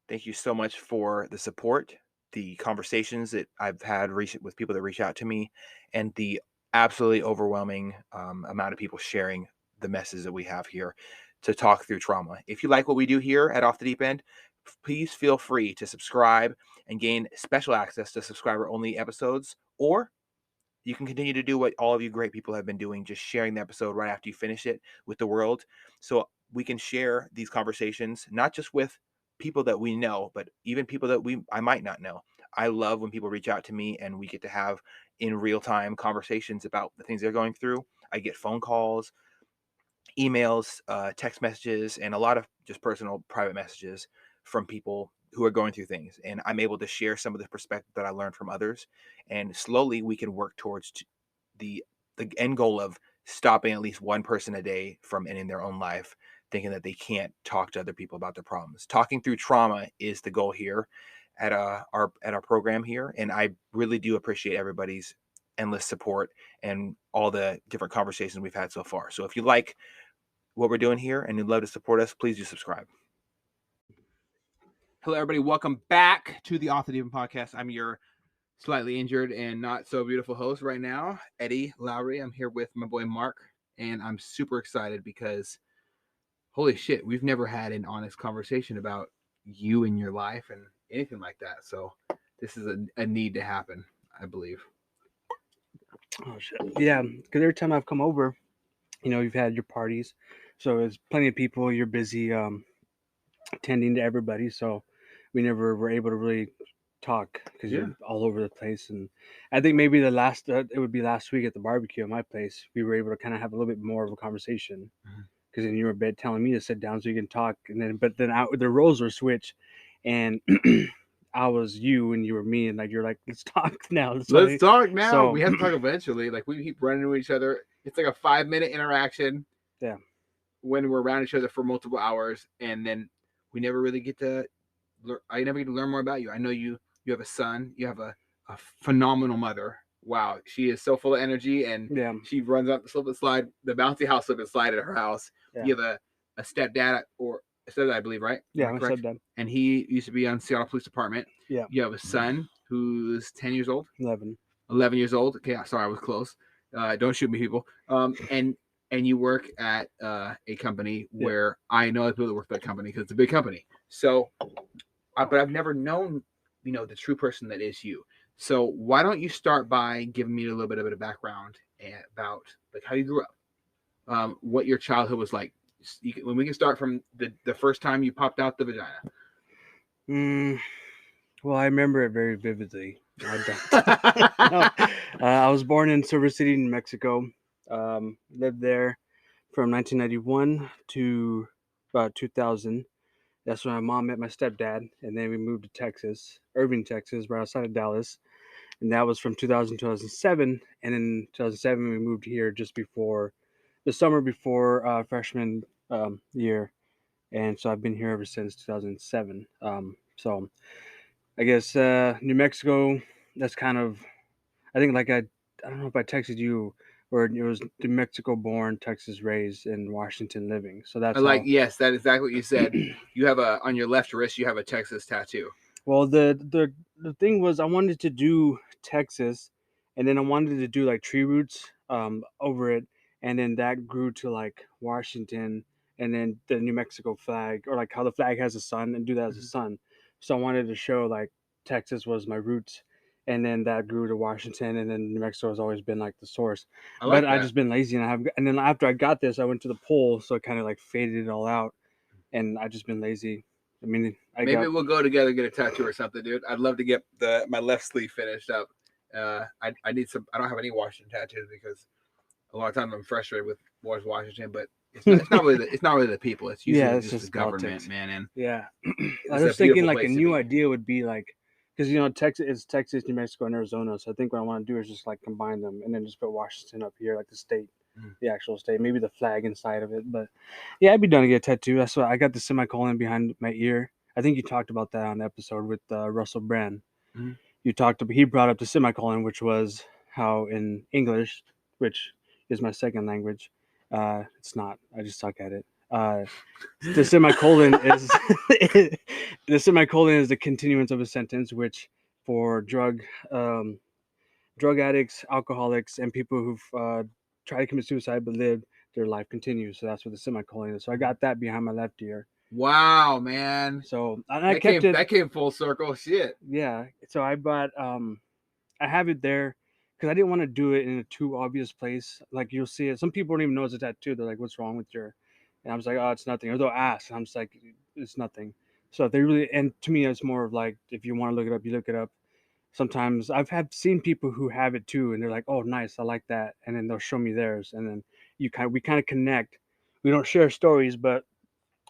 Thank you so much for the support, the conversations that I've had with people that reach out to me, and the absolutely overwhelming amount of people sharing the message that we have here to talk through trauma. If you like what we do here at Off the Deep End, please feel free to subscribe and gain special access to subscriber only episodes, or you can continue to do what all of you great people have been doing, just sharing the episode right after you finish it with the world. So we can share these conversations, not just with people that we know, but even people that I might not know. I love when people reach out to me and we get to have in real time conversations about the things they're going through. I get phone calls, emails, text messages, and a lot of just personal private messages from people who are going through things. And I'm able to share some of the perspective that I learned from others. And slowly we can work towards the the end goal of stopping at least one person a day from ending their own life, thinking that they can't talk to other people about their problems. Talking through trauma is the goal here at our program here, and I really do appreciate everybody's endless support and all the different conversations we've had so far. So if you like what we're doing here and you'd love to support us, please do subscribe. Hello, everybody. Welcome back to the Off the Deep End podcast. I'm your slightly injured and not so beautiful host right now, Eddie Lowry. I'm here with my boy Mark, and I'm super excited because holy shit, we've never had an honest conversation about you and your life and anything like that. So this is a need to happen, I believe. Oh shit! Yeah, because every time I've come over, you've had your parties, so there's plenty of people. You're busy attending to everybody, so we never were able to really talk because Yeah. you're all over the place. And I think maybe it would be last week at the barbecue at my place. We were able to kind of have a little bit more of a conversation because then you were telling me to sit down so you can talk, and then the roles were switched, and I was you and you were me, and like you're like, let's talk now. Let's talk now. So We have to talk eventually. Like we keep running into each other. It's like a 5-minute interaction. Yeah. When we're around each other for multiple hours, and then we never really get to. I never get to learn more about you. I know you. You have a son. You have a phenomenal mother. Wow, she is so full of energy, and yeah, she runs up the slip and slide, the bouncy house slip and slide at her house. Yeah. You have a stepdad or a stepdad, I believe, right? Yeah, my stepdad. And he used to be on Seattle Police Department. Yeah. You have a son who's 10 years old. 11. 11 years old. Okay, sorry, I was close. Don't shoot me, people. And you work at a company where I know people that work for that company because it's a big company. So, but I've never known, the true person that is you. So why don't you start by giving me a little bit of a background about like how you grew up, what your childhood was like. When we can start from the first time you popped out the vagina. Well, I remember it very vividly. I was born in Silver City, New Mexico. Lived there from 1991 to about 2000. That's when my mom met my stepdad, and then we moved to Texas, Irving, Texas, right outside of Dallas. And that was from 2000 to 2007. And in 2007, we moved here just before the summer before freshman year. And so I've been here ever since 2007. So I guess New Mexico, that's kind of, I think like I don't know if I texted you, or it was New Mexico born, Texas raised, and Washington living. So that's yes, that is exactly what you said. You have on your left wrist, you have a Texas tattoo. Well, the thing was I wanted to do Texas, and then I wanted to do like tree roots over it, and then that grew to like Washington, and then the New Mexico flag, or like how the flag has a sun, and do that as a sun. So I wanted to show like Texas was my roots, and then that grew to Washington, and then New Mexico has always been like the source. But I've just been lazy, and then after I got this, I went to the poll, so it kind of like faded it all out, and I've just been lazy. I mean, maybe we'll go together and get a tattoo or something, dude. I'd love to get my left sleeve finished up. I need some. I don't have any Washington tattoos because a lot of times I'm frustrated with Washington, but it's not really the people. It's usually just the government, politics. man. And yeah, I was thinking like a new idea would be like, because Texas is Texas, New Mexico, and Arizona. So I think what I want to do is just like combine them and then just put Washington up here, like the state. The actual state, maybe the flag inside of it. But yeah, I'd be done to get a tattoo. That's why I got the semicolon behind my ear. I think you talked about that on the episode with Russell Brand. He brought up the semicolon, which was how in English, which is my second language, it's not. I just suck at it. Uh, the semicolon is the semicolon is the continuance of a sentence, which for drug addicts, alcoholics, and people who've tried to commit suicide but lived, their life continues. So that's what the semicolon is. So I got that behind my left ear. Wow, man. So and I kept it. That came full circle. Shit. Yeah. So I bought. I have it there because I didn't want to do it in a too obvious place. Like you'll see it. Some people don't even know it's a tattoo. They're like, "What's wrong with your?" And I was like, "Oh, it's nothing." Or they'll ask, and I'm just like, "It's nothing." So if they really, and to me, it's more of like if you want to look it up, you look it up. Sometimes seen people who have it too, and they're like, "Oh, nice, I like that," and then they'll show me theirs, and then we kind of connect. We don't share stories, but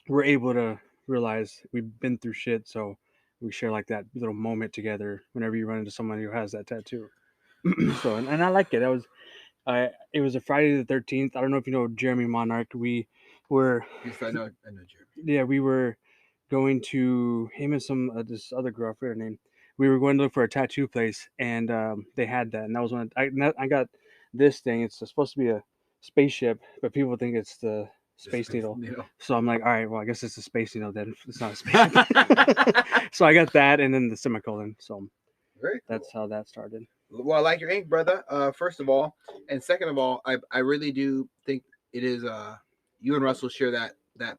we're able to realize we've been through shit, so we share like that little moment together whenever you run into someone who has that tattoo. So and I like it. It was a Friday the 13th. I don't know if you know Jeremy Monarch. We were Yes, I know Jeremy. yeah, we were going to him and some this other girl, I forget her name. We were going to look for a tattoo place, and they had that, and that was one. I got this thing. It's supposed to be a spaceship, but people think it's the Space Needle. So I'm like, all right, well, I guess it's a Space Needle then. It's not a spaceship. So I got that, and then the semicolon. So Very cool. That's how that started. Well, I like your ink, brother. First of all, and second of all, I really do think it is. You and Russell share that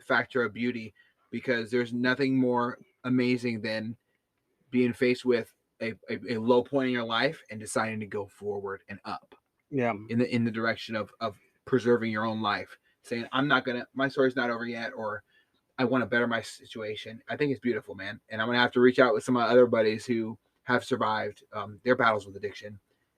factor of beauty, because there's nothing more amazing than being faced with a low point in your life and deciding to go forward and up. Yeah. In the direction of preserving your own life, saying my story's not over yet, or I want to better my situation. I think it's beautiful, man. And I'm gonna have to reach out with some of my other buddies who have survived their battles with addiction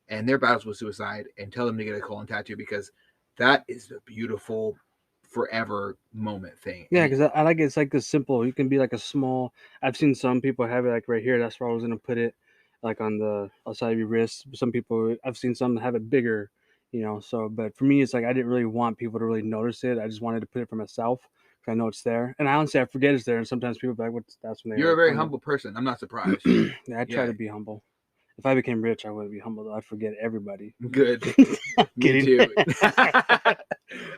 and their battles with suicide, and tell them to get a colon tattoo, because that is a beautiful forever moment thing. Yeah, because I like it. It's like a simple. You can be like a small. I've seen some people have it like right here. That's where I was gonna put it, like on the outside of your wrist. Some people, I've seen some have it bigger, So, but for me, it's like I didn't really want people to really notice it. I just wanted to put it for myself. I know it's there, and I honestly I forget it's there. And sometimes people be like, "What's that's when they?" You're a very humble person. I'm not surprised. Yeah, I try to be humble. If I became rich, I wouldn't be humble though. I'd forget everybody. Good. Me too.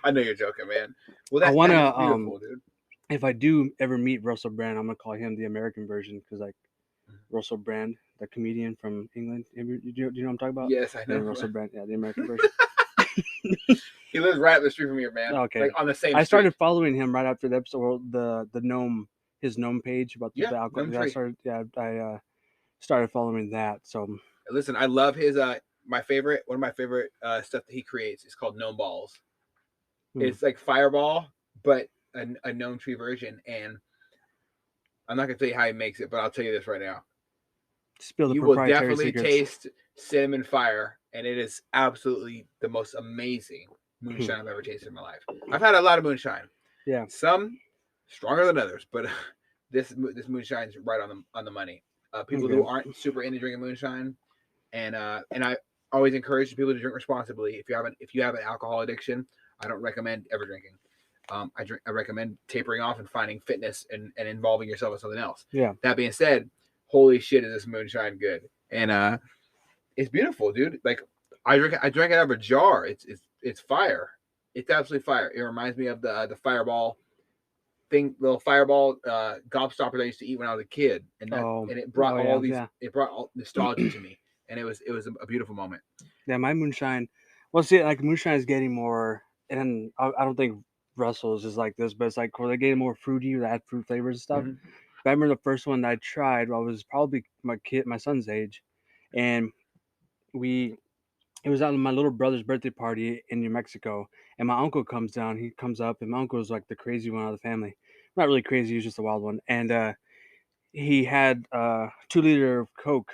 I know you're joking, man. Well, that's beautiful, dude. If I do ever meet Russell Brand, I'm gonna call him the American version, because like Russell Brand, the comedian from England. Do you know what I'm talking about? Yes, I know. Russell Brand, yeah, the American version. He lives right up the street from here, man. Okay, like on the same. I started following him right after the episode, the gnome, his gnome page about the alcohol. I started following that. So listen, I love his one of my favorite stuff that he creates is called Gnome Balls. It's like Fireball, but a gnome tree version, and I'm not gonna tell you how he makes it, but I'll tell you this right now. You will definitely taste cinnamon fire, and it is absolutely the most amazing moonshine I've ever tasted in my life. I've had a lot of moonshine. Yeah. Some stronger than others, but this moonshine is right on the money. People who aren't super into drinking moonshine, and I always encourage people to drink responsibly. If you have an alcohol addiction, I don't recommend ever drinking. I recommend tapering off and finding fitness and involving yourself with something else. Yeah. That being said, holy shit, is this moonshine good? And it's beautiful, dude. Like I drank it out of a jar. It's fire. It's absolutely fire. It reminds me of the Fireball thing, little Fireball gobstopper that I used to eat when I was a kid, and it brought it brought all nostalgia to me, and it was a beautiful moment. Yeah, my moonshine. Well, see, like moonshine is getting more, and I don't think Russell's is like this, but it's like they're getting more fruity, they add fruit flavors and stuff. Mm-hmm. But I remember the first one that I tried, I was probably my son's age, and it was at my little brother's birthday party in New Mexico, and my uncle comes down. He comes up, and my uncle was like the crazy one out of the family. Not really crazy, he was just a wild one. And he had 2-liter of Coke,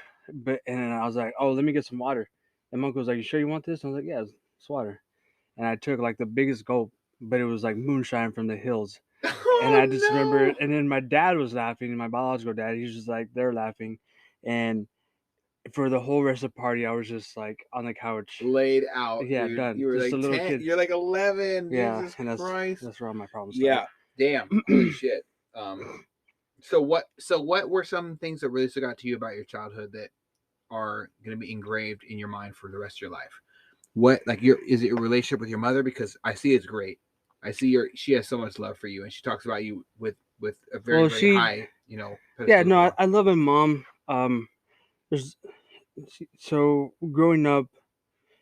and I was like, "Oh, let me get some water." And my uncle was like, "You sure you want this?" And I was like, "Yeah, it's water." And I took like the biggest gulp, but it was like moonshine from the hills. And I just remember, and then my dad was laughing, and my biological dad, he was just like, they're laughing. And for the whole rest of the party, I was just like on the couch, laid out. Yeah, dude. done. You were just like a little 10, kid. You're like 11. Yeah, Jesus and Christ. that's where all my problems started. Yeah, damn. Holy shit. So what were some things that really stuck out to you about your childhood that are going to be engraved in your mind for the rest of your life? What is it your relationship with your mother? Because I see it's great. I see she has so much love for you, and she talks about you with a very Well, very high, you know, yeah, pedestal as no, well. I love my mom. There's so growing up,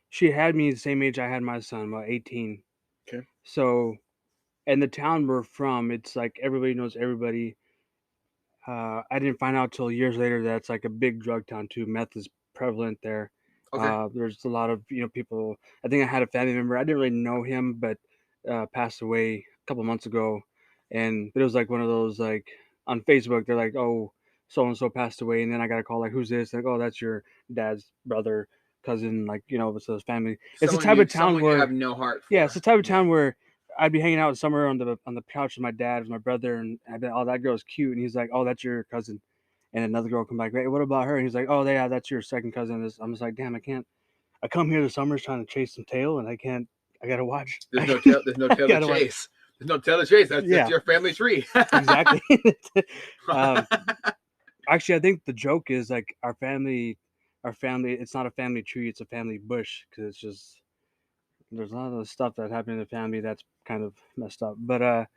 she had me the same age I had my son, about 18. Okay. So, and the town we're from, it's like everybody knows everybody. I didn't find out till years later that it's like a big drug town too. Meth is prevalent there. Okay. There's a lot of people. I think I had a family member. I didn't really know him, but passed away a couple months ago, and it was like one of those like on Facebook. They're like, "Oh, so and so passed away," and then I got a call like, "Who's this?" Like, "Oh, that's your dad's brother, cousin." Like it's his family. It's the type of town someone you where have no heart yeah, it's for. the type of town where I'd be hanging out somewhere on the couch with my dad, with my brother, and I'd be, "Oh, that girl's cute," and he's like, "Oh, that's your cousin," and another girl come back, "Hey, what about her?" And he's like, "Oh, yeah, that's your second cousin." I'm just like, damn, I can't. I come here the summers trying to chase some tail, and I can't. I gotta watch. There's no tail. There's no tail to gotta watch. chase. There's no tail to chase. That's Yeah. your family tree. Exactly. Actually, I think the joke is like our family. It's not a family tree; it's a family bush because it's just there's a lot of stuff that happened in the family that's kind of messed up. But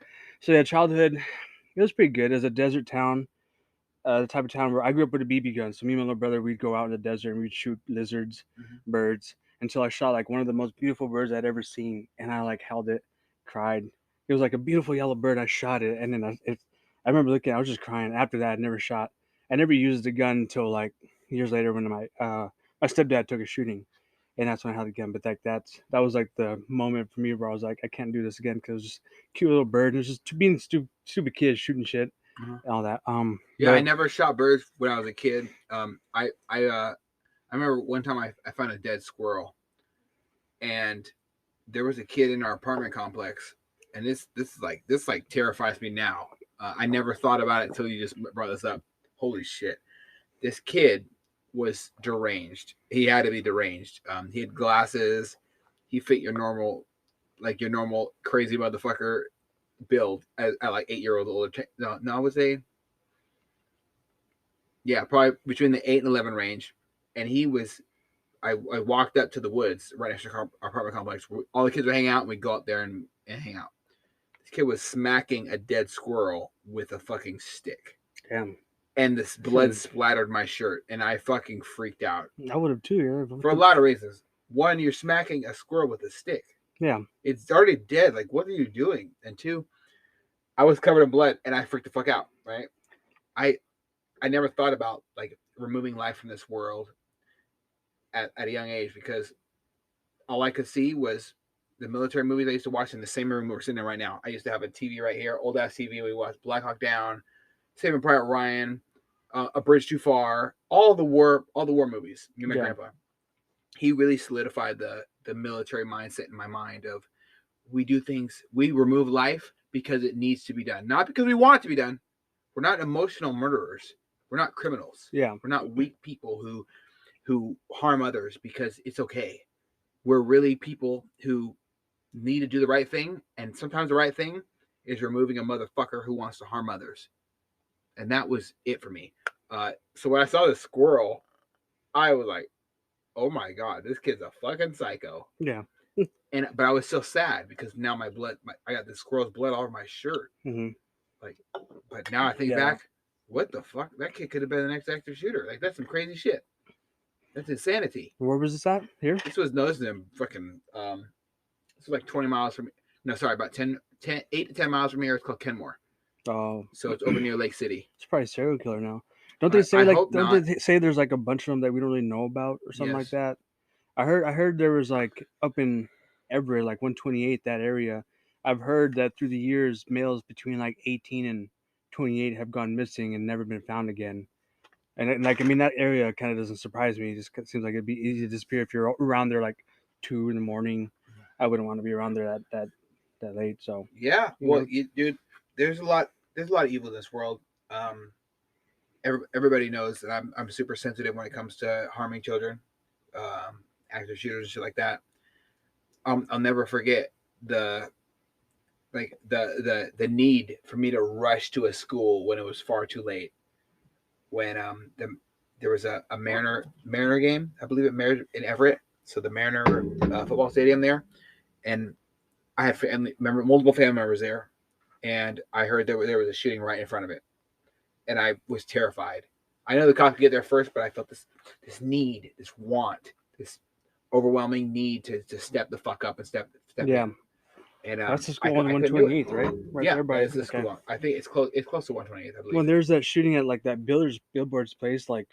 so yeah, childhood it was pretty good as a desert town. The type of town where I grew up with a BB gun. So me and my little brother, we'd go out in the desert and we'd shoot lizards, birds, until I shot like one of the most beautiful birds I'd ever seen, and I like held it, cried. It was like a beautiful yellow bird. I shot it, and then I remember looking. I was just crying. After that, I never shot. I never used the gun until like years later when my stepdad took us shooting, and that's when I held the gun. But like that was like the moment for me where I was like, I can't do this again because it was just a cute little bird. It was just being stupid kids shooting shit. And all that. Yeah, I but never shot birds when I was a kid. I remember one time I found a dead squirrel, and there was a kid in our apartment complex, and this terrifies me now. I never thought about it until you just brought this up. Holy shit! This kid was deranged. He had to be deranged. He had glasses. He fit your normal crazy motherfucker build at like 8 year old. No, I would say, yeah, probably between the 8 and 11 range. And he was, I walked up to the woods right next to our apartment complex. All the kids would hang out, and we'd go up there and hang out. This kid was smacking a dead squirrel with a fucking stick. damn, And this blood splattered my shirt, and I fucking freaked out. I would have too. Yeah. For a lot of reasons. One, you're smacking a squirrel with a stick. Yeah. It's already dead. Like, what are you doing? And two, I was covered in blood, and I freaked the fuck out, right? I never thought about like removing life from this world at a young age, because all I could see was the military movies I used to watch in the same room we're sitting in right now. I used to have a TV right here, old ass TV. We watched Black Hawk Down, Saving Private Ryan, A Bridge Too Far, all the war movies. My grandpa, he really solidified the military mindset in my mind of we do things, we remove life because it needs to be done, not because we want it to be done. We're not emotional murderers. We're not criminals. Yeah. We're not weak people who harm others because it's okay. We're really people who need to do the right thing, and sometimes the right thing is removing a motherfucker who wants to harm others. And that was it for me. So when I saw the squirrel, I was like, "Oh my god, this kid's a fucking psycho." Yeah. But I was so sad because now I got the squirrel's blood all over my shirt. Mm-hmm. But now I think back, what the fuck? That kid could have been the next active shooter. Like, that's some crazy shit. That's insanity. Where was this at? Here? This was in fucking this was like 20 miles from, no, sorry, about 8 to 10 miles from here. It's called Kenmore. Oh. So it's over near Lake City. It's probably a serial killer now. Don't they say they say there's like a bunch of them that we don't really know about or something like that? I heard there was like up in Everett, like 128, that area. I've heard that through the years, males between like 18 and 28 have gone missing and never been found again. And like, I mean, that area kind of doesn't surprise me. It just seems like it'd be easy to disappear if you're around there like 2 in the morning. I wouldn't want to be around there that late. So yeah, well, dude, there's a lot of evil in this world. Everybody knows that I'm super sensitive when it comes to harming children, active shooters and shit like that. I'll never forget the need for me to rush to a school when it was far too late. When there was a Mariner game, I believe in Everett, so the Mariner football stadium there, and I had multiple family members there, and I heard there was a shooting right in front of it, and I was terrified. I know the cops could get there first, but I felt this need, this want, this overwhelming need to step the fuck up and step Yeah. in. And That's the I school on couldn't do 128th, it. right? Right Yeah, there by. it's the school. I think it's close. It's close to 128th, I believe. Well, there's that shooting at like that billboards place, like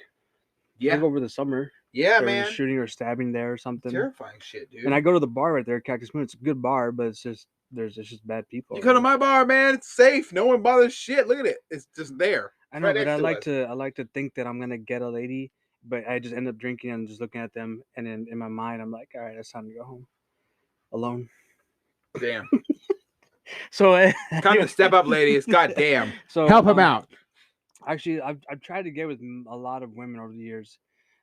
I think over the summer. Yeah, there man. was a shooting or stabbing there or something. Terrifying shit, dude. And I go to the bar right there, Cactus Moon. It's a good bar, but it's just just bad people. You come to my bar, man. It's safe. No one bothers shit. Look at it. It's just there. I know, but I like to think that I'm gonna get a lady, but I just end up drinking and just looking at them, and then in my mind I'm like, all right, it's time to go home, alone. Damn. So time to step up, ladies. God damn. So help him out. Actually, I've tried to get with a lot of women over the years,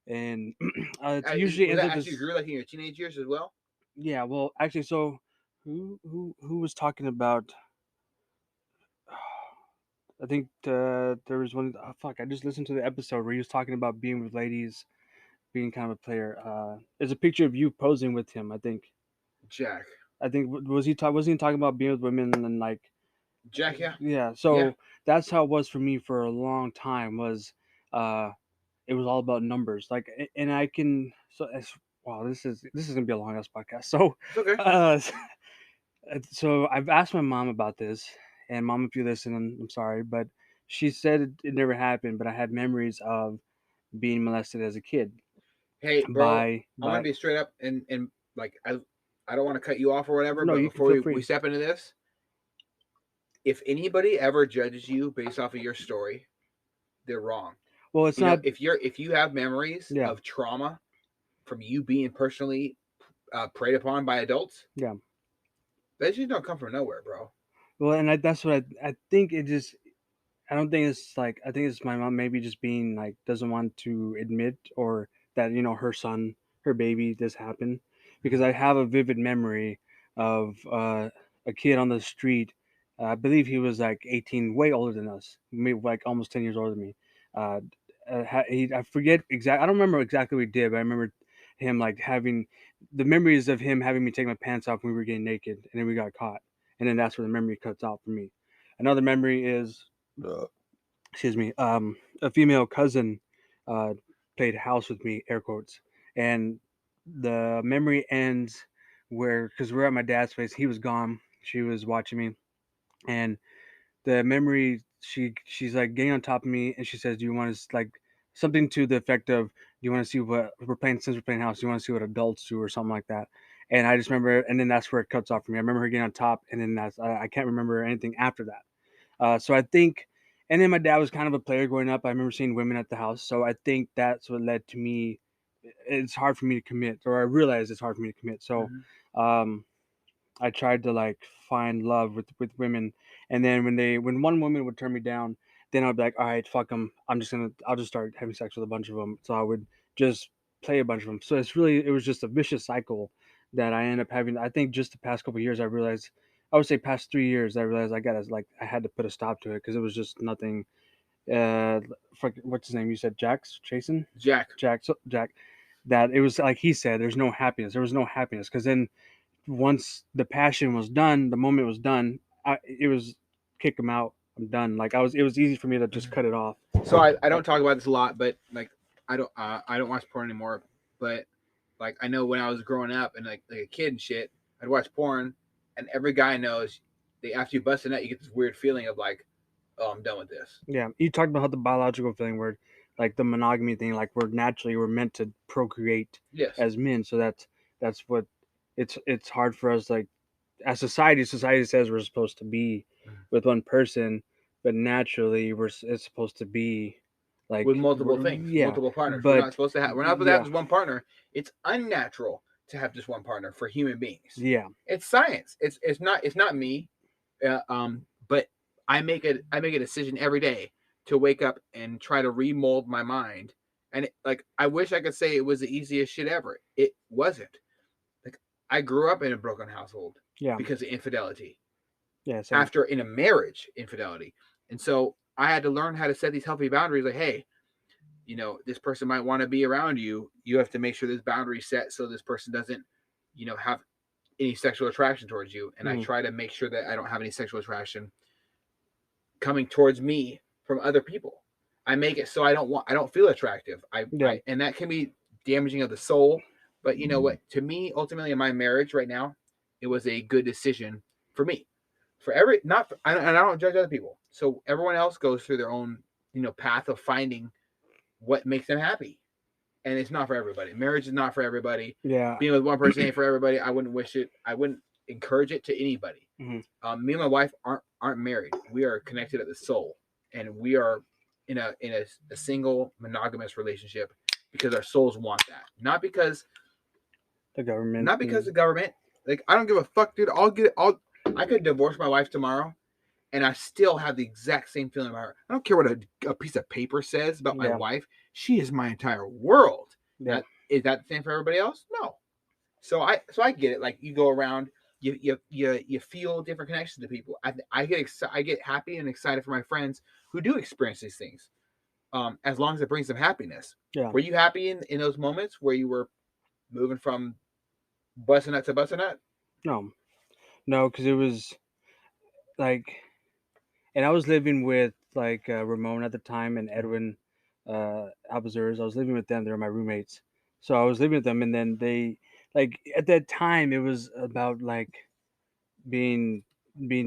and it's usually that actually grew like in your teenage years as well. Yeah, well, actually, so who was talking about? I think there was one. Oh, fuck! I just listened to the episode where he was talking about being with ladies, being kind of a player. There's a picture of you posing with him. I think. Jack. I think was he talking about being with women and like. Jack, yeah. Yeah. So that's how it was for me for a long time. Was it was all about numbers. Like, and I can. So wow, this is gonna be a long ass podcast. So. It's okay. So I've asked my mom about this, and Mom, if you listen, I'm sorry, but she said it never happened. But I had memories of being molested as a kid. Hey, bro, I'm gonna be straight up and like I don't want to cut you off or whatever. No, but before we step into this, if anybody ever judges you based off of your story, they're wrong. Well, it's not. If you have memories of trauma from you being personally preyed upon by adults, that just don't come from nowhere, bro. Well, and that's what I think. It just, I don't think it's like, I think it's my mom maybe just being like, doesn't want to admit or that, her son, her baby, this happened. Because I have a vivid memory of a kid on the street. I believe he was like 18, way older than us, maybe like almost 10 years older than me. I forget exactly, I don't remember exactly what he did, but I remember him like having the memories of him having me take my pants off when we were getting naked, and then we got caught, and then that's where the memory cuts out for me. Another memory is, excuse me, a female cousin played house with me, air quotes, and the memory ends where, because we're at my dad's place, he was gone, she was watching me, and the memory, she's like getting on top of me, and she says, "Do you want to like something to the effect of, do you want to see what we're playing since we're playing house? Do you want to see what adults do or something like that?" And I just remember, and then that's where it cuts off for me. I remember her getting on top, and then I can't remember anything after that. So I think, and then my dad was kind of a player growing up. I remember seeing women at the house, so I think that's what led to me. It's hard for me to commit, or I realized it's hard for me to commit. So, I tried to like find love with women, and then when one woman would turn me down, then I'd be like, all right, fuck them. I'll just start having sex with a bunch of them. So I would just play a bunch of them. So it was just a vicious cycle that I ended up having. I think just the past couple of years, I would say past 3 years, I realized I had to put a stop to it because it was just nothing. What's his name? You said Jason? Jack. That it was like he said, there's no happiness. There was no happiness because then once the passion was done, the moment was done, it was kick him out. I'm done. Like it was easy for me to just cut it off. So I don't talk about this a lot, but like I don't watch porn anymore. But like I know when I was growing up and like a kid and shit, I'd watch porn, and every guy knows after you bust a nut, you get this weird feeling of like, oh, I'm done with this. Yeah, you talked about how the biological feeling where like the monogamy thing, like we're meant to procreate as men, so that's what it's hard for us, like as society says we're supposed to be with one person, but naturally it's supposed to be like with multiple things, multiple partners. But we're not supposed to have just one partner. It's unnatural to have just one partner for human beings. Yeah, it's science. It's not me. But I make a decision every day to wake up and try to remold my mind. And I wish I could say it was the easiest shit ever. It wasn't. Like I grew up in a broken household. Yeah. Because of infidelity. Yeah. After in a marriage, infidelity. And so I had to learn how to set these healthy boundaries. Like, hey, this person might want to be around you. You have to make sure this boundary set so this person doesn't, have any sexual attraction towards you, and I Mhm. try to make sure that I don't have any sexual attraction coming towards me from other people. I make it so I don't feel attractive. Yeah. And that can be damaging of the soul. But you know what? To me, ultimately, in my marriage right now, it was a good decision for me. For every not, for, and I don't judge other people. So everyone else goes through their own, path of finding what makes them happy, and it's not for everybody. Marriage is not for everybody. Yeah. Being with one person ain't for everybody. I wouldn't wish it. I wouldn't encourage it to anybody. Mhm. Me and my wife aren't married. We are connected at the soul, and we are in a single monogamous relationship because our souls want that, not because The government. the government. Like, I don't give a fuck, dude. I could divorce my wife tomorrow, and I still have the exact same feeling about her. I don't care what a piece of paper says about my Yeah. wife. She is my entire world. Yeah. Is that the same for everybody else? No. So I get it. Like, you go around, you feel different connections to people. I get happy and excited for my friends who do experience these things. As long as it brings them happiness. Yeah. Were you happy in those moments where you were moving from busting nut to busting nut? No, because it was like, and I was living with like Ramon at the time and Edwin Albazuras. I was living with them. They were my roommates. So I was living with them, and then they like at that time it was about like being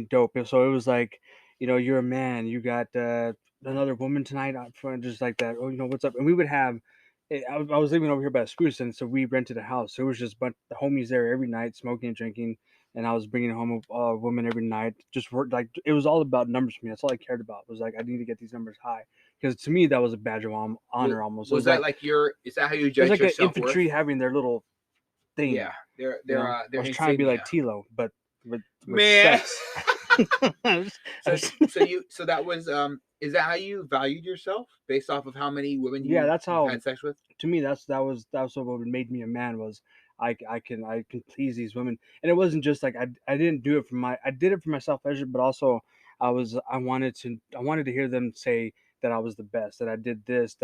dope. And so it was like, you're a man. You got another woman tonight, just like that. Oh, what's up? And we would have. I was living over here by Spruce, and so we rented a house. So it was just the homies there every night, smoking and drinking. And I was bringing home a woman every night. Just work like it was all about numbers for me. That's all I cared about. Was like I need to get these numbers high because to me that was a badge of honor almost. Was that like is that how you It was judge like your an self-worth? infantry having their little thing. Yeah, they're I was trying to be like Tilo, but with man. sex. So that was is that how you valued yourself based off of how many women that's how you've had sex with? To me that was what made me a man was I can please these women. And it wasn't just like I didn't do it I did it for my self pleasure, but also I wanted to hear them say that I was the best, that I did this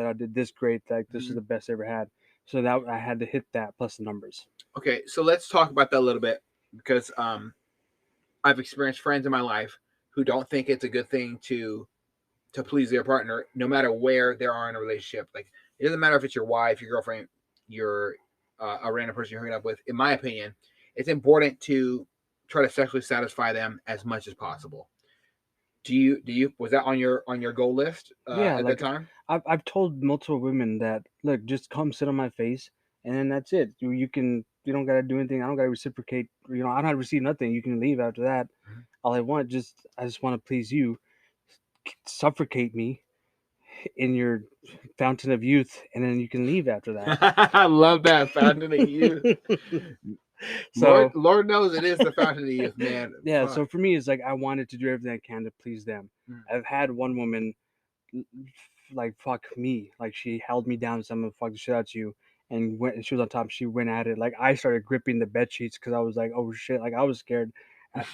great, like this is the best I ever had. So that I had to hit that plus the numbers. Okay, so let's talk about that a little bit because I've experienced friends in my life who don't think it's a good thing to please their partner, no matter where they are in a relationship. Like, it doesn't matter if it's your wife, your girlfriend, your a random person you're hooking up with. In my opinion, it's important to try to sexually satisfy them as much as possible. Do you was that on your goal list at like that time? I've told multiple women that, look, just come sit on my face, and then that's it. You don't gotta do anything. I don't gotta reciprocate. I don't have to receive nothing. You can leave after that. All I just want to please you. Suffocate me in your fountain of youth, and then you can leave after that. I love that fountain of youth. So Lord knows it is the fountain of youth, man. Yeah. Fuck. So for me, it's like I wanted to do everything I can to please them. I've had one woman like fuck me, like she held me down, someone fucked the shit out of you, and she was on top. She went at it. Like I started gripping the bed sheets because I was like, oh shit, like I was scared. But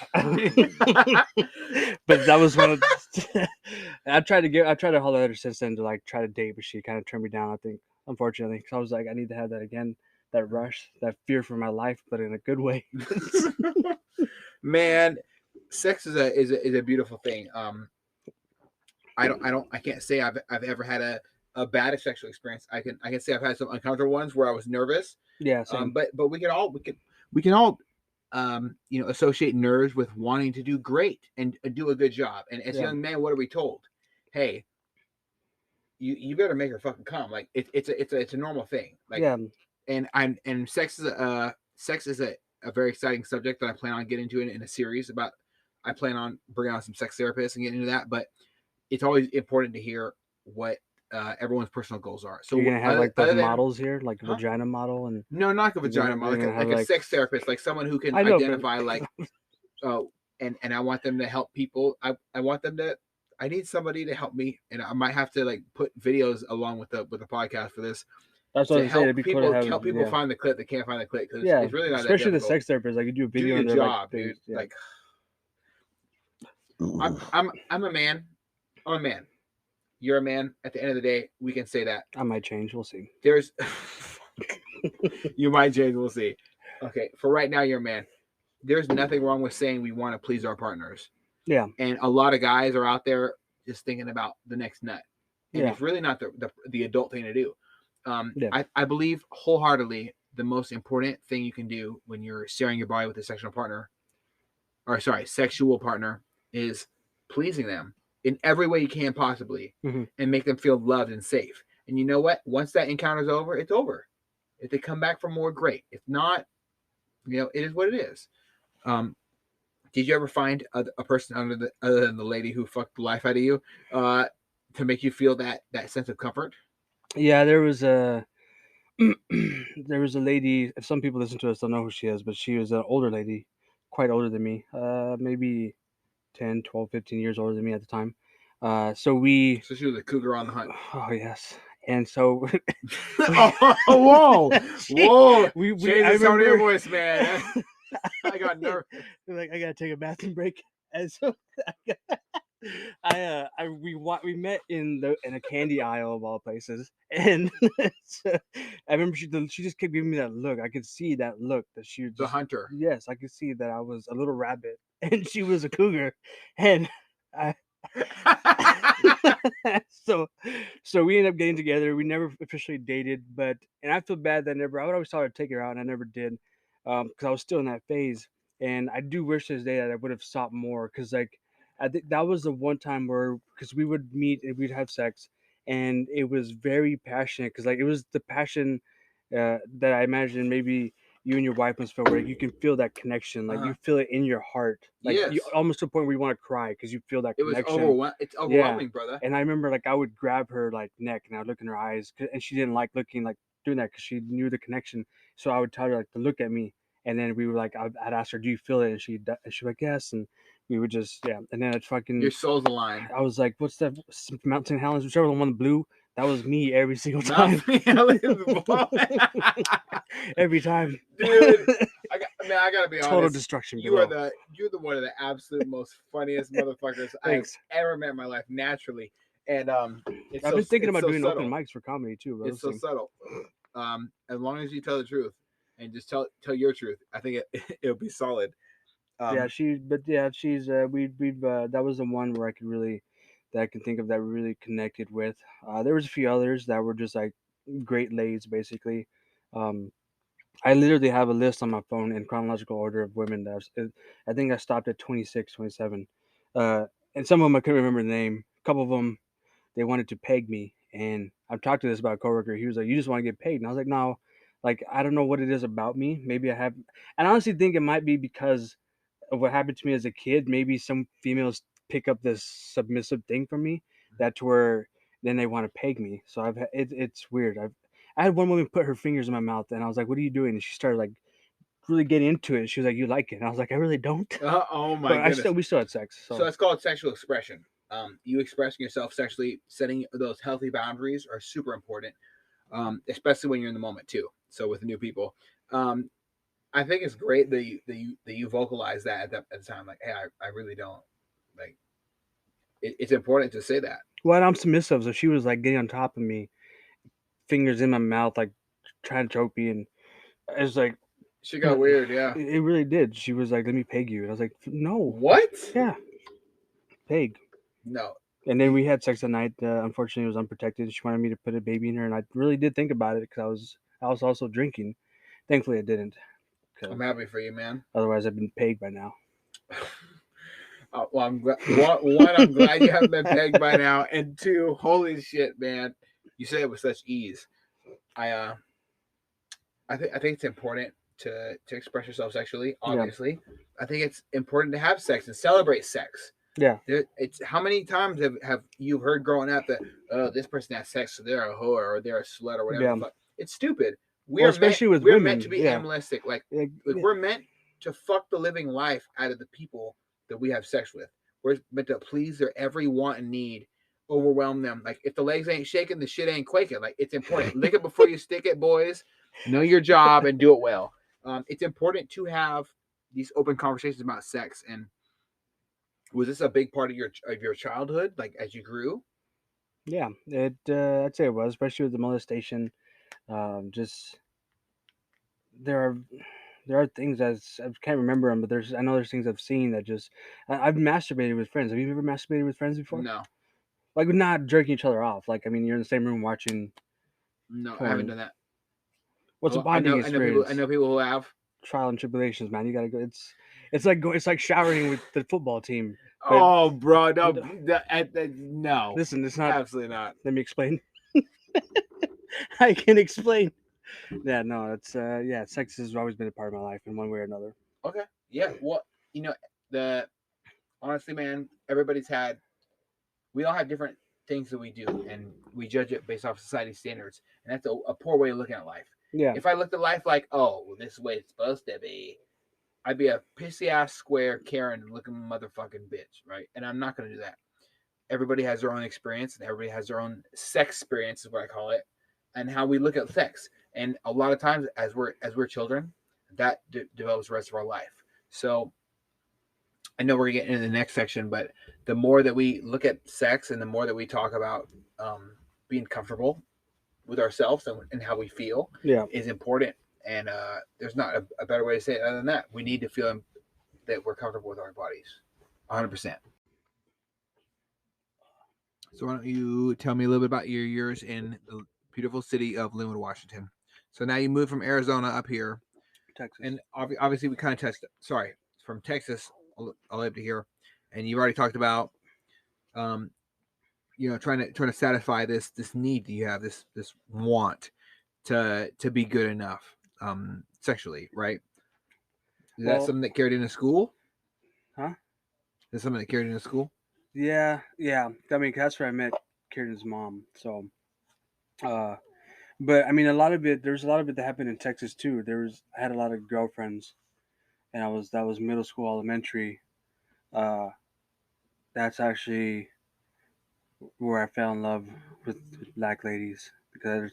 that was one of I tried to hold her since then to like try to date, but she kind of turned me down, I think, unfortunately, because I was like, I need to have that again, that rush, that fear for my life, but in a good way. Man, sex is a beautiful thing. I can't say I've ever had a bad sexual experience. I can say I've had some uncomfortable ones where I was nervous. Yeah, same. But we can all associate nerves with wanting to do great and do a good job. And as young men, what are we told? Hey, you better make her fucking come. Like it's a normal thing. Like, and sex is a very exciting subject that I plan on getting into in a series about. I plan on bringing on some sex therapists and getting into that, but it's always important to hear what everyone's personal goals are. So you're gonna have like the models here, like a vagina model, and no, not a vagina model, like a sex therapist, like someone who can identify like, and I want them to help people. I want them to. I need somebody to help me, and I might have to like put videos along with the podcast for this. That's what I'm saying. It'd be people, cool to help people find the clip that can't find the clip because it's really not especially that the sex therapist. Like you do a video do on your their job, like, dude. Yeah. Like, I'm a man. I'm a man. You're a man. At the end of the day, we can say that. I might change. We'll see. There's you might change. We'll see. Okay, for right now, you're a man. there's nothing wrong with saying we want to please our partners. Yeah. And a lot of guys are out there just thinking about the next nut, and Yeah. it's really not the adult thing to do. Yeah. I believe wholeheartedly the most important thing you can do when you're sharing your body with a sexual partner, is pleasing them in every way you can possibly, Mhm. and make them feel loved and safe. And you know what? Once that encounter's over, it's over. If they come back for more, great. If not, it is what it is. Did you ever find a person other than the lady who fucked the life out of you, to make you feel that sense of comfort? Yeah, there was a there was a lady. If some people listen to us don't know who she is, but she was an older lady, quite older than me. Maybe 10, 12, 15 years older than me at the time. So we So she was a cougar on the hunt. oh yes. And so Oh, whoa, whoa! we Change I the tone of your remember voice, man. I got nervous. like I gotta take a bathroom break. And so we met in a candy aisle of all places, and so I remember she just kept giving me that look. I could see that look that she was The just hunter. yes, I could see that I was a little rabbit and she was a cougar, and I so we ended up getting together. We never officially dated, but and I feel bad that I would always tell her to take her out, and I never did, because I was still in that phase. And I do wish to this day that I would have stopped more, because like I think that was the one time where because we would meet and we'd have sex, and it was very passionate because like it was the passion that I imagine maybe you and your wife must feel, where you can feel that connection, like you feel it in your heart, like Yes. you almost to a point where you want to cry because you feel that It was connection. It's overwhelming, brother. And I remember like I would grab her like neck and I would look in her eyes, and she didn't like looking like doing that because she knew the connection. So I would tell her like to look at me, and then we were like I'd ask her, "Do you feel it?" And she'd like yes, and we would just and then I'd fucking Your soul's aligned. I was like, "What's that? Mountain Helens, whichever the one blue." That was me every single time. Every time, dude. I gotta be honest. Total destruction. You're the one of the absolute most funniest motherfuckers I've ever met in my life, naturally. And I've been thinking about doing open mics for comedy too, bro. It's so subtle. As long as you tell the truth and just tell your truth, I think it'll be solid. She's we've that was the one where I can think of that we really connected with. There was a few others that were just like great lays, basically. I literally have a list on my phone in chronological order of women I think I stopped at 26, 27. And some of them I couldn't remember the name. A couple of them, they wanted to peg me. And I've talked to this about a coworker. He was like, "You just want to get paid." And I was like, "No, like, I don't know what it is about me. Maybe I have," and I honestly think it might be because of what happened to me as a kid. Maybe some females pick up this submissive thing from me that's where then they want to peg me. So it's weird. I had one woman put her fingers in my mouth, and I was like, "What are you doing?" And she started like really getting into it. She was like, "You like it?" And I was like, "I really don't." Oh my goodness. We still had sex. So that's called sexual expression. You expressing yourself sexually, setting those healthy boundaries are super important, especially when you're in the moment too. So with new people, I think it's great that you vocalize that at the time. Like, hey, I really don't like. It's important to say that. Well, I'm submissive, so she was like getting on top of me, fingers in my mouth, like trying to choke me, and it's like she got weird. Yeah, it really did. She was like, "Let me peg you," and I was like, "No." What? Yeah, peg. No. And then we had sex at night. Unfortunately, it was unprotected. She wanted me to put a baby in her, and I really did think about it because I was also drinking. Thankfully, I didn't. I'm happy for you, man. Otherwise, I've been pegged by now. Well, I'm glad. One, I'm glad you haven't been pegged by now, and two, holy shit, man, you said it with such ease. I think it's important to express yourself sexually. Obviously, I think it's important to have sex and celebrate sex. Yeah, it's how many times have you heard growing up that this person has sex, so they're a whore or they're a slut or whatever. Yeah. It's stupid. Especially with we're women, meant to be animalistic. Like we're meant to fuck the living life out of the people that we have sex with. We're meant to please their every want and need, overwhelm them. Like if the legs ain't shaking, the shit ain't quaking. Like it's important. Lick it before you stick it, boys. Know your job and do it well. It's important to have these open conversations about sex. And was this a big part of your childhood, like as you grew? Yeah, I'd say it was, especially with the molestation. Just there are there are things that I can't remember them, but I know there's things I've seen that just I've masturbated with friends. Have you ever masturbated with friends before? No, Like not jerking each other off. Like I mean, you're in the same room watching no, I haven't porn. done that. What's a Oh, I bonding know, experience? I know people who have. Trial and tribulations, man. You gotta go. It's like showering with the football team. But Oh, bro, no, but no, listen, it's not. absolutely not. Let me explain. I can explain. Yeah, no, it's yeah, sex has always been a part of my life in one way or another. Okay, yeah. Well, you know, the honestly, man, we all have different things that we do, and we judge it based off society standards, and that's a poor way of looking at life. Yeah, If I looked at life like, oh, well, this is the way it's supposed to be, I'd be a pissy ass square Karen looking motherfucking bitch, right? And I'm not gonna do that. Everybody has their own experience, and everybody has their own sex experience, is what I call it, and how we look at sex. And a lot of times, as we're children, that develops the rest of our life. So I know we're getting into the next section, but the more that we look at sex and the more that we talk about being comfortable with ourselves and how we feel yeah. is important. And there's not a better way to say it other than that. We need to feel that we're comfortable with our bodies, 100%. So why don't you tell me a little bit about your years in the beautiful city of Linwood, Washington? So now you moved from Arizona up here, Texas. and obviously we kind of touched. Sorry, from Texas all the way up to here, and you've already talked about, trying to satisfy this need that you have, this want to be good enough, sexually, right? Is that Well, something that carried into school? huh? Is that something that carried into school? Yeah, yeah. I mean, that's where I met Kieran's mom. So, but I mean, there's a lot of it that happened in Texas too. I had a lot of girlfriends, and that was middle school, elementary. Uh, that's actually where I fell in love with black ladies because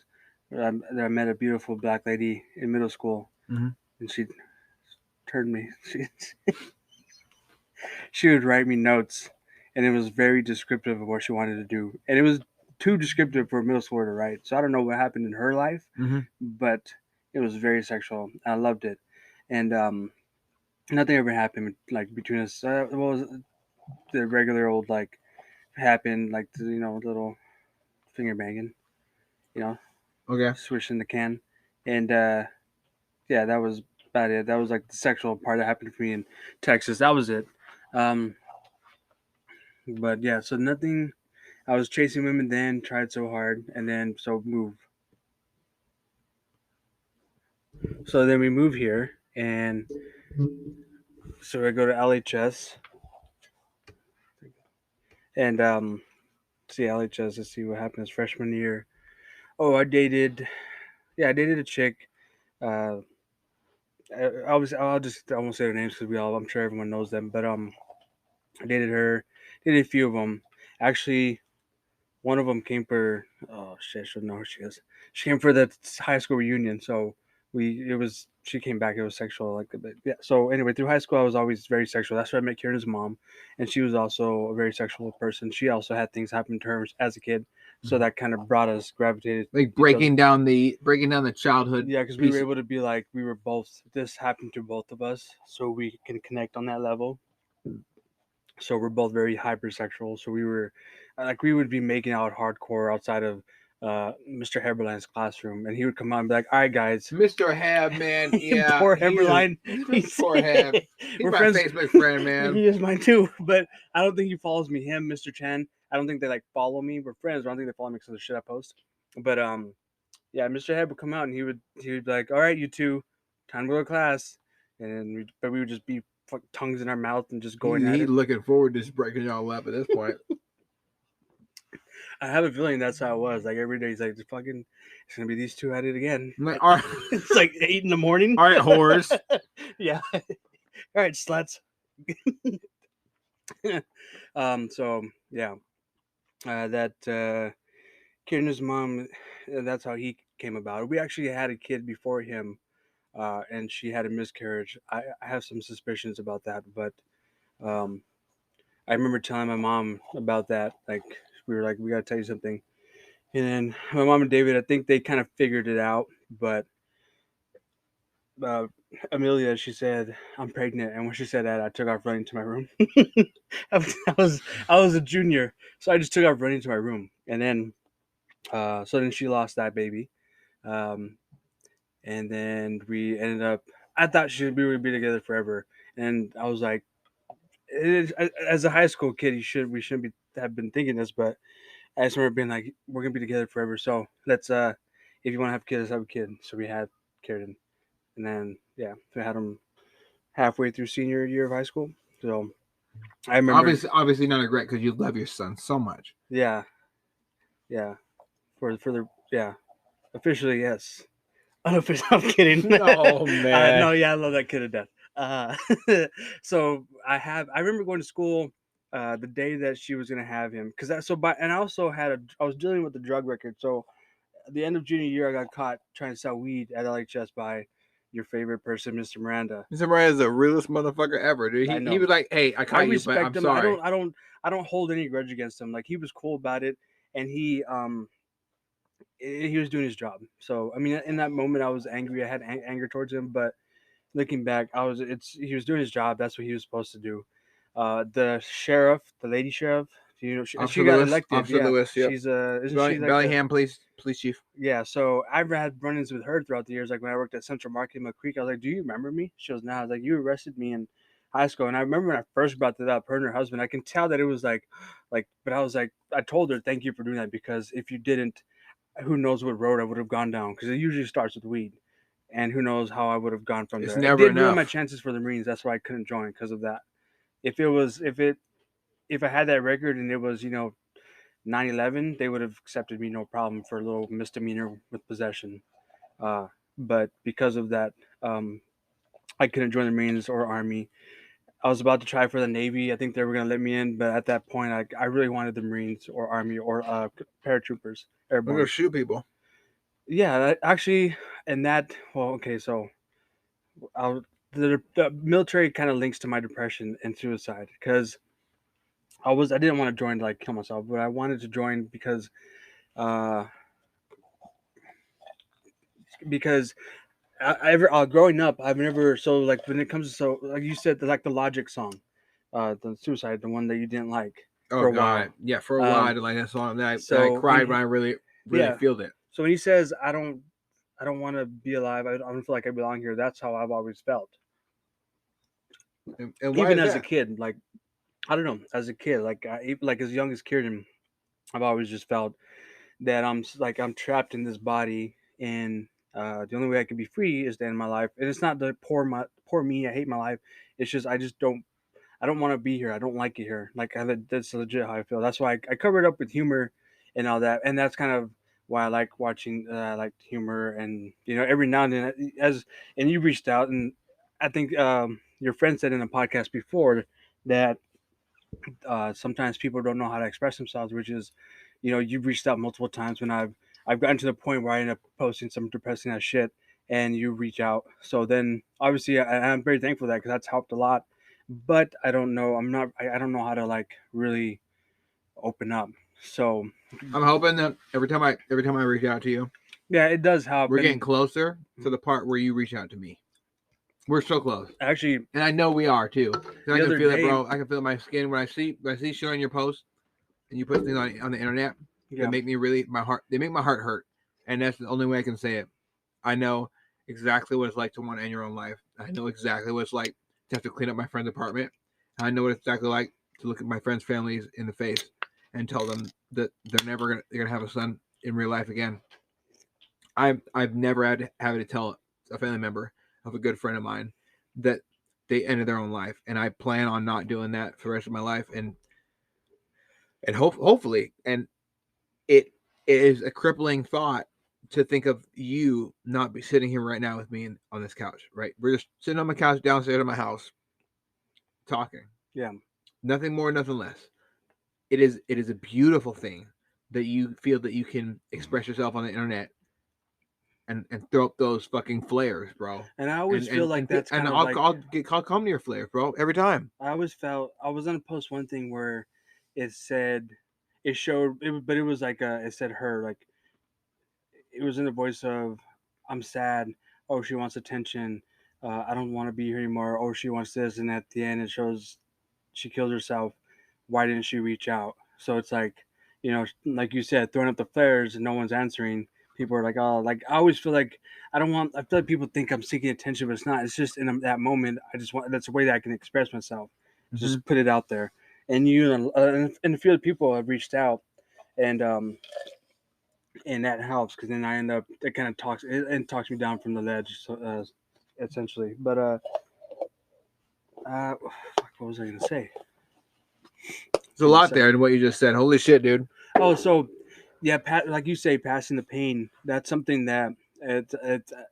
I met a beautiful black lady in middle school, Mhm. and she turned me. She would write me notes, and it was very descriptive of what she wanted to do, and it was too descriptive for a middle schooler to write. So I don't know what happened in her life, Mhm. but it was very sexual. I loved it, and nothing ever happened like between us. What was the regular old like happened like little finger banging, you know, Okay. swishing the can, and yeah, that was about it. That was like the sexual part that happened for me in Texas. That was it. Um, but yeah, so nothing. I was chasing women then, tried so hard, and then so move. So then we move here, and so I go to LHS, and see LHS. Let's see what happened his freshman year. Oh, I dated a chick. Uh, I won't say their names because I'm sure everyone knows them. But I dated her, dated a few of them. Actually, one of them came for oh shit, I should know who she is. She came for the high school reunion, so she came back. It was sexual, like but yeah. So anyway, through high school, I was always very sexual. That's where I met Kieran's mom, and she was also a very sexual person. She also had things happen to her as a kid, so that kind of brought us gravitated. Like breaking down the childhood. Yeah, because we were able to be like we were both. This happened to both of us, so we can connect on that level. So we're both very hypersexual. So we were like we would be making out hardcore outside of Mr. Heberlein's classroom, and he would come out and be like, "All right, guys." Mr. Hab, man, yeah, Poor Heberlein. Poor Hab. He's We're my friends. Facebook friend, man. He is mine too, but I don't think he follows me. Him, Mr. Chen. I don't think they like follow me. We're friends. But I don't think they follow me because of the shit I post. But yeah, Mr. Heb would come out and he would be like, "All right, you two, time to go to class," and we would just be tongues in our mouth and just going at He's it. looking forward to just breaking y'all up at this point. I have a feeling that's how it was. Like every day, he's like, "It's gonna be these two at it again." I'm like, all right, It's like 8 in the morning. all right, whores. Yeah. All right, sluts. So yeah, that Kieran's mom, that's how he came about. We actually had a kid before him, and she had a miscarriage. I have some suspicions about that, but um, I remember telling my mom about that. Like we were like, we gotta tell you something. And then my mom and David, I think they kind of figured it out, but Amelia, she said, "I'm pregnant," and when she said that, I took off running to my room. I was a junior, so I just took off running to my room, and then so then she lost that baby, um, and then we ended up. I thought we would be together forever, and I was like, as a high school kid, we shouldn't have been thinking this, but I just remember being like, we're gonna be together forever, so let's if you want to have kids, let's have a kid. So we had Karen, and then yeah, we had him halfway through senior year of high school. So I remember, Obviously not a regret because you love your son so much. yeah, yeah, for the yeah, officially yes, unofficially. I'm kidding. Oh, man. No, yeah, I love that kid to death. So I remember going to school the day that she was gonna have him because and I also I was dealing with the drug record. So at the end of junior year, I got caught trying to sell weed at LHS by your favorite person, Mr. Miranda. Mr. Miranda's the realest motherfucker ever, dude. I He know. was like, "Hey, I I caught you, but I'm respect him. sorry." I don't hold any grudge against him. Like he was cool about it, and he was doing his job. So I mean, in that moment, I was angry. I had anger towards him, but looking back, he was doing his job. That's what he was supposed to do. The sheriff, the lady sheriff, Officer she got Lewis, elected. Officer Yeah, Lewis, yep. she's isn't she like Bellingham police chief. yeah, so I've had run-ins with her throughout the years. Like when I worked at Central Market in Mill Creek, I was like, "Do you remember me?" She goes, "No." I was like, "You arrested me in high school." And I remember when I first brought that up, her and her husband. I can tell that it was but I was like, I told her, "Thank you for doing that," because if you didn't, who knows what road I would have gone down? Because it usually starts with weed, and who knows how I would have gone from It's there. It never did ruin my enough. chances for the Marines. That's why I couldn't join because of that. If I had that record and it was 9/11, they would have accepted me no problem for a little misdemeanor with possession. But because of that, um, I couldn't join the Marines or Army. I was about to try for the Navy. I think they were going to let me in, but at that point, I really wanted the Marines or Army or paratroopers, We're gonna airborne. shoot people. Yeah, actually, and that, well, okay, so I'll, the military kind of links to my depression and suicide because I didn't want to join to like kill myself, but I wanted to join uh, because growing up, I've never so like when it comes to like you said like the Logic song, the Suicide, the one that you didn't like Oh for a God, while. yeah, for a while I did like that song. That I So cried when I really yeah, feel it. so when he says I don't want to be alive, I don't feel like I belong here. That's how I've always felt, And why even is as a that? kid. Like I don't know, as a kid, like as young as Kieran, I've always just felt that I'm trapped in this body, and the only way I can be free is to end my life. And it's not the poor me. I hate my life. It's just I don't want to be here. I don't like it here. That's legit how I feel. That's why I cover it up with humor and all that. And that's kind of why I like watching. I like humor, and every now and then, and you reached out, and I think your friend said in a podcast before that sometimes people don't know how to express themselves, which is, you've reached out multiple times when I've gotten to the point where I end up posting some depressing ass shit, and you reach out. So then, obviously, I'm very thankful for that because that's helped a lot. But I don't know. I don't know how to like really open up. So I'm hoping that every time I reach out to you, yeah, it does help. we're getting And closer to the part where you reach out to me. We're so close, actually, and I know we are too. I can other feel it, day- bro. I can feel it in my skin when I see sharing your posts, and you put things on the internet yeah, that make me really They make my heart hurt, and that's the only way I can say it. I know exactly what it's like to want to end your own life. I know exactly what it's like to have to clean up my friend's apartment. I know what it's exactly like to look at my friends' families in the face and tell them that they're gonna have a son in real life again. I've never had to tell a family member of a good friend of mine that they ended their own life, and I plan on not doing that for the rest of my life. And hopefully, and it is a crippling thought to think of you not be sitting here right now with me on this couch. Right, we're just sitting on my couch downstairs in my house, talking. yeah. Nothing more, nothing less. It is a beautiful thing that you feel that you can express yourself on the internet and throw up those fucking flares, bro. And I always feel like that's kind of like I'll come to your flares, bro, every time. I always felt I was gonna post one thing where it said it showed it, but it was like it said her like it was in the voice of I'm sad. Oh, she wants attention. I don't want to be here anymore, or she wants this, and at the end it shows she killed herself. Why didn't she reach out? So it's like, like you said, throwing up the flares and no one's answering. People are like, oh, like I always feel like I feel like people think I'm seeking attention, but it's not. It's just in that moment, I just want, that's a way that I can express myself. Just put it out there. And and a few other people have reached out, and that helps because then I end up, it kind of talks me down from the ledge, so, essentially. But what was I gonna say? There's a lot there in what you just said. Holy shit, dude. Oh, so yeah, like you say, passing the pain. That's something that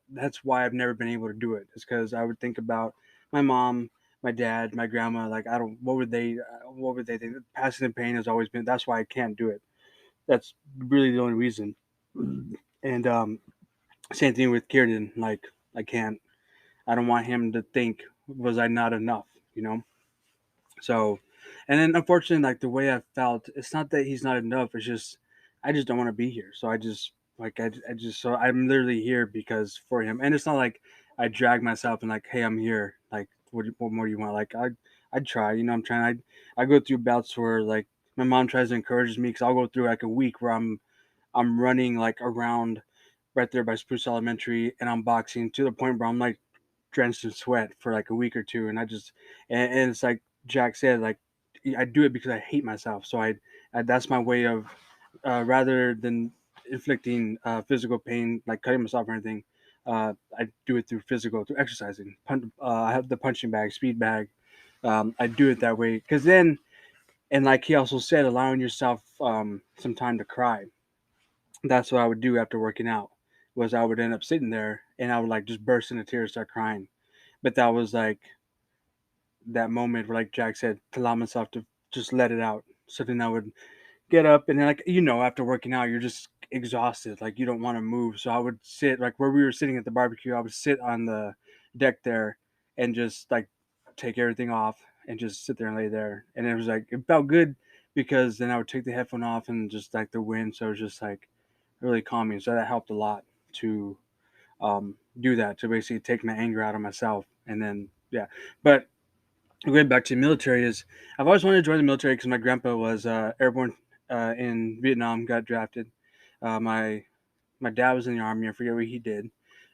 that's why I've never been able to do it. It's because I would think about my mom, my dad, my grandma. Like I don't, what would they think? Passing the pain has always been. That's why I can't do it. That's really the only reason. And same thing with Kieran. Like I can't. I don't want him to think, was I not enough? You know. So, and then unfortunately, like the way I felt, it's not that he's not enough. It's just I just don't want to be here. So I just like I just so I'm literally here because for him. And it's not like I drag myself and like, hey, I'm here. Like, what more do you want? Like I'd try. I'm trying. I go through bouts where like my mom tries to encourage me because I'll go through like a week where I'm running like around right there by Spruce Elementary and I'm boxing to the point where I'm like drenched in sweat for like a week or two, and I just and it's like Jack said, like I do it because I hate myself. So I that's my way of rather than inflicting physical pain, like cutting myself or anything. I do it through exercising. I have the punching bag, speed bag. I do it that way because then, and like he also said, allowing yourself some time to cry. That's what I would do after working out. Was I would end up sitting there and I would like just burst into tears, start crying. But that was like that moment where, like Jack said, to allow myself to just let it out. So then I would get up and then, like, after working out, you're just exhausted. Like, you don't want to move. So I would sit, like, where we were sitting at the barbecue, I would sit on the deck there and just, like, take everything off and just sit there and lay there. And it was like, it felt good because then I would take the headphone off and just, like, the wind. So it was just, like, really calming. So that helped a lot to do that, to basically take my anger out of myself. And then, yeah. But going back to the military is I've always wanted to join the military because my grandpa was airborne in Vietnam, got drafted. My dad was in the army. I forget what he did.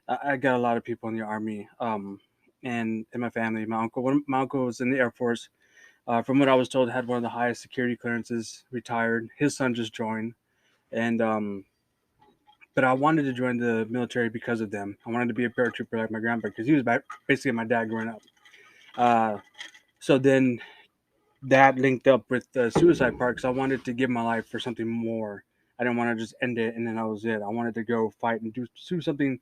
I got a lot of people in the army, and in my family. My uncle was in the Air Force. From what I was told, had one of the highest security clearances. Retired. His son just joined, and but I wanted to join the military because of them. I wanted to be a paratrooper like my grandpa because he was basically my dad growing up. Uh, so then that linked up with the suicide part because I wanted to give my life for something more. I didn't want to just end it and then that was it. I wanted to go fight and do something,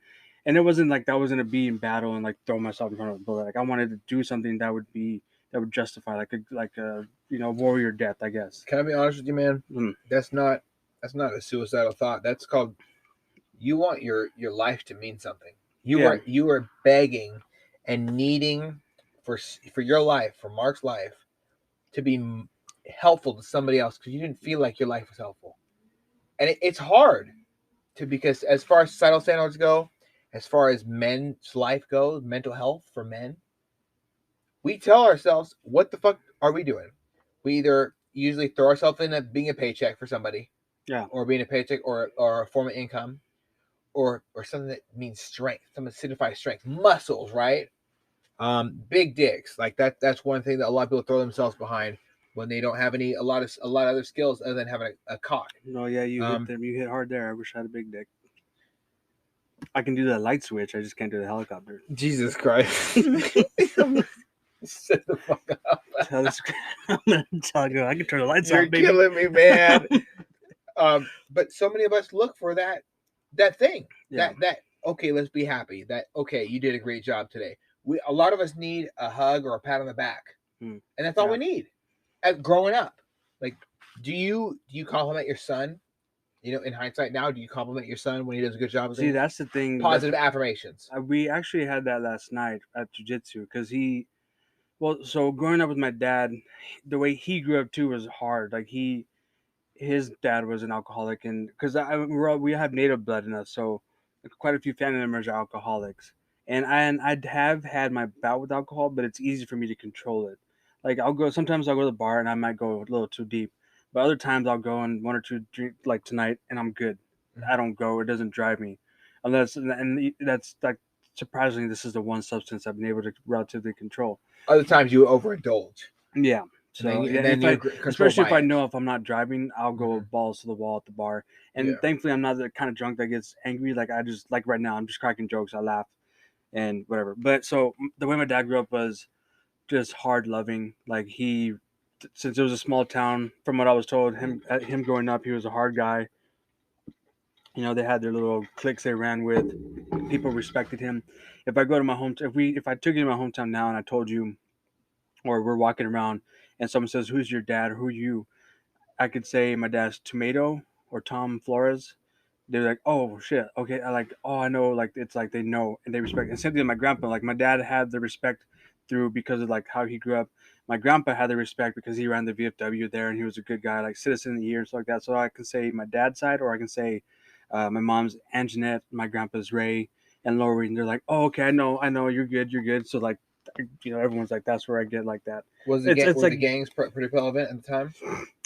and it wasn't like that was gonna be in battle and like throw myself in front of a bullet. Like I wanted to do something that would justify like a warrior death, I guess. Can I be honest with you, man? That's not a suicidal thought. That's called, you want your life to mean something. You are begging and needing for your life, for Mark's life, to be helpful to somebody else because you didn't feel like your life was helpful. And it's hard because as far as societal standards go, as far as men's life goes, mental health for men, we tell ourselves, what the fuck are we doing? We either usually throw ourselves in at being a paycheck for somebody, or being a paycheck or a form of income, or something that means strength, something that signifies strength, muscles, right? Big dicks, like that's one thing that a lot of people throw themselves behind when they don't have a lot of other skills other than having a cock. No, yeah, you hit them. You hit hard there. I wish I had a big dick. I can do the light switch. I just can't do the helicopter. Jesus Christ! Shut the fuck up. I'm gonna tell you, I can turn the lights You're off, baby. killing me, man. But so many of us look for that thing. Yeah. That okay, let's be happy. That okay, you did a great job today. A lot of us need a hug or a pat on the back, and that's all we need. Growing up, like, do you compliment your son? In hindsight now, do you compliment your son when he does a good job? See, that's the thing. Positive affirmations. We actually had that last night at jiu-jitsu because so growing up with my dad, the way he grew up too was hard. Like his dad was an alcoholic, and because we have native blood in us, so quite a few family members are alcoholics. and I'd have had my bout with alcohol, but it's easy for me to control it. Like sometimes I'll go to the bar and I might go a little too deep, but other times I'll go and one or two drink like tonight and I'm good. I don't go. It doesn't drive me, unless and that's like surprisingly this is the one substance I've been able to relatively control. Other times you overindulge, Yeah. and then So you, yeah, and then if I you're controlled especially if by I it. know if I'm not driving, I'll go Mhm. balls to the wall at the bar. And Yeah. thankfully, I'm not the kind of drunk that gets angry. Like I just like right now, I'm just cracking jokes. I laugh and whatever. But so the way my dad grew up was just hard loving. Like since it was a small town, from what I was told, him growing up, he was a hard guy. You know, they had their little cliques they ran with. People respected him. If I go to my home, if I took you to my hometown now and I told you, or we're walking around and someone says, "Who's your dad? Who are you?" I could say my dad's Tomato or Tom Flores. They're like, "Oh shit, okay." I like, "Oh, I know." Like it's like they know and they respect. And same thing with my grandpa. Like my dad had the respect through because of like how he grew up. My grandpa had the respect because he ran the VFW there and he was a good guy, like citizen of the year and stuff like that. So I can say my dad's side, or I can say my mom's Anjanette, my grandpa's Ray and Lori, and they're like, "Oh, okay, I know, you're good." So like, everyone's like, that's where I get like that. It's Were the like gangs pretty prevalent at the time?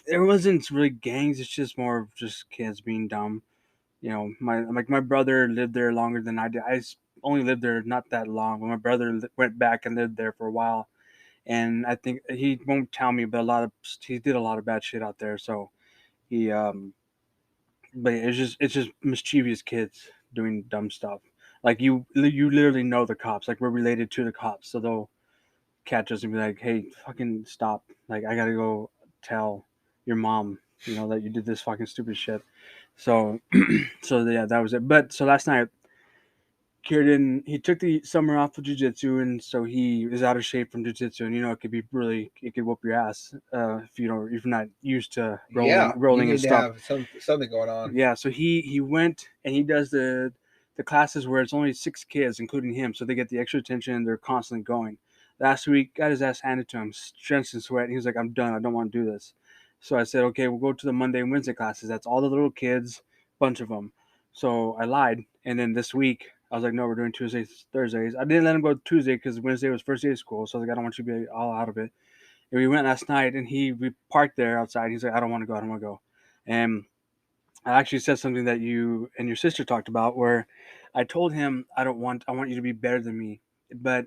it wasn't really gangs. It's just more of just kids being dumb. My brother lived there longer than I did. Only lived there not that long, but my brother went back and lived there for a while. And I think he won't tell me, but he did a lot of bad shit out there. So he but it's just mischievous kids doing dumb stuff. Like you literally know the cops. Like we're related to the cops, so they'll catch us and be like, "Hey, fucking stop! Like I gotta go tell your mom, that you did this fucking stupid shit." So, so yeah, that was it. But so last night, Kieran, he took the summer off of jiu-jitsu, and so he is out of shape from jiu-jitsu, and it could whoop your ass if if you're not used to Yeah, you rolling and need to stuff. have something going on. Yeah, so he went and he does the classes where it's only 6 kids, including him, so they get the extra attention and they're constantly going. Last week, got his ass handed to him, drenched in sweat, and he was like, "I'm done. I don't want to do this." So I said, "Okay, we'll go to the Monday and Wednesday classes. That's all the little kids, bunch of them." So I lied, and then this week I was like, "No, we're doing Tuesdays, Thursdays." I didn't let him go Tuesday because Wednesday was first day of school, so I was like, "I don't want you to be all out of it." And we went last night, and we parked there outside. He's like, "I don't want to go. I don't want to go." And I actually said something that you and your sister talked about, where I told him I want you to be better than me, but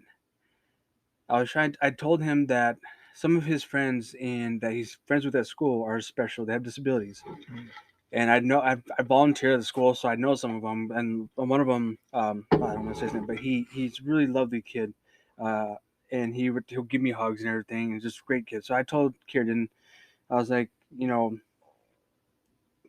I told him that some of his friends that he's friends with at school are special. They have disabilities, and I volunteer at the school, so I know some of them. And one of them, I don't want to say his name, but he's a really lovely kid, uh, and he'll give me hugs and everything, and just a great kid. So I told Kieran, I was like,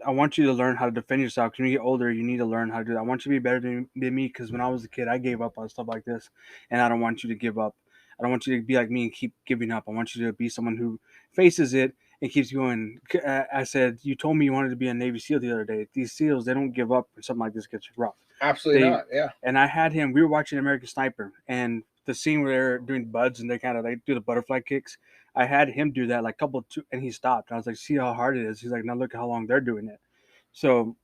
I want you to learn how to defend yourself. Because when you get older, you need to learn how to do that. I want you to be better than me. Because when I was a kid, I gave up on stuff like this, and I don't want you to give up. I don't want you to be like me and keep giving up. I want you to be someone who faces it and keeps going. I said, you told me you wanted to be a Navy SEAL the other day. These SEALs, they don't give up when something like this gets rough. Absolutely They not. Yeah. and I had him. We were watching American Sniper, and the scene where they're doing buds and they kind of like do the butterfly kicks. I had him do that like couple two, and he stopped. I was like, "See how hard it is." He's like, "Now look at how long they're doing it." So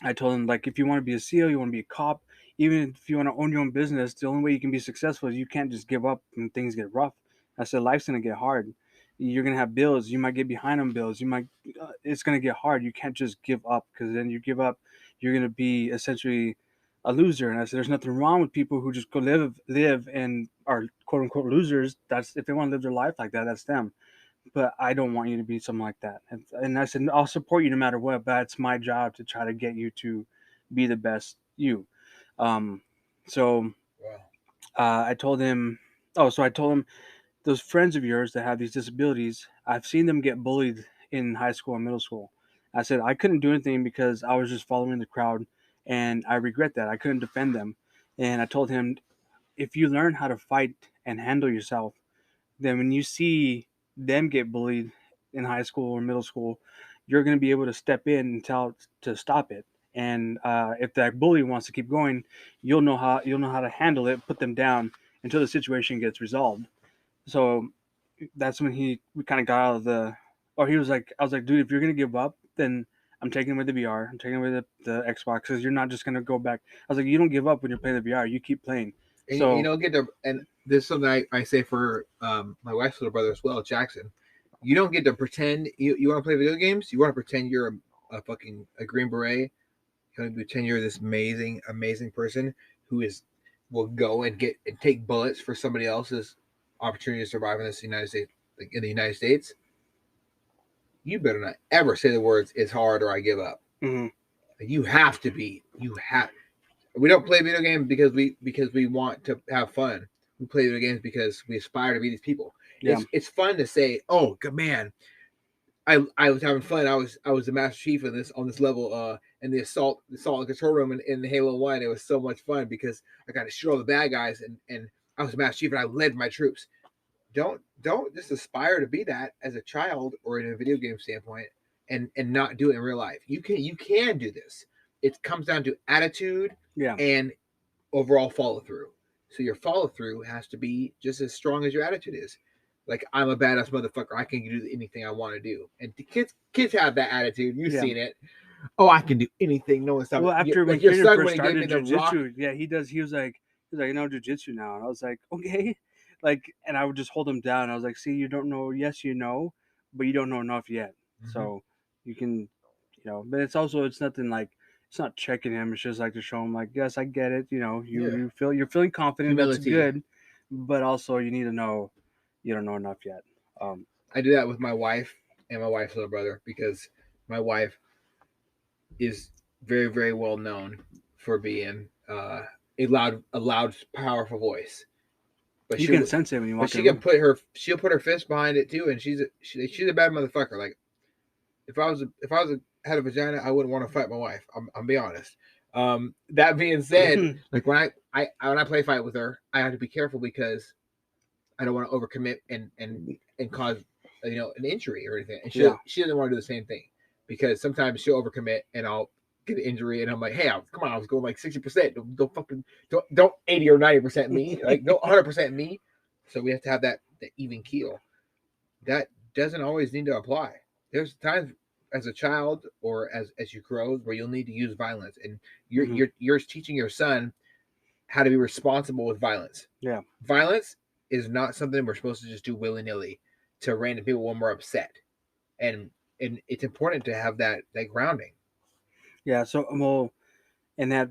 I told him, like, if you want to be a SEAL, you want to be a cop, even if you want to own your own business, the only way you can be successful is you can't just give up when things get rough. I said, life's gonna get hard. You're gonna have bills. You might get behind on bills. It's gonna get hard. You can't just give up, because then you give up, you're gonna be essentially a loser. And I said, there's nothing wrong with people who just go live and are quote unquote losers. That's if they want to live their life like that, that's them, but I don't want you to be something like that. And I said, I'll support you no matter what, but it's my job to try to get you to be the best you. Um, so Wow. I told him, so I told him, those friends of yours that have these disabilities, I've seen them get bullied in high school and middle school. I said, I couldn't do anything because I was just following the crowd, and I regret that. I couldn't defend them. And I told him, if you learn how to fight and handle yourself, then when you see them get bullied in high school or middle school, you're going to be able to step in and tell to stop it. And if that bully wants to keep going, you'll know how to handle it, put them down until the situation gets resolved. So that's when we kind of got out of or he was like, I was like, dude, if you're gonna give up, then I'm taking away the VR, I'm taking away the Xbox, because you're not just gonna go back. I was like, you don't give up when you're playing the VR, you keep playing. And you So don't get to, and this is something I say for my wife's little brother as well, Jackson. You don't get to pretend you want to play video games. You want to pretend you're a fucking a Green Beret. You want to pretend you're this amazing person who will go and get and take bullets for somebody else's opportunity to survive in this United States, like in the United States. You better not ever say the words "it's hard" or "I give up." mhm. You have to be. You have. We don't play video games because we want to have fun. We play video games because we aspire to be these people. Yeah. It's fun to say, "Oh, good man, I was having fun. I was the Master Chief in this on this level. In the assault and control room in Halo 1. It was so much fun because I got to shoot all the bad guys and I was the Master Chief and I led my troops. Don't just aspire to be that as a child or in a video game standpoint and not do it in real life. You can do this. It comes down to attitude Yeah. and overall follow through. So your follow through has to be just as strong as your attitude is. Like I'm a badass motherfucker. I can do anything I want to do. And the kids have that attitude. You've Yeah. seen it. Oh, I can do anything. No one's stopping. Well, after like when your Kaden son first when he gave started me the rock. jujitsu, yeah, he was like, no jujitsu now. And I was like, okay. Like, and I would just hold him down. I was like, see, you don't know. Yes, you know, but you don't know enough yet. Mhm. So you can, but it's nothing like, it's not checking him. It's just like to show him like, yes, I get it. You're feeling confident. Humility. That's good. But also you need to know, you don't know enough yet. I do that with my wife and my wife's little brother because my wife is very, very well known for being a loud, powerful voice. But You can sense it when you walk But in. she'll put her fist behind it too, and she's a bad motherfucker. Like if I was had a vagina, I wouldn't want to fight my wife. I'm be honest. That being said, like when I play fight with her, I have to be careful because I don't want to overcommit and cause an injury or anything. And she doesn't want to do the same thing because sometimes she'll overcommit and I'll get an injury and I'm like, hey, come on, I was going like 60%. Don't 80 or 90% me. Like don't 100% me. So we have to have that even keel. That doesn't always need to apply. There's times as a child or as you grow where you'll need to use violence, and you're teaching your son how to be responsible with violence. Yeah, violence is not something we're supposed to just do willy-nilly to random people when we're upset, and it's important to have that grounding. Yeah. So and that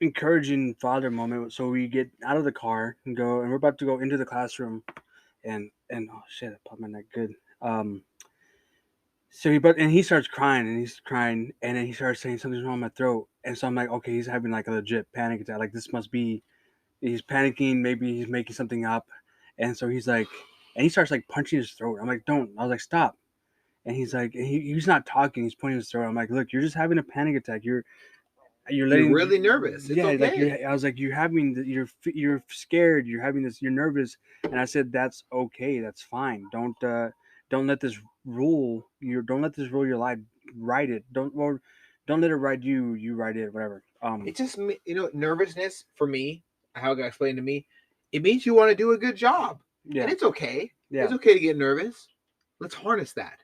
encouraging father moment. So we get out of the car and we're about to go into the classroom, and oh shit, I popped my neck good. So he starts crying and then he starts saying something's wrong with my throat, and so I'm like, okay, he's having like a legit panic attack. Like this must be, he's panicking. Maybe he's making something up, and so he's like, and he starts like punching his throat. I'm like, don't. I was like, stop. And he's like, he's not talking. He's pointing his throat. I'm like, look, you're just having a panic attack. You're really nervous. It's okay. I was like, you're scared. You're having this. You're nervous. And I said, that's okay. That's fine. Don't let this rule your life. Write it. Don't let it ride you. You write it. Whatever. It's just nervousness for me. How it got explained to me, it means you want to do a good job. Yeah, and it's okay. Yeah, it's okay to get nervous. Let's harness that.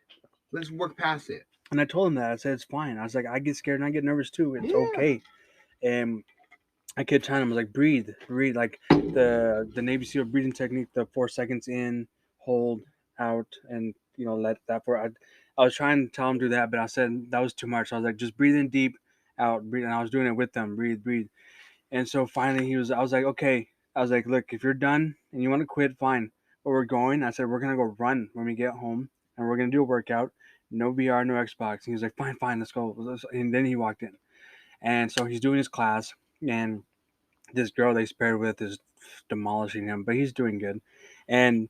Let's work past it. And I told him that. I said, it's fine. I was like, I get scared and I get nervous too. It's okay. And I kept telling him, I was like, breathe. Like the Navy SEAL breathing technique, the 4 seconds in, hold, out, and, let that for. I was trying to tell him to do that, but I said that was too much. I was like, just breathe in deep, out, breathe. And I was doing it with them, breathe. And so finally I was like, okay. I was like, look, if you're done and you want to quit, fine. But we're going. I said, we're going to go run when we get home and we're going to do a workout. No VR, no Xbox. And he was like, fine, let's go. And then he walked in. And so he's doing his class, and this girl they paired with is demolishing him, but he's doing good. And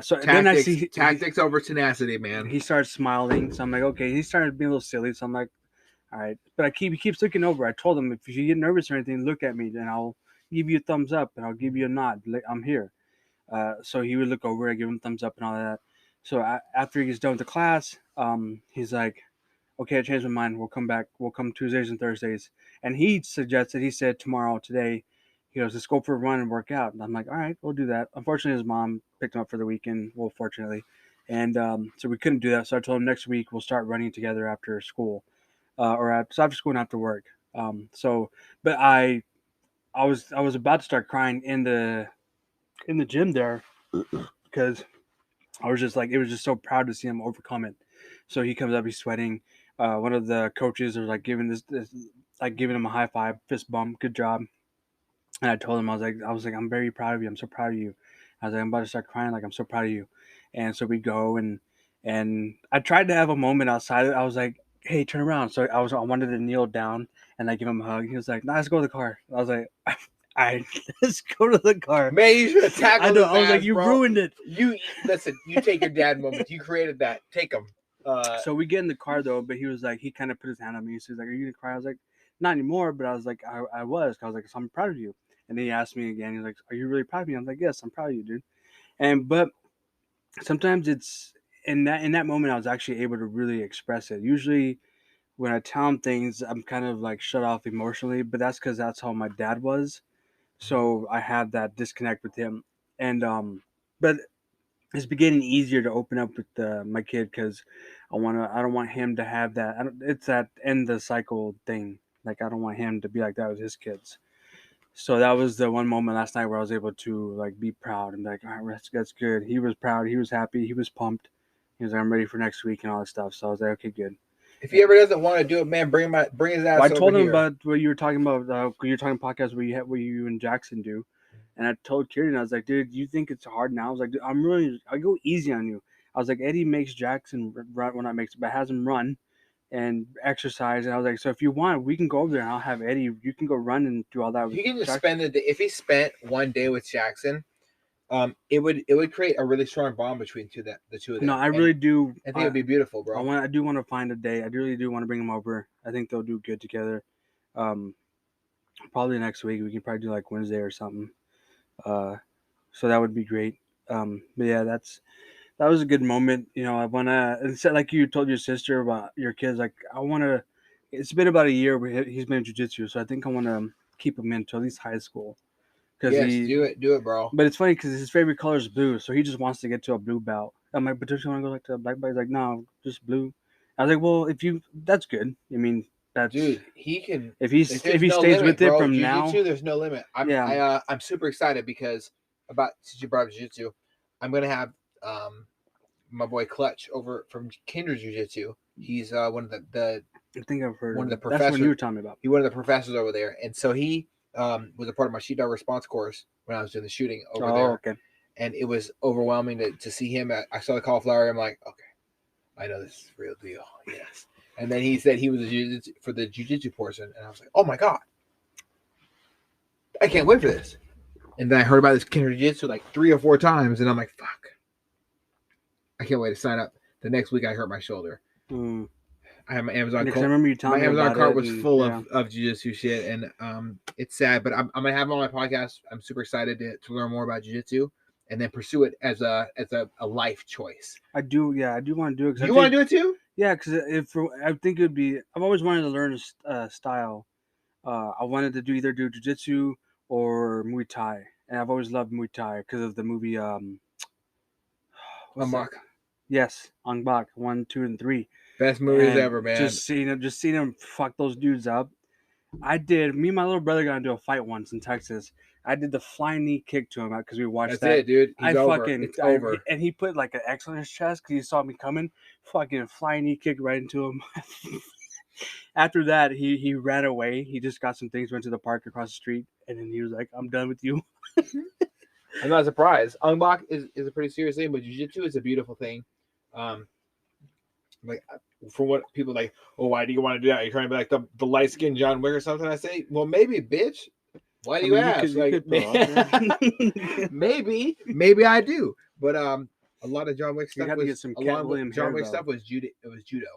so then I see tactics over tenacity, man. He starts smiling. So I'm like, okay, he's starting to be a little silly. So I'm like, all right. But he keeps looking over. I told him, if you get nervous or anything, look at me, then I'll give you a thumbs up and I'll give you a nod. I'm here. So he would look over, I give him a thumbs up and all that. So after he gets done with the class, he's like, okay, I changed my mind. We'll come back. We'll come Tuesdays and Thursdays. And he said today, he goes, let's go for a run and work out. And I'm like, all right, we'll do that. Unfortunately, his mom picked him up for the weekend. Well, fortunately. And so we couldn't do that. So I told him next week we'll start running together after school, so after school and after work. But I I was about to start crying in the gym there because I was just like, it was just so proud to see him overcome it. So he comes up, he's sweating. One of the coaches was like giving like giving him a high five, fist bump, good job. And I told him, I was like, I'm very proud of you. I'm so proud of you. I was like, I'm about to start crying. Like, I'm so proud of you. And so we go and I tried to have a moment outside. I was like, hey, turn around. So I wanted to kneel down and like give him a hug. He was like, nah, let's go to the car. I was like, let's go to the car. Man, you should have tackled I know. his I was like, ass, you bro. ruined it. You listen. You take your dad moment. You created that. Take him. So we get in the car though, but he was like, he kind of put his hand on me. So he's like, are you gonna cry? I was like, not anymore. But I was like, I was. I was like, so I'm proud of you. And then he asked me again. He's like, are you really proud of me? I was like, yes, I'm proud of you, dude. But sometimes it's in that moment I was actually able to really express it. Usually when I tell him things, I'm kind of like shut off emotionally, but that's because that's how my dad was. So I had that disconnect with him. And but it's beginning easier to open up with my kid because I don't want him to have that. It's that end the cycle thing. Like I don't want him to be like that with his kids. So that was the one moment last night where I was able to like be proud and be like, all right, that's good. He was proud. He was happy. He was pumped. He was like, I'm ready for next week and all that stuff. So I was like, okay, good. If he ever doesn't want to do it, man, bring his ass Well, I over told him here. about what you were talking about. You were talking podcast where you and Jackson do, and I told Kieran, I was like, dude, you think it's hard now? I was like, dude, I go easy on you. I was like, Eddie makes Jackson run, well, not makes, but has him run and exercise. And I was like, so if you want, we can go over there and I'll have Eddie. You can go run and do all that. He can just Jackson. spend the day. If he spent one day with Jackson, it would create a really strong bond between the two of them. No, I really do. I think it'd be beautiful, bro. I do want to find a day. I really do want to bring them over. I think they'll do good together. Probably next week. We can probably do like Wednesday or something. So that would be great. But yeah, that was a good moment. You know, I wanna. It's like you told your sister about your kids. Like I wanna. It's been about a year. He's been in jiu-jitsu, so I think I want to keep him into at least high school. Yes, do it, bro. But it's funny because his favorite color is blue, so he just wants to get to a blue belt. I'm like, but don't you want to go like to a black belt? He's like, no, just blue. I was like, well, that's good. I mean, that's dude. He can if he stays with it from now. There's no limit. I'm super excited because since you brought up jiu-jitsu, I'm gonna have my boy Clutch over from Kindred Jiu-Jitsu. He's one of the I think I've heard one of the professors. professors. That's what you were talking about. He's one of the professors over there, and so he was a part of my sheepdog response course when I was doing the shooting over there. Okay. And it was overwhelming to see him. I saw the cauliflower. I'm like, okay, I know this is real deal. Yes. And then he said he was for the jiu-jitsu portion, and I was like, oh my god, I can't wait for this. And then I heard about this Kindred Jiu-Jitsu like 3 or 4 times, and I'm like, fuck, I can't wait to sign up. The next week I hurt my shoulder. I have my Amazon cart. I remember you telling me Amazon about cart it was full of jiu-jitsu shit, and it's sad, but I'm gonna have him on my podcast. I'm super excited to learn more about jiu-jitsu and then pursue it as a life choice. I do want to do it. You want to do it too? Yeah, because I think it'd be. I've always wanted to learn a style. I wanted to either do jiu-jitsu or Muay Thai, and I've always loved Muay Thai because of the movie Ong Bak. Yes, Ong Bak 1, 2, and 3. Best movies ever, man. Just seeing him fuck those dudes up. Me and my little brother got into a fight once in Texas. I did the flying knee kick to him because we watched that. That's it, dude. It's over. And he put like an X on his chest because he saw me coming. Fucking flying knee kick right into him. After that, he ran away. He just got some things, went to the park across the street, and then he was like, I'm done with you. I'm not surprised. Ong Bak is a pretty serious thing, but jiu-jitsu is a beautiful thing. Like for what people like, oh, why do you want to do that? You're trying to be like the light skinned John Wick or something. I say, well, maybe, bitch. Why do you ask? Maybe I do. But a lot of John Wick stuff was John Wick stuff was judo. It was judo.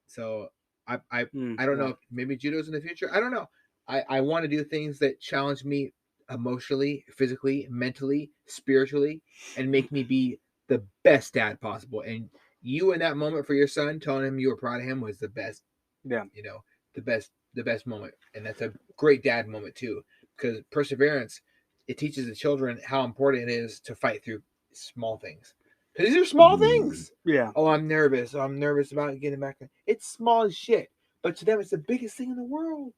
So I don't know if maybe judo's in the future. I don't know. I want to do things that challenge me emotionally, physically, mentally, spiritually, and make me be the best dad possible. And you in that moment for your son, telling him you were proud of him was the best. Yeah. You know, the best moment. And that's a great dad moment too. Because perseverance, it teaches the children how important it is to fight through small things. Because these are small things. Yeah. Oh, I'm nervous. I'm nervous about getting back. It's small as shit. But to them, it's the biggest thing in the world.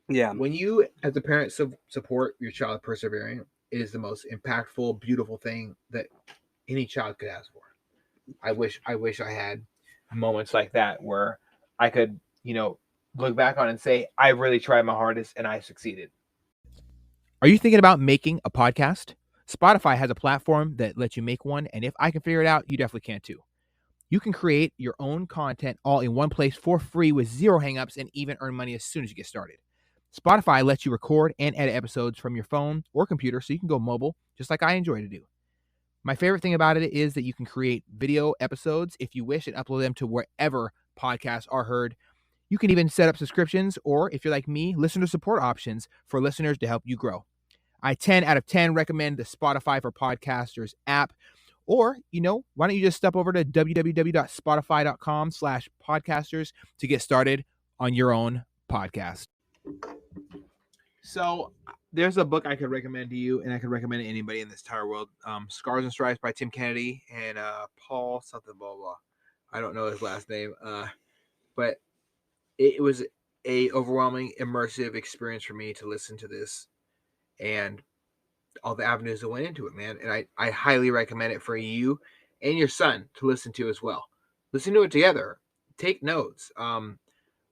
Yeah. When you, as a parent, support your child persevering, it is the most impactful, beautiful thing that any child could ask for. I wish I had moments like that where I could, look back on and say, I really tried my hardest and I succeeded. Are you thinking about making a podcast? Spotify has a platform that lets you make one, and if I can figure it out, you definitely can too. You can create your own content all in one place for free with zero hangups and even earn money as soon as you get started. Spotify lets you record and edit episodes from your phone or computer so you can go mobile, just like I enjoy to do. My favorite thing about it is that you can create video episodes if you wish and upload them to wherever podcasts are heard. You can even set up subscriptions, or if you're like me, listener support options for listeners to help you grow. I 10 out of 10 recommend the Spotify for Podcasters app. Or, why don't you just step over to www.spotify.com/podcasters to get started on your own podcast. So there's a book I could recommend to you, and I could recommend to anybody in this entire world. Scars and Stripes by Tim Kennedy and Paul something blah blah. I don't know his last name. But it was a overwhelming, immersive experience for me to listen to this, and all the avenues that went into it, man. And I highly recommend it for you and your son to listen to as well. Listen to it together. Take notes.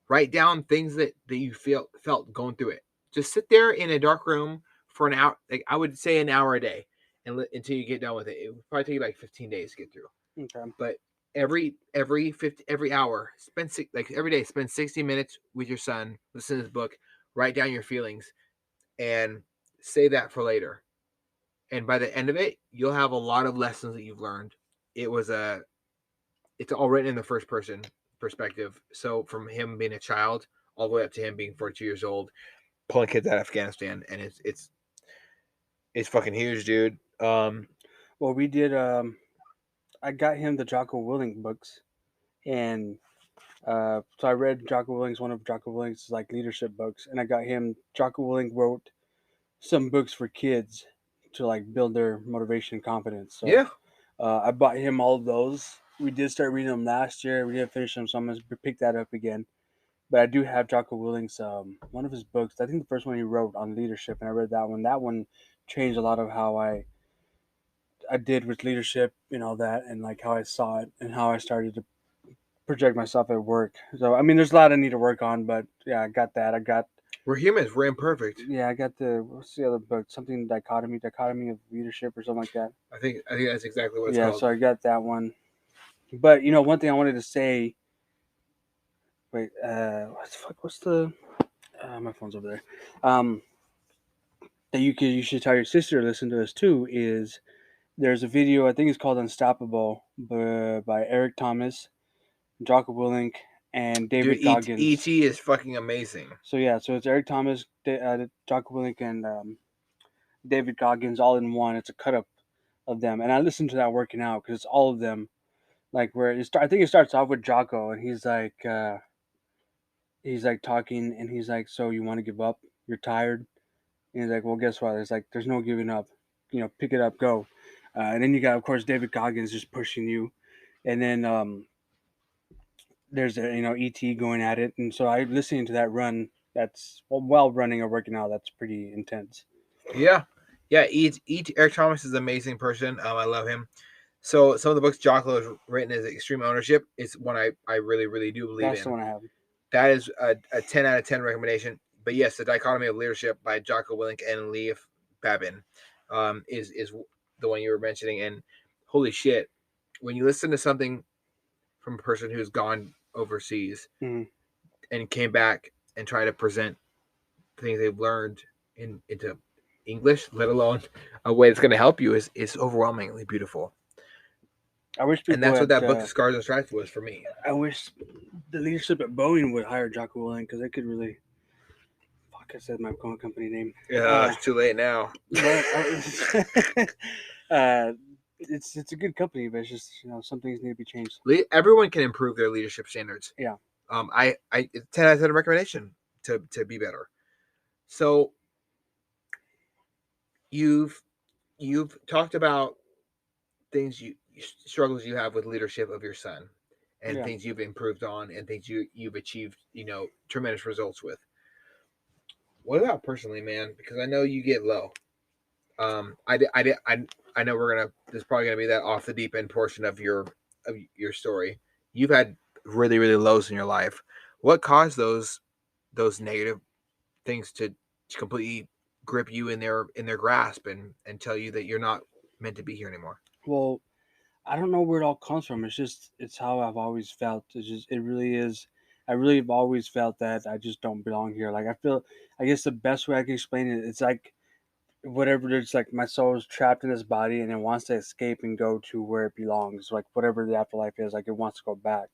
Write down things that you felt going through it. Just sit there in a dark room for an hour. Like I would say an hour a day, until you get done with it. It would probably take you like 15 days to get through. Okay. But every hour, every day, spend 60 minutes with your son. Listen to this book. Write down your feelings, and save that for later. And by the end of it, you'll have a lot of lessons that you've learned. It's all written in the first person perspective. So from him being a child all the way up to him being 42 years old, pulling kids out of Afghanistan, and it's fucking huge, dude. Well, we did. I got him the Jocko Willink books, and so I read Jocko Willink's one of Jocko Willink's like leadership books, and I got him. Jocko Willink wrote some books for kids to like build their motivation and confidence. So Yeah. I bought him all of those. We did start reading them last year. We didn't finish them, so I'm gonna pick that up again. But I do have Jocko Willink's one of his books. I think the first one he wrote on leadership, and I read that one. That one changed a lot of how I did with leadership, that, and like how I saw it and how I started to project myself at work. So I mean, there's a lot I need to work on, but yeah, I got that. We're humans. We're imperfect. Yeah, I got what's the other book? Something dichotomy of leadership or something like that. I think that's exactly what it's called. So I got that one. But one thing I wanted to say. Wait, what's the? My phone's over there. That you should tell your sister to listen to this too is there's a video, I think it's called Unstoppable, by Eric Thomas, Jocko Willink, and David Goggins. E.T. is fucking amazing. So it's Eric Thomas, Jocko Willink, and David Goggins all in one. It's a cut up of them, and I listened to that working out because it's all of them. Like I think it starts off with Jocko, and he's like talking, and he's like, "So you want to give up? You're tired?" And he's like, "Well, guess what? It's like there's no giving up. Pick it up, go." And then you got, of course, David Goggins just pushing you, and then there's ET going at it, and so I listening to that run. That's while running or working out. That's pretty intense. Yeah. Eric Thomas is an amazing person. I love him. So some of the books Jocko has written as Extreme Ownership is one I really, really do believe in. That's the one I have. That is a 10 out of 10 recommendation. But yes, The Dichotomy of Leadership by Jocko Willink and Leif Babin is the one you were mentioning. And holy shit, when you listen to something from a person who's gone overseas and came back and try to present things they've learned into English, let alone a way that's going to help you, is overwhelmingly beautiful. I wish and that's what that book, The Scars and Stripes, was for me. I wish the leadership at Boeing would hire Jocko Willink because they could really. Fuck, I said my company name. Yeah, it's too late now. It's a good company, but it's just some things need to be changed. Everyone can improve their leadership standards. Yeah. I 10 out of 10 recommendation to be better. So you've talked about things struggles you have with leadership of your son, and things you've improved on, and things you've achieved tremendous results with. What about personally, man? Because I know you get low. I know we're gonna. There's probably gonna be that off the deep end portion of your story. You've had really really lows in your life. What caused those negative things to completely grip you in their grasp and tell you that you're not meant to be here anymore? Well, I don't know where it all comes from. It's how I've always felt. It really is. I really have always felt that I just don't belong here. Like I guess the best way I can explain it, it's like whatever. It's like my soul is trapped in this body and it wants to escape and go to where it belongs. Like whatever the afterlife is, like it wants to go back,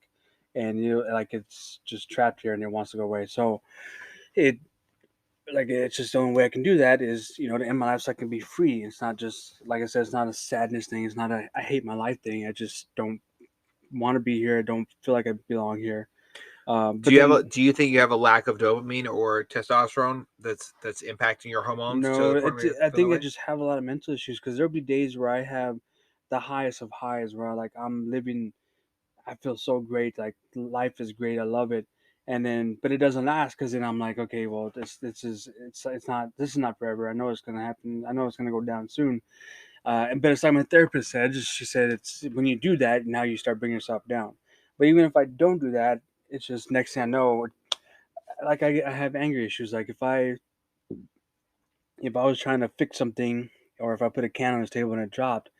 and like it's just trapped here and it wants to go away. So it like it's just the only way I can do that is to end my life so I can be free. It's not just like I said, it's not a sadness thing. It's not a I hate my life thing. I just don't want to be here. I don't feel like I belong here. Do you think you have a lack of dopamine or testosterone that's impacting your hormones to No, the point where you're I feeling think I that way? just have a lot of mental issues because there'll be days where I have the highest of highs where like I'm living. I feel so great. Like life is great. I love it. And then, but it doesn't last because then I'm like, okay, well, it's not, this is not forever. I know it's going to happen. I know it's going to go down soon. But it's like my therapist said, she said, it's when you do that, now you start bringing yourself down. But even if I don't do that, it's just next thing I know, like I have anger issues. Like if I was trying to fix something or if I put a can on this table and it dropped,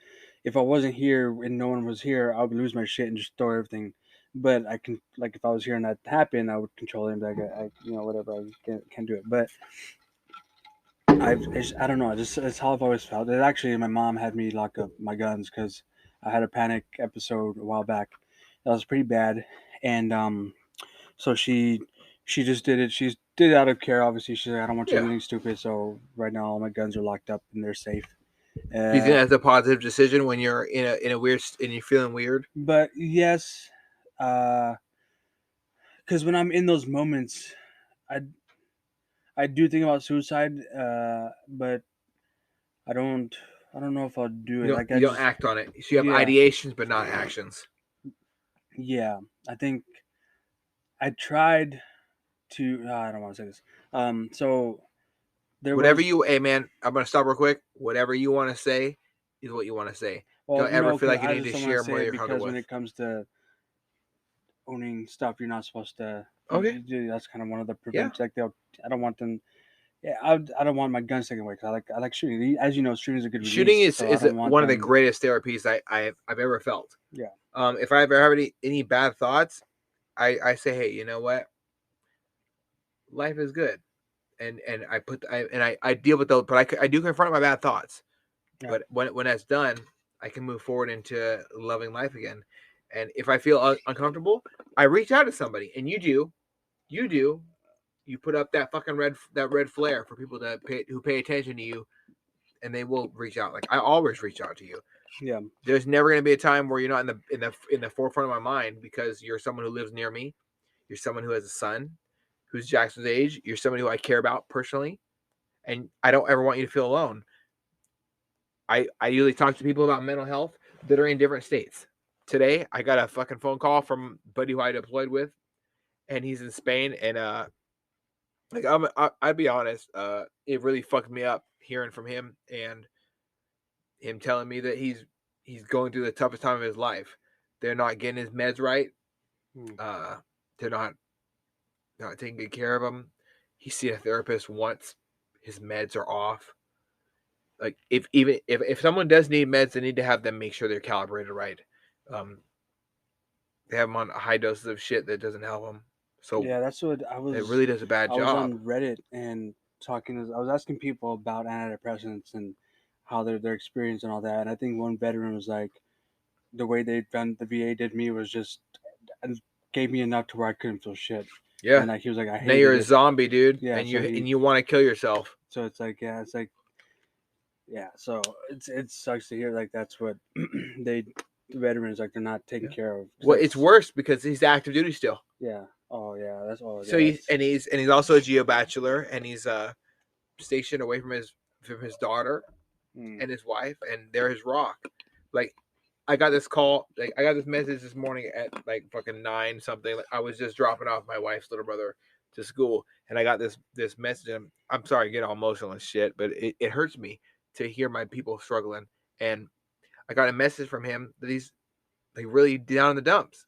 if I wasn't here and no one was here, I would lose my shit and just throw everything. But I can, like, if I was here and that happened, I would control it and be like, whatever, I can't do it. But I don't know. It's how I've always felt. It actually, my mom had me lock up my guns because I had a panic episode a while back. That was pretty bad, and so she just did it. She did it out of care. Obviously, she's like, I don't want you to do Yeah. anything stupid. So right now, all my guns are locked up and they're safe. Do you think that's a positive decision when you're in a weird and you're feeling weird? But yes, because when I'm in those moments, I I do think about suicide, but I don't I don't know if I'll do it. Like I You don't just act on it. So you have yeah ideations but not actions. yeah. I think I tried to. I don't want to say this. So there Whatever was you, hey man, I'm gonna stop real quick. Whatever you want to say is what you want to say. well Don't ever no, feel because like you I need just to don't want share to more say than it you're comfortable because when with. it comes to owning stuff, you're not supposed to. Okay. That's kind of one of the Yeah. prevent. Like I don't want them. Yeah, I don't want my guns taken away because I like shooting. As you know, shooting is a good Shooting release, so I don't want one of the them. greatest therapies I've ever felt. Yeah, If I ever have any bad thoughts, I say, hey, you know what? Life is good, and I deal with those, but I do confront my bad thoughts. yeah, But when that's done, I can move forward into loving life again. And if I feel uncomfortable, I reach out to somebody, and you do, you put up that fucking red flare for people who pay attention to you, and they will reach out. Like I always reach out to you. yeah. There's never going to be a time where you're not in the forefront of my mind because you're someone who lives near me. You're someone who has a son who's Jackson's age. You're somebody who I care about personally, and I don't ever want you to feel alone. I usually talk to people about mental health that are in different states. Today, I got a fucking phone call from a buddy who I deployed with, and he's in Spain. And like I'd be honest, it really fucked me up hearing from him and him telling me that he's going through the toughest time of his life. They're not getting his meds right. Hmm. They're not taking good care of him. He's seen a therapist once. His meds are off. Like if someone does need meds, they need to have them make sure they're calibrated right. Um, they have them on high doses of shit that doesn't help them. So Yeah, that's what it really does a bad I was job. on Reddit and I was asking people about antidepressants and how their experience and all that. And I think one veteran was like, the way they done the VA did me was just gave me enough to where I couldn't feel shit. Yeah. And like he was like, I Now you're hated a it. zombie, dude, Yeah, and you want to kill yourself. so it's like yeah. So it sucks to hear like that's what the veterans like they're not taken care of. Well, it's worse because he's active duty still. Yeah. Oh yeah. That's all. So Yeah, he's also a geo bachelor, and he's stationed away from his daughter and his wife, and they're his rock. Like I got this call, like I got this message this morning at like fucking 9 something. Like, I was just dropping off my wife's little brother to school, and I got this message. And I'm sorry, I get all emotional and shit, but it hurts me to hear my people struggling. And I got a message from him that he's like really down in the dumps.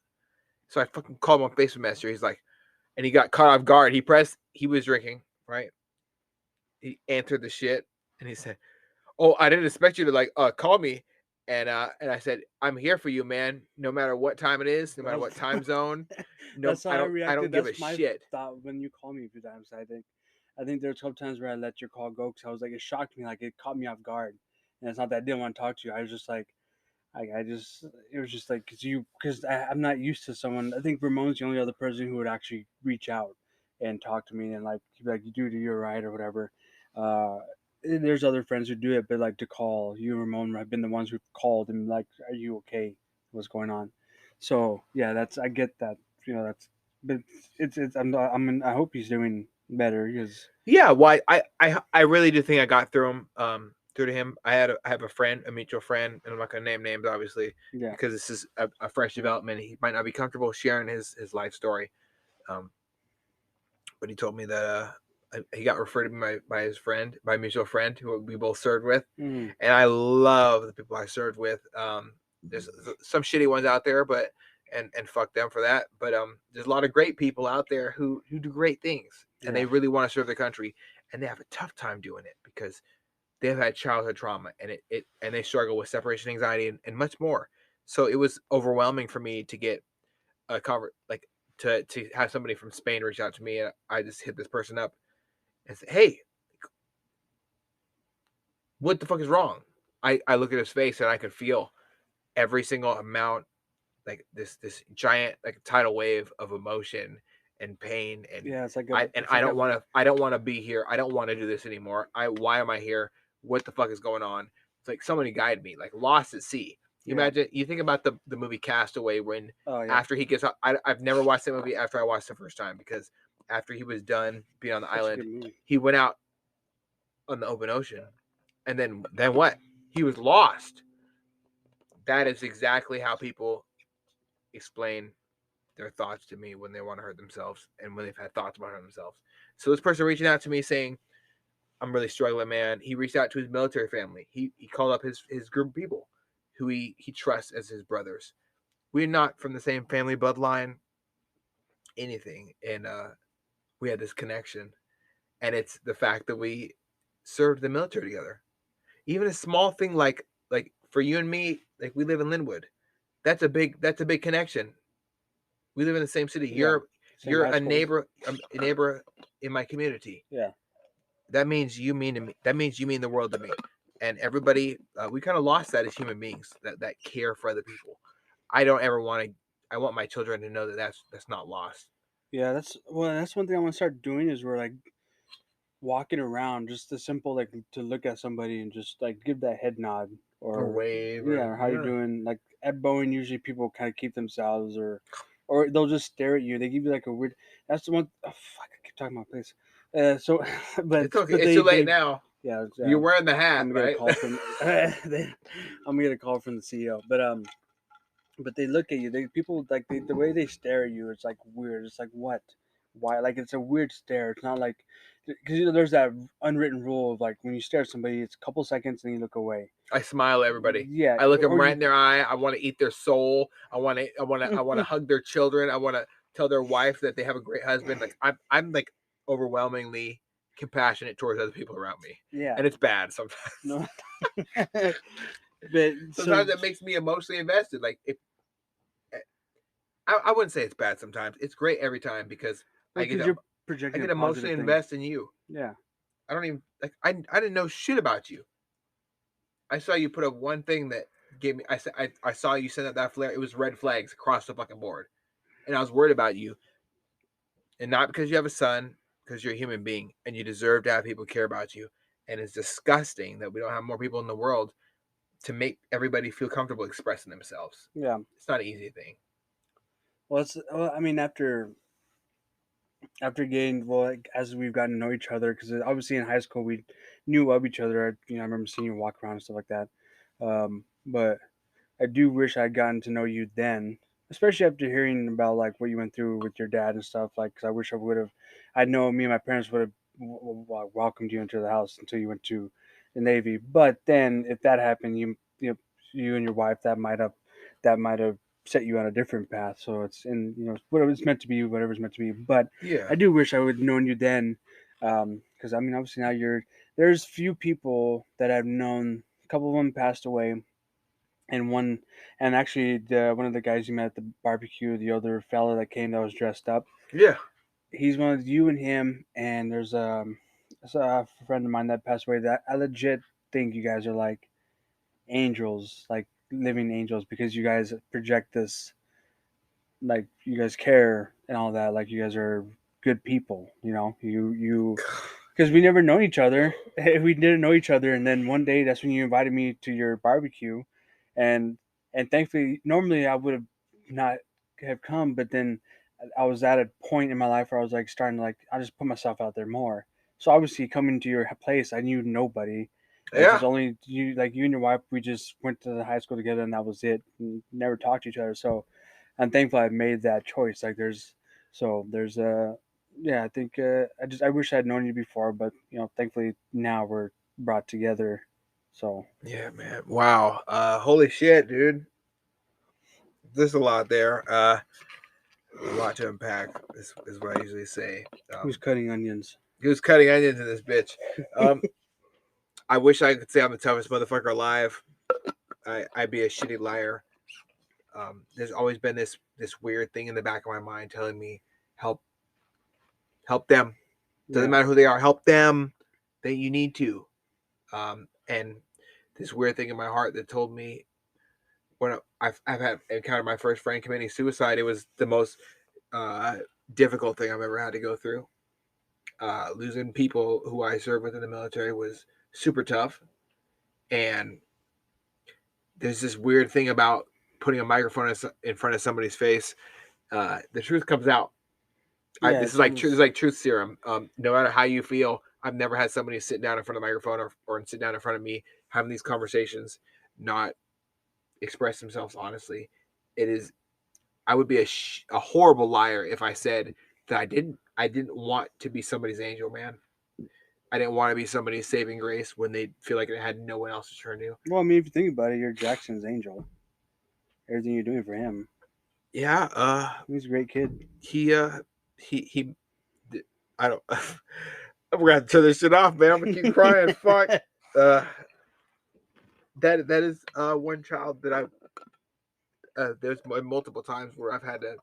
So I fucking called him on Facebook Messenger. He's like, and he got caught off guard. He was drinking, right? He answered the shit, and he said, "Oh, I didn't expect you to like call me." And I said, "I'm here for you, man. No matter what time it is, no matter what time zone. No, That's how I I reacted. don't give a That's my shit." thought when you called me a few times. I think there's a couple times where I let your call go because I was like, it shocked me, like it caught me off guard. And it's not that I didn't want to talk to you. I was just like, I just, it was just like, because I'm not used to someone. I think Ramon's the only other person who would actually reach out and talk to me and like, he'd be like, you're right or whatever. Uh, there's other friends who do it, but like to call you and Ramon have been the ones who've called and like, are you okay? What's going on? So yeah, I get that, but I hope he's doing better because Yeah, well, I really do think I got through to him. I have a friend, a mutual friend, and I'm not gonna name names obviously yeah, because this is a fresh development. He might not be comfortable sharing his life story, um, but he told me that he got referred to me by his friend, by a mutual friend who we both served with, mm, and I love the people I served with. There's some shitty ones out there, but and fuck them for that. But there's a lot of great people out there who do great things, and yeah, they really want to serve their country, and they have a tough time doing it because they've had childhood trauma, and and they struggle with separation anxiety and much more. So it was overwhelming for me to get a cover like to have somebody from Spain reach out to me, and I just hit this person up and say, "Hey, what the fuck is wrong?" I look at his face and I could feel every single amount, like this giant like tidal wave of emotion and pain, and yeah. It's like I don't want to be here. I don't want to do this anymore. Why am I here? What the fuck is going on? It's like somebody guide me, like lost at sea. You yeah. imagine, you think about the movie Castaway, when Oh yeah, after he gets out, I've never watched that movie after I watched the first time, because after he was done being on the such a island, good movie. he went out on the open ocean, and then what? He was lost. That is exactly how people explain their thoughts to me when they want to hurt themselves and when they've had thoughts about hurting themselves. So this person reaching out to me saying, "I'm really struggling, man." He reached out to his military family. He called up his group of people who he trusts as his brothers. We're not from the same family bloodline, anything, and we had this connection, and it's the fact that we served the military together. Even a small thing like for you and me, like we live in Linwood. That's a big connection. We live in the same city. Yeah, same You're high school. a neighbor in my community. Yeah, That means you mean to me. That means you mean the world to me. And everybody, we kind of lost that as human beings. That care for other people. I don't ever want to. I want my children to know that that's not lost. yeah. That's one thing I want to start doing is we're like walking around, just the simple like to look at somebody and just like give that head nod Or or wave. yeah, or how you Yeah. doing? Like at Boeing, usually people kind of keep themselves or they'll just stare at you. They give you like a weird. That's the one. Oh, fuck, I keep talking about place. So, It's okay. but It's too late now. yeah, You're wearing the hat, I'm gonna get a right? call from I'm gonna get a call from the CEO. But they look at you. People like the way they stare at you. It's like weird. It's like what? Why? Like it's a weird stare. It's not like because there's that unwritten rule of like when you stare at somebody, it's a couple seconds and you look away. I smile at everybody. Yeah, I look them or right you in their eye. I want to eat their soul. I want to hug their children. I want to tell their wife that they have a great husband. Like I'm like overwhelmingly compassionate towards other people around me, yeah. and it's bad sometimes. No. But Sometimes it makes me emotionally invested. Like if I wouldn't say it's bad sometimes. It's great every time because because you're I projecting get a positive emotionally thing. invest in you. Yeah. I don't even like I didn't know shit about you. I saw you put up one thing that gave me. I saw you send out that flare. It was red flags across the fucking board, and I was worried about you. And not because you have a son, because you're a human being and you deserve to have people care about you. And it's disgusting that we don't have more people in the world to make everybody feel comfortable expressing themselves. Yeah. It's not an easy thing. Well, I mean, after getting like as we've gotten to know each other, because obviously in high school we knew of each other. I remember seeing you walk around and stuff like that. But I do wish I'd gotten to know you then, especially after hearing about like what you went through with your dad and stuff. Like, 'cause I wish I would have. I know me and my parents would have welcomed you into the house until you went to the Navy. But then, if that happened, you and your wife, that might have set you on a different path. So it's in whatever's meant to be, whatever's meant to be. But Yeah. I do wish I would have known you then, because I mean, obviously now there's few people that I've known. A couple of them passed away, and actually one of the guys you met at the barbecue, the other fella that came that was dressed up, Yeah. he's one of you and him, and there's a friend of mine that passed away that I legit think you guys are like angels, like living angels, because you guys project this, like you guys care and all that, like you guys are good people, you because we never known each other. We didn't know each other, and then one day that's when you invited me to your barbecue, and thankfully, normally I would have not have come, but then I was at a point in my life where I was like starting to like I just put myself out there more. So obviously, coming to your place, I knew nobody. It's Yeah. just only you, like you and your wife. We just went to the high school together, and that was it. We never talked to each other. So I'm thankful I made that choice. Like there's yeah, I think I wish I'd known you before, but thankfully now we're brought together. So Yeah, man. Wow. Holy shit, dude. There's a lot there. A lot to unpack is what I usually say. who's cutting onions? He was cutting onions in this bitch. I wish I could say I'm the toughest motherfucker alive. I'd be a shitty liar. There's always been this weird thing in the back of my mind telling me help them. Doesn't matter who they are. Help them. That you need to. And this weird thing in my heart that told me when I've had encountered my first friend committing suicide, it was the most difficult thing I've ever had to go through. Losing people who I served with in the military was super tough, and there's this weird thing about putting a microphone in front of somebody's face. The truth comes out. This is like truth serum. No matter how you feel, I've never had somebody sit down in front of the microphone or sit down in front of me having these conversations, not express themselves honestly. It is. I would be a horrible liar if I said that I didn't want to be somebody's angel, man. I didn't want to be somebody's saving grace when they feel like they had no one else to turn to. Well, I mean, if you think about it, you're Jackson's angel. Everything you're doing for him. Yeah. He's a great kid. He. I don't. I'm gonna have to turn this shit off, man. I'm gonna keep crying. Fuck. That is one child that I've. There's multiple times where I've had to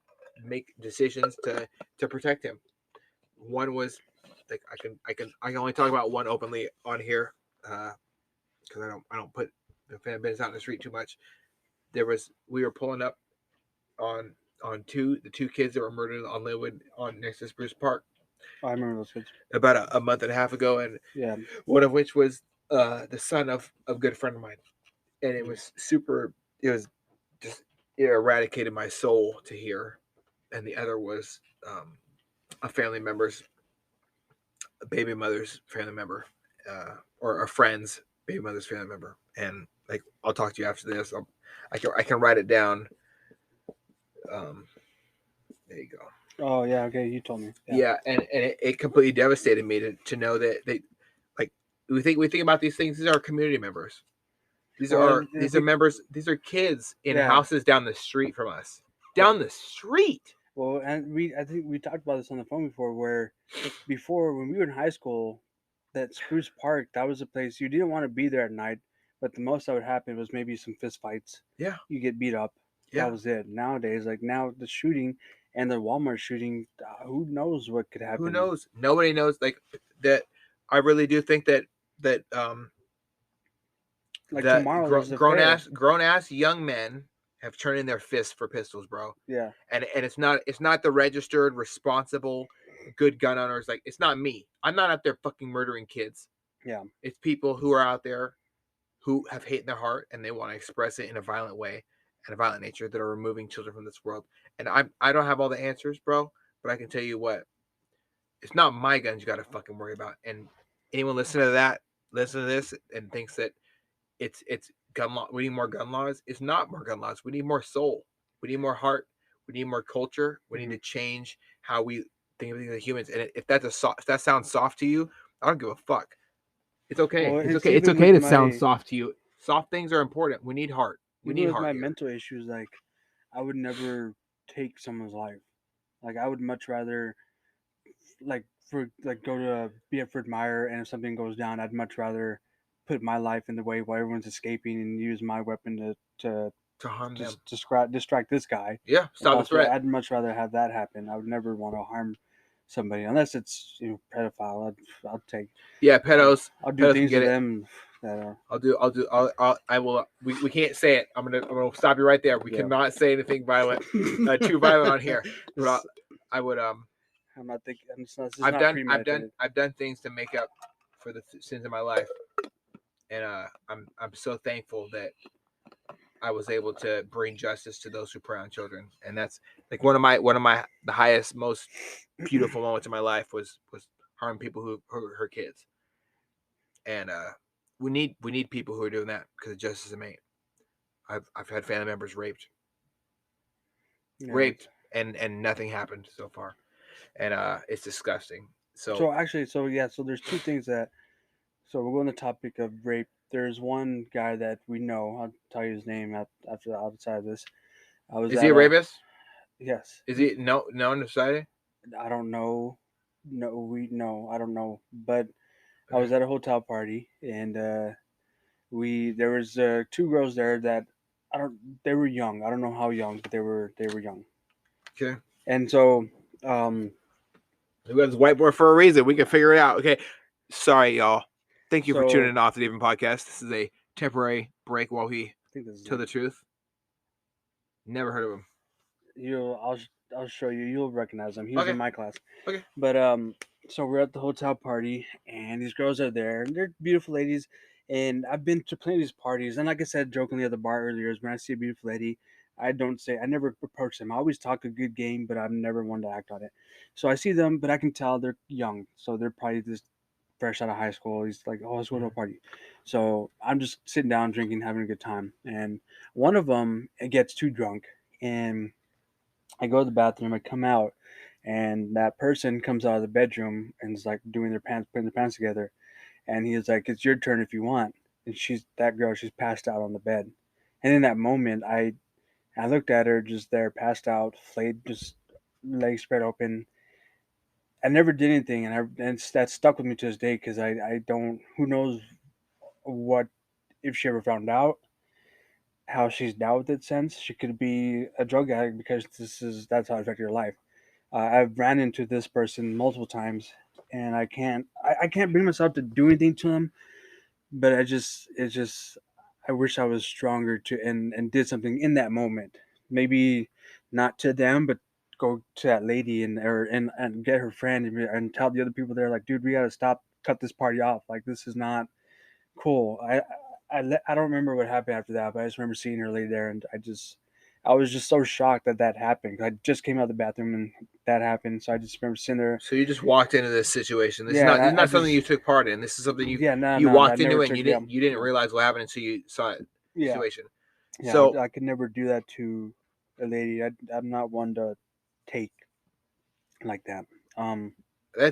make decisions to protect him. One was like I can only talk about one openly on here because I don't put the fan business out in the street too much. We were pulling up on the two kids that were murdered on Linwood on next to Spruce Park. I remember those kids about a month and a half ago, and yeah, one of which was the son of a good friend of mine, and it was super. It was just it eradicated my soul to hear, and the other was a family member's a baby mother's family member, or a friend's baby mother's family member, and like I'll talk to you after this. I can write it down. There you go. Oh yeah, okay, you told me. Yeah, and it completely devastated me to know that they like we think about these things. These are community members. These are members. These are kids in houses down the street from us. Down the street. Well, and I think we talked about this on the phone before, where before when we were in high school, that Spruce Park, that was a place you didn't want to be there at night, but the most that would happen was maybe some fist fights. Yeah. You get beat up. Yeah. That was it. Nowadays, like now the shooting and the Walmart shooting, who knows what could happen? Who knows? Nobody knows. Like that. I really do think that like that tomorrow, grown ass young men have turned in their fists for pistols, bro. Yeah. And it's not the registered, responsible, good gun owners. Like it's not me. I'm not out there fucking murdering kids. Yeah. It's people who are out there who have hate in their heart and they want to express it in a violent way and a violent nature that are removing children from this world. And I don't have all the answers, bro, but I can tell you what, it's not my guns you got to fucking worry about. And anyone listen to this and thinks that it's gun law. We need more gun laws. It's not more gun laws. We need more soul. We need more heart. We need more culture. We Mhm. need to change how we think of things as humans. And if if that sounds soft to you, I don't give a fuck. It's okay. Well, It's it's okay. It's even okay with to sound my soft to you. Soft things are important. We need heart. We even need with heart my here. mental issues, like I would never take someone's life. Like I would much rather like for like go to be at Fort Myer, and if something goes down, I'd much rather put my life in the way while everyone's escaping and use my weapon to To harm them. just distract this guy. Yeah. Stop the threat. I'd much rather have that happen. I would never want to harm somebody unless it's pedophile. I'll take. Yeah. Pedos. I'll do Pedos can things to get it. them that are. I will. We can't say it. I'm gonna stop you right there. We Yeah. cannot say anything violent, too violent on here. But I would. I'm not thinking. It's not premeditated. I've done things to make up for the sins of my life, and I'm so thankful that I was able to bring justice to those who prey on children, and that's like one of the highest, most beautiful moments of my life was harming people who hurt kids, and we need people who are doing that because justice is made. I've had family members raped, Yeah, and nothing happened so far, and it's disgusting. So actually, so there's two things that. So we'll go on the topic of rape. There's one guy that we know. I'll tell you his name after outside of this. I was is at he a rapist? Yes. Is he no undecided? I don't know. No, I don't know. But I was at a hotel party, and there was two girls there that they were young. I don't know how young, but they were young. Okay. And so um We got this whiteboard for a reason. We can figure it out. Okay. Sorry, y'all. Thank you for So- tuning in off the Even Podcast. This is a temporary break while we I think this is tell it. the truth. Never heard of him. I'll show you. You'll recognize him. He was Okay. in my class. Okay. But so we're at the hotel party, and these girls are there, and they're beautiful ladies. And I've been to plenty of these parties, and like I said jokingly at the bar earlier, is when I see a beautiful lady, I never approach them. I always talk a good game, but I'm never one to act on it. So I see them, but I can tell they're young, so they're probably just fresh out of high school. He's like, "Oh, let's go to a party." So I'm just sitting down, drinking, having a good time, and one of them gets too drunk, and I go to the bathroom, I come out, and that person comes out of the bedroom and is like putting their pants together, and he's like, "It's your turn if you want." And she's passed out on the bed, and in that moment, I looked at her just there, passed out, flayed, just legs spread open. I never did anything, and that stuck with me to this day because I don't. Who knows what if she ever found out how she's dealt with it since? She could be a drug addict because that's how it affected her life. I've ran into this person multiple times, and I can't bring myself to do anything to them. But I wish I was stronger to and did something in that moment. Maybe not to them, but go to that lady and get her friend and tell the other people there like, dude, we gotta cut this party off. Like this is not cool. I don't remember what happened after that, but I just remember seeing her lay there, and I was just so shocked that happened. I just came out of the bathroom and that happened, so I just remember sitting there. So you just walked into this situation. This Yeah, is not something you took part in. This is something you No, walked I into never it and took- you didn't realize what happened until you saw it Yeah, situation. yeah. So I could never do that to a lady. I'm not one to take like that.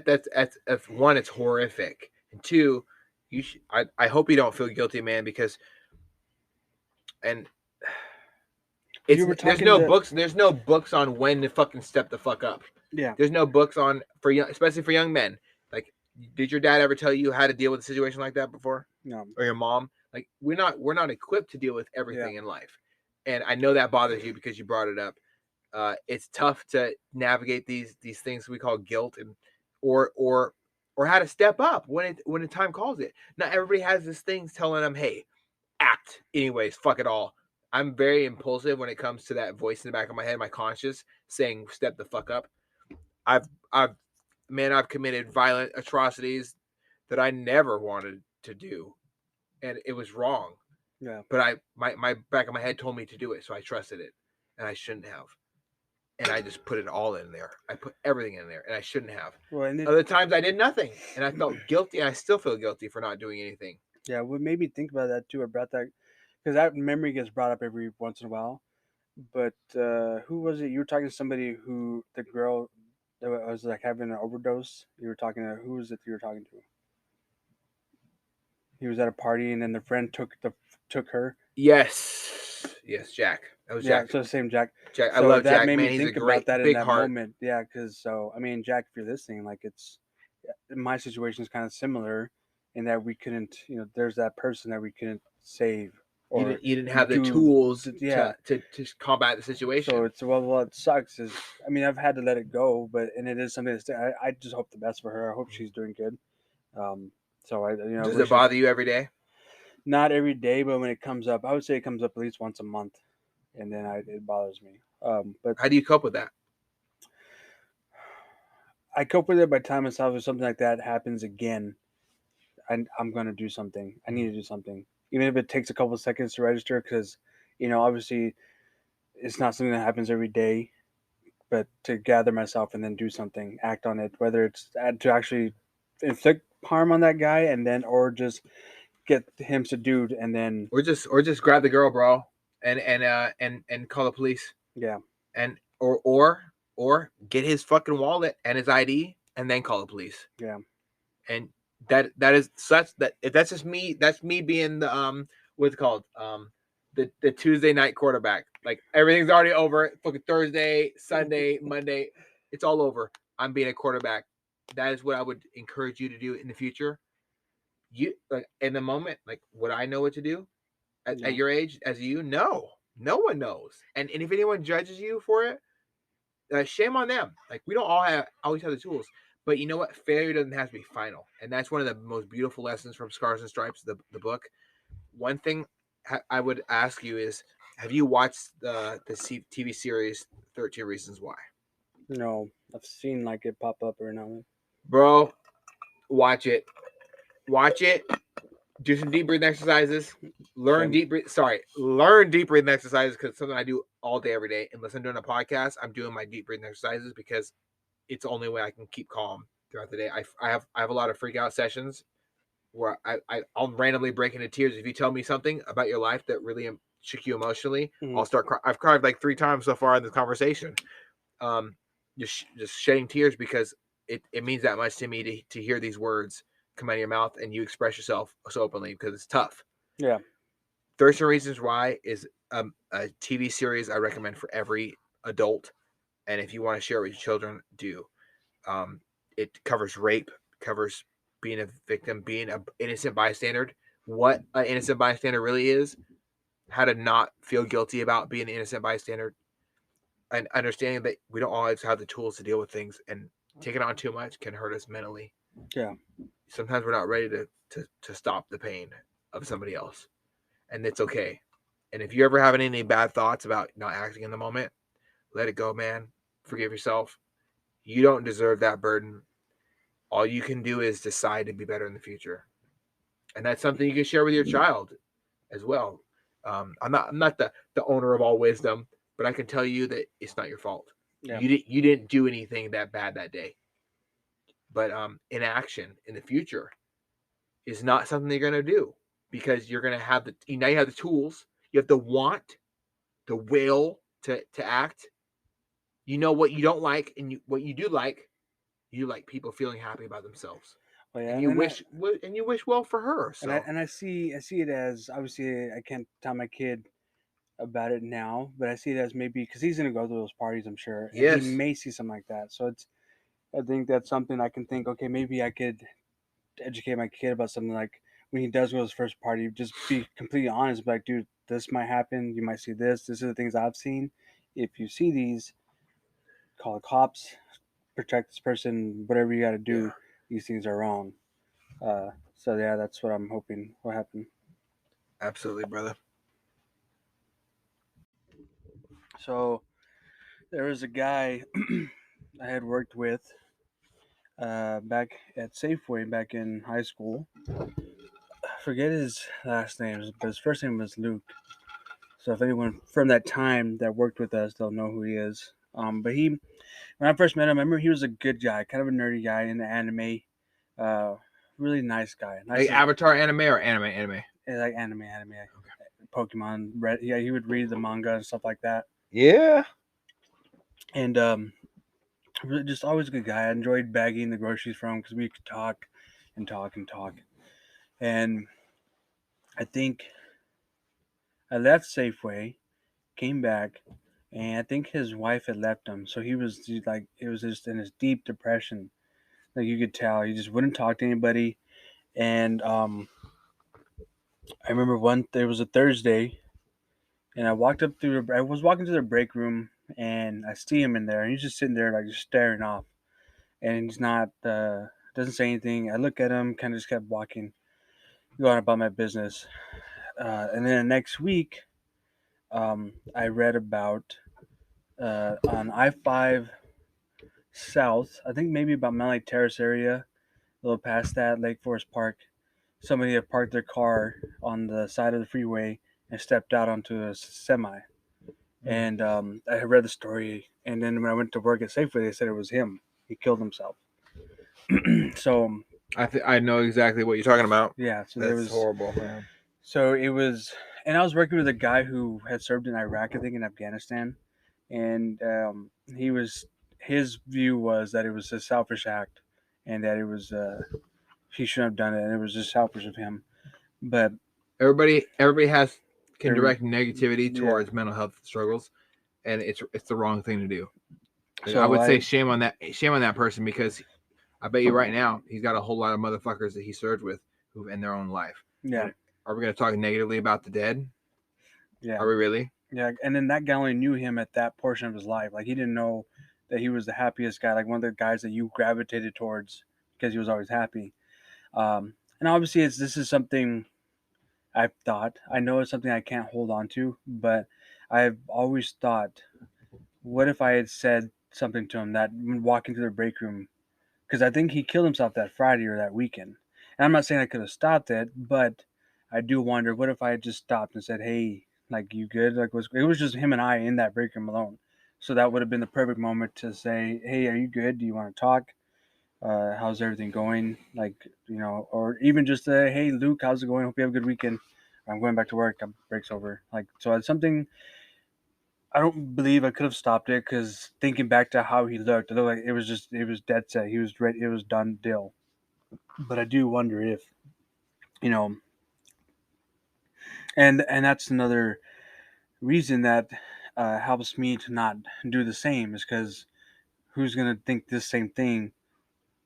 that's one, it's horrific. And two, I hope you don't feel guilty, man, because and You were there's talking no to- books. There's no books on when to fucking step the fuck up. Yeah. There's no books on for young, especially for young men. Like, did your dad ever tell you how to deal with a situation like that before, No. or your mom? Like, we're not equipped to deal with everything in life, and I know that bothers you because you brought it up. It's tough to navigate these things we call guilt and or how to step up when the time calls it. Not everybody has this thing telling them, "Hey, act anyways, fuck it all." I'm very impulsive when it comes to that voice in the back of my head, my conscience saying, "Step the fuck up." I've committed violent atrocities that I never wanted to do, and it was wrong. Yeah. But my back of my head told me to do it, so I trusted it, and I shouldn't have. And I just put it all in there. I put everything in there, and I shouldn't have. Well, and Other times I did nothing, and I felt guilty, and I still feel guilty for not doing anything. yeah, what made me think about that too, I brought that because that memory gets brought up every once in a while. But who was it? You were talking to somebody who the girl that was like having an overdose. You were talking to who was it you were talking to? He was at a party and then the friend took her. Yes, Jack. That was Yeah, Jack. so same Jack. Jack, I So love that Jack. made Man, me he's a think great about that in big that heart. moment. Yeah, because so I mean, Jack, if you're listening, like it's my situation is kind of similar in that we couldn't, there's that person that we couldn't save or You didn't have the do. tools Yeah. to combat the situation. So it's well, it sucks. Is I mean, I've had to let it go, but and it is something that I just hope the best for her. I hope she's doing good. So I Does wish it bother you every day? not every day, but when it comes up, I would say it comes up at least once a month, and then it bothers me. But How do you cope with that? I cope with it by telling myself if something like that happens again, I'm gonna do something. I need to do something, even if it takes a couple of seconds to register, because obviously it's not something that happens every day. But to gather myself and then do something, act on it, whether it's to actually inflict harm on that guy and then or just get him subdued and then Or just grab the girl, bro, and call the police. yeah. And or get his fucking wallet and his ID and then call the police. Yeah. And that is such that if that's just me, that's me being the what's it called? The Tuesday night quarterback. Like everything's already over. Fucking Thursday, Sunday, Monday, it's all over. I'm being a quarterback. That is what I would encourage you to do in the future. You like in the moment, like would I know what to do at your age as you? No one knows. And if anyone judges you for it, shame on them. Like we don't always have the tools. But you know what? Failure doesn't have to be final. And that's one of the most beautiful lessons from Scars and Stripes, the book. One thing I would ask you is, have you watched the TV series 13 Reasons Why? No, I've seen like it pop up every now and then. Bro, watch it. Watch it. Do some deep breathing exercises. Learn deep breathing exercises because it's something I do all day, every day. Unless I'm doing a podcast, I'm doing my deep breathing exercises because it's the only way I can keep calm throughout the day. I have a lot of freak out sessions where I'll randomly break into tears if you tell me something about your life that really shook you emotionally. I'll start crying. I've cried like 3 times so far in this conversation. Just shedding tears because it means that much to me to hear these words come out of your mouth and you express yourself so openly because it's tough. Yeah. 13 Reasons Why is a TV series I recommend for every adult. And if you want to share it with your children, do. It covers rape, covers being a victim, being an innocent bystander, what an innocent bystander really is, how to not feel guilty about being an innocent bystander, and understanding that we don't always have the tools to deal with things, and taking on too much can hurt us mentally. Yeah. Sometimes we're not ready to stop the pain of somebody else, and it's okay. And if you're ever having any bad thoughts about not acting in the moment, let it go, man. Forgive yourself. You don't deserve that burden. All you can do is decide to be better in the future. And that's something you can share with your child as well. I'm not the owner of all wisdom, but I can tell you that it's not your fault. Yeah. You didn't do anything that bad that day. But inaction in the future is not something you're gonna do because you're gonna have now you have the tools, you have the want, the will to act. You know what you don't like and what you do like. You like people feeling happy about themselves. Well, yeah, And you wish well for her. So and I see it as obviously I can't tell my kid about it now, but I see it as maybe because he's gonna go to those parties, I'm sure. And yes, he may see something like that. So I think that's something I can think. Okay, maybe I could educate my kid about something like when he does go to his first party, just be completely honest. Like, dude, this might happen. You might see this. This are the things I've seen. If you see these, call the cops, protect this person. Whatever you got to do, Yeah. these things are wrong. So yeah, that's what I'm hoping will happen. Absolutely, brother. So there was a guy I had worked with back at Safeway back in high school. I forget his last name, but his first name was Luke. So if anyone from that time that worked with us, they'll know who he is. But when I first met him, I remember he was a good guy, kind of a nerdy guy in the anime. Really nice guy. Nice Like Avatar anime or anime? like anime. Okay. Pokemon. Yeah, he would read the manga and stuff like that. Yeah. And really just always a good guy. I enjoyed bagging the groceries from because we could talk and talk and talk. And I think I left Safeway, came back, and I think his wife had left him. So like, it was just in his deep depression. Like you could tell, he just wouldn't talk to anybody. And I remember there was a Thursday, and I was walking to the break room, and I see him in there, and he's just sitting there like just staring off, and he's not doesn't say anything. I look at him, kind of just kept walking, going about my business. And then the next week, I read about on I-5 South, I think maybe about Mount Lake Terrace area, a little past that, Lake Forest Park. Somebody had parked their car on the side of the freeway and stepped out onto a semi. And I had read the story, and then when I went to work at Safeway, they said it was him. He killed himself. So I know exactly what you're talking about. yeah, so That's horrible, man. So it was, and I was working with a guy who had served in Iraq, I think, in Afghanistan, and his view was that it was a selfish act, and that it was he shouldn't have done it, and it was just selfish of him. But Everybody can Every- direct negativity yeah. towards mental health struggles, and it's the wrong thing to do. And So I would say shame on that person, because I bet you right now he's got a whole lot of motherfuckers that he served with who've ended their own life. yeah, And are we going to talk negatively about the dead? yeah, Are we really? yeah, and then that guy only knew him at that portion of his life. Like he didn't know that he was the happiest guy, like one of the guys that you gravitated towards because he was always happy. And obviously, this is something I've thought. I know it's something I can't hold on to, but I've always thought, what if I had said something to him that walking to the break room? Because I think he killed himself that Friday or that weekend. And I'm not saying I could have stopped it, but I do wonder, what if I had just stopped and said, "Hey, like, you good?" Like, it was just him and I in that break room alone. So that would have been the perfect moment to say, "Hey, are you good? Do you want to talk? How's everything going?" Like, or even just "Hey, Luke, how's it going? Hope you have a good weekend. I'm going back to work. Break's over." Like, so it's something I don't believe I could have stopped it, because thinking back to how he looked, it looked like it was dead set. He was ready. It was done deal. But I do wonder if, you know, and that's another reason that helps me to not do the same, is because who's gonna think this same thing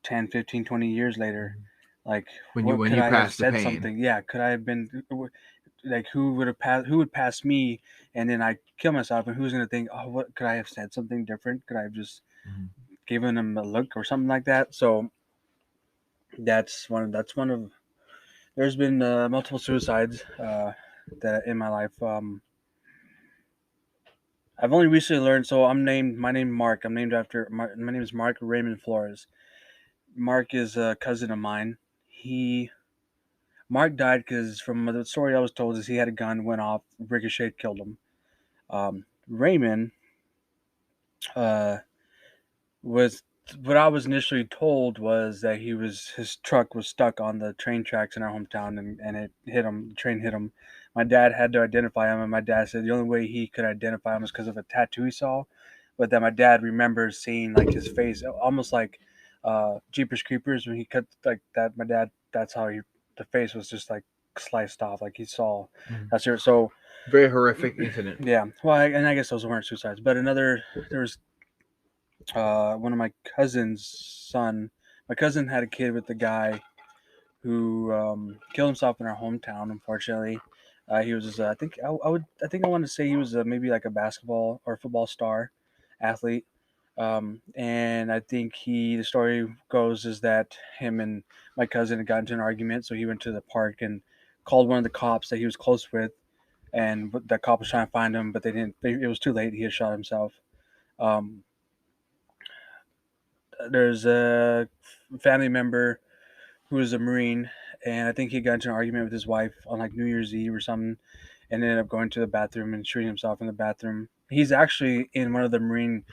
10, 15, 20 years later? Like, When what could you I have pass the said pain. something? Yeah, could I have been like, who would pass me, and then I kill myself, and who's gonna think, oh, what could I have said something different? Could I have just given him a look or something like that? So that's one of there's been multiple suicides that in my life. I've only recently learned. So my name Mark. I'm named after my name is Mark Raymond Flores. Mark is a cousin of mine. Mark died because, from the story I was told, is he had a gun, went off, ricocheted, killed him. Raymond uh, was what I was initially told was that his truck was stuck on the train tracks in our hometown, and it hit him. The train hit him. My dad had to identify him, and my dad said the only way he could identify him was because of a tattoo he saw, but that my dad remembers seeing like his face, almost like Jeepers Creepers when he cut like that. My dad, that's how the face was just like sliced off, like he saw. That's it. So Very horrific incident. yeah, well, and I guess those weren't suicides, but there was one of my cousin's son. My cousin had a kid with a guy who killed himself in our hometown. Unfortunately, he was. I think I want to say he was maybe like a basketball or football star, athlete. And I think the story goes is that him and my cousin had gotten into an argument, so he went to the park and called one of the cops that he was close with, and the cop was trying to find him, but they didn't. It was too late. He had shot himself. Um, there's a family member who is a Marine, and I think he got into an argument with his wife on like New Year's Eve or something, and ended up going to the bathroom and shooting himself in the bathroom. He's actually in one of the Marine.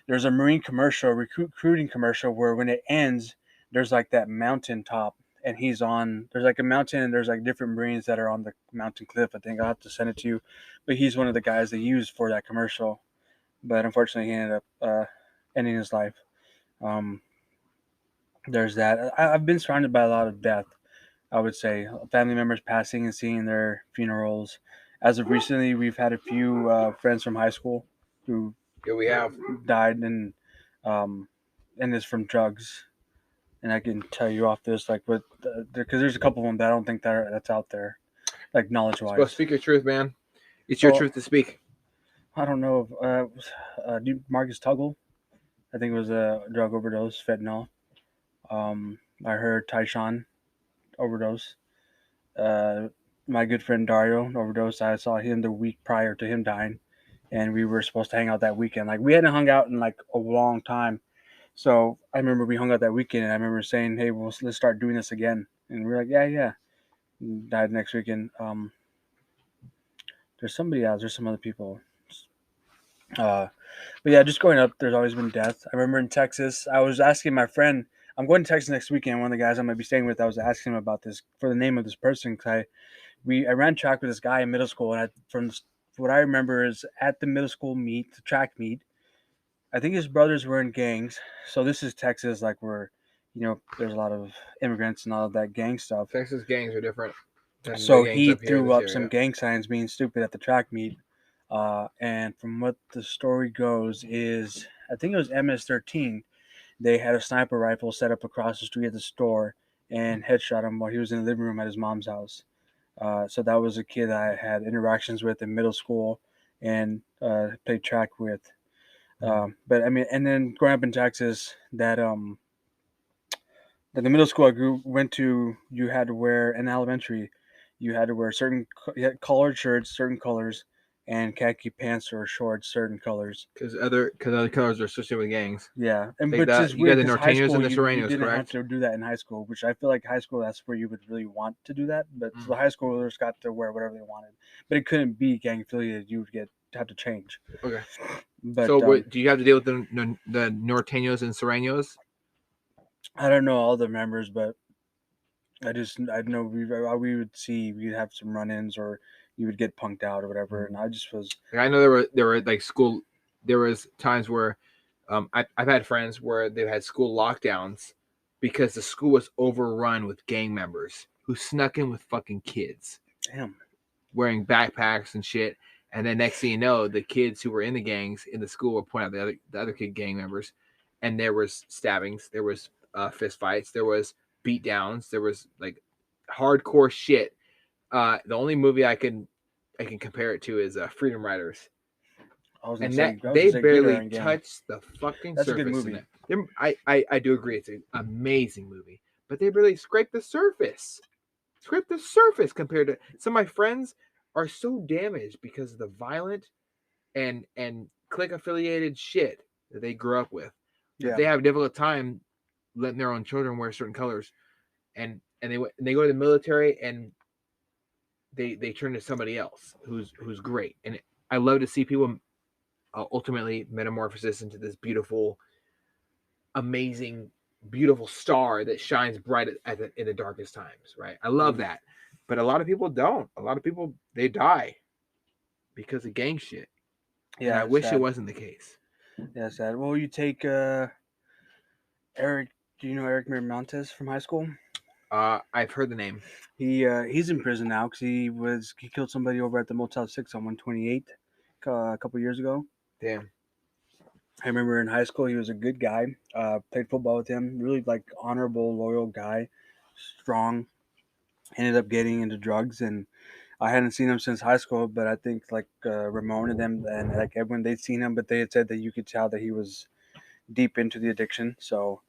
There's a Marine commercial, recruiting commercial, where when it ends, there's like that mountain top, and he's on. There's like a mountain, and there's like different Marines that are on the mountain cliff. I think I'll have to send it to you, but he's one of the guys they used for that commercial. but unfortunately, he ended up ending his life. Um, there's that. I've been surrounded by a lot of death. I would say family members passing and seeing their funerals. As of recently, we've had a few friends from high school who Yeah, we have. died um, and it's from drugs. And I can tell you off this, like, with because there's a couple of them that I don't think that's out there, like knowledge Well, wise. speak your truth, man. It's your So truth to speak. I don't know if Marcus Tuggle, I think it was a drug overdose, fentanyl. I heard Tyshawn overdose. Uh, my good friend Dario overdosed. I saw him the week prior to him dying, and we were supposed to hang out that weekend. Like we hadn't hung out in like a long time, so I remember we hung out that weekend, and I remember saying, "Hey, let's start doing this again." And we are like, "Yeah, yeah." And died next weekend. There's somebody else. There's some other people. Uh, but yeah, just growing up, there's always been death. I remember in Texas, I was asking my friend. I'm going to Texas next weekend. One of the guys I'm gonna be staying with, I was asking him about this for the name of this person because I ran track with this guy in middle school, and from what I remember is at the middle school meet, the track meet. I think his brothers were in gangs. So this is Texas, like where, there's a lot of immigrants and all of that gang stuff. Texas gangs are different than the So gangs he up here in threw this up some area. gang signs being stupid at the track meet. And from what the story goes is, I think it was MS-13. They had a sniper rifle set up across the street at the store and headshot him while he was in the living room at his mom's house. So that was a kid I had interactions with in middle school and played track with. But I mean, and then growing up in Texas, that the middle school went to, you had to wear in elementary, you had to wear you had colored shirts, certain colors, and khaki pants or shorts, certain colors. Because other colors are associated with gangs. Yeah, and Like which that, is you got weird the because high Norteños school and the you Sureños, didn't have correct? to do that in high school, which I feel like high school that's where you would really want to do that. But so the high schoolers got to wear whatever they wanted, but it couldn't be gang affiliated. You would have to change. Okay. But So, what do you have to deal with the Norteños and Sureños? I don't know all the members, but I know we would see we'd have some run-ins or you would get punked out or whatever, and I just was Like, I know there were like school. There was times where, I've had friends where they've had school lockdowns because the school was overrun with gang members who snuck in with fucking kids damn. wearing backpacks and shit. And then next thing you know, the kids who were in the gangs in the school would point out the other kid gang members, and there was stabbings, there was fist fights, there was beat downs, there was like hardcore shit. The only movie I can compare it to is Freedom Riders, I was gonna and say that they Gator barely and Gang. touched the fucking That's a good surface in movie. it. I do agree, it's an amazing movie, but they barely scraped the surface. Scraped the surface compared to some of my friends are so damaged because of the violent and clique affiliated shit that they grew up with. That Yeah, they have a difficult time letting their own children wear certain colors, and they go to the military and they turn to somebody else who's great. And I love to see people ultimately metamorphosis into this beautiful, amazing, beautiful star that shines bright in the darkest times. Right? I love that, but a lot of people don't. A lot of people they die because of gang shit, and yeah, I it's wish it sad. wasn't the case. Yeah, it's sad. Well, you take Eric. Do you know Eric Miramontes from high school? I've heard the name. He's in prison now because he killed somebody over at the Motel 6 on 128 a couple years ago. Damn. I remember in high school he was a good guy. Played football with him. Really like honorable, loyal guy, strong. Ended up getting into drugs, and I hadn't seen him since high school. But I think like Ramon and them, and like everyone they'd seen him, but they had said that you could tell that he was deep into the addiction. So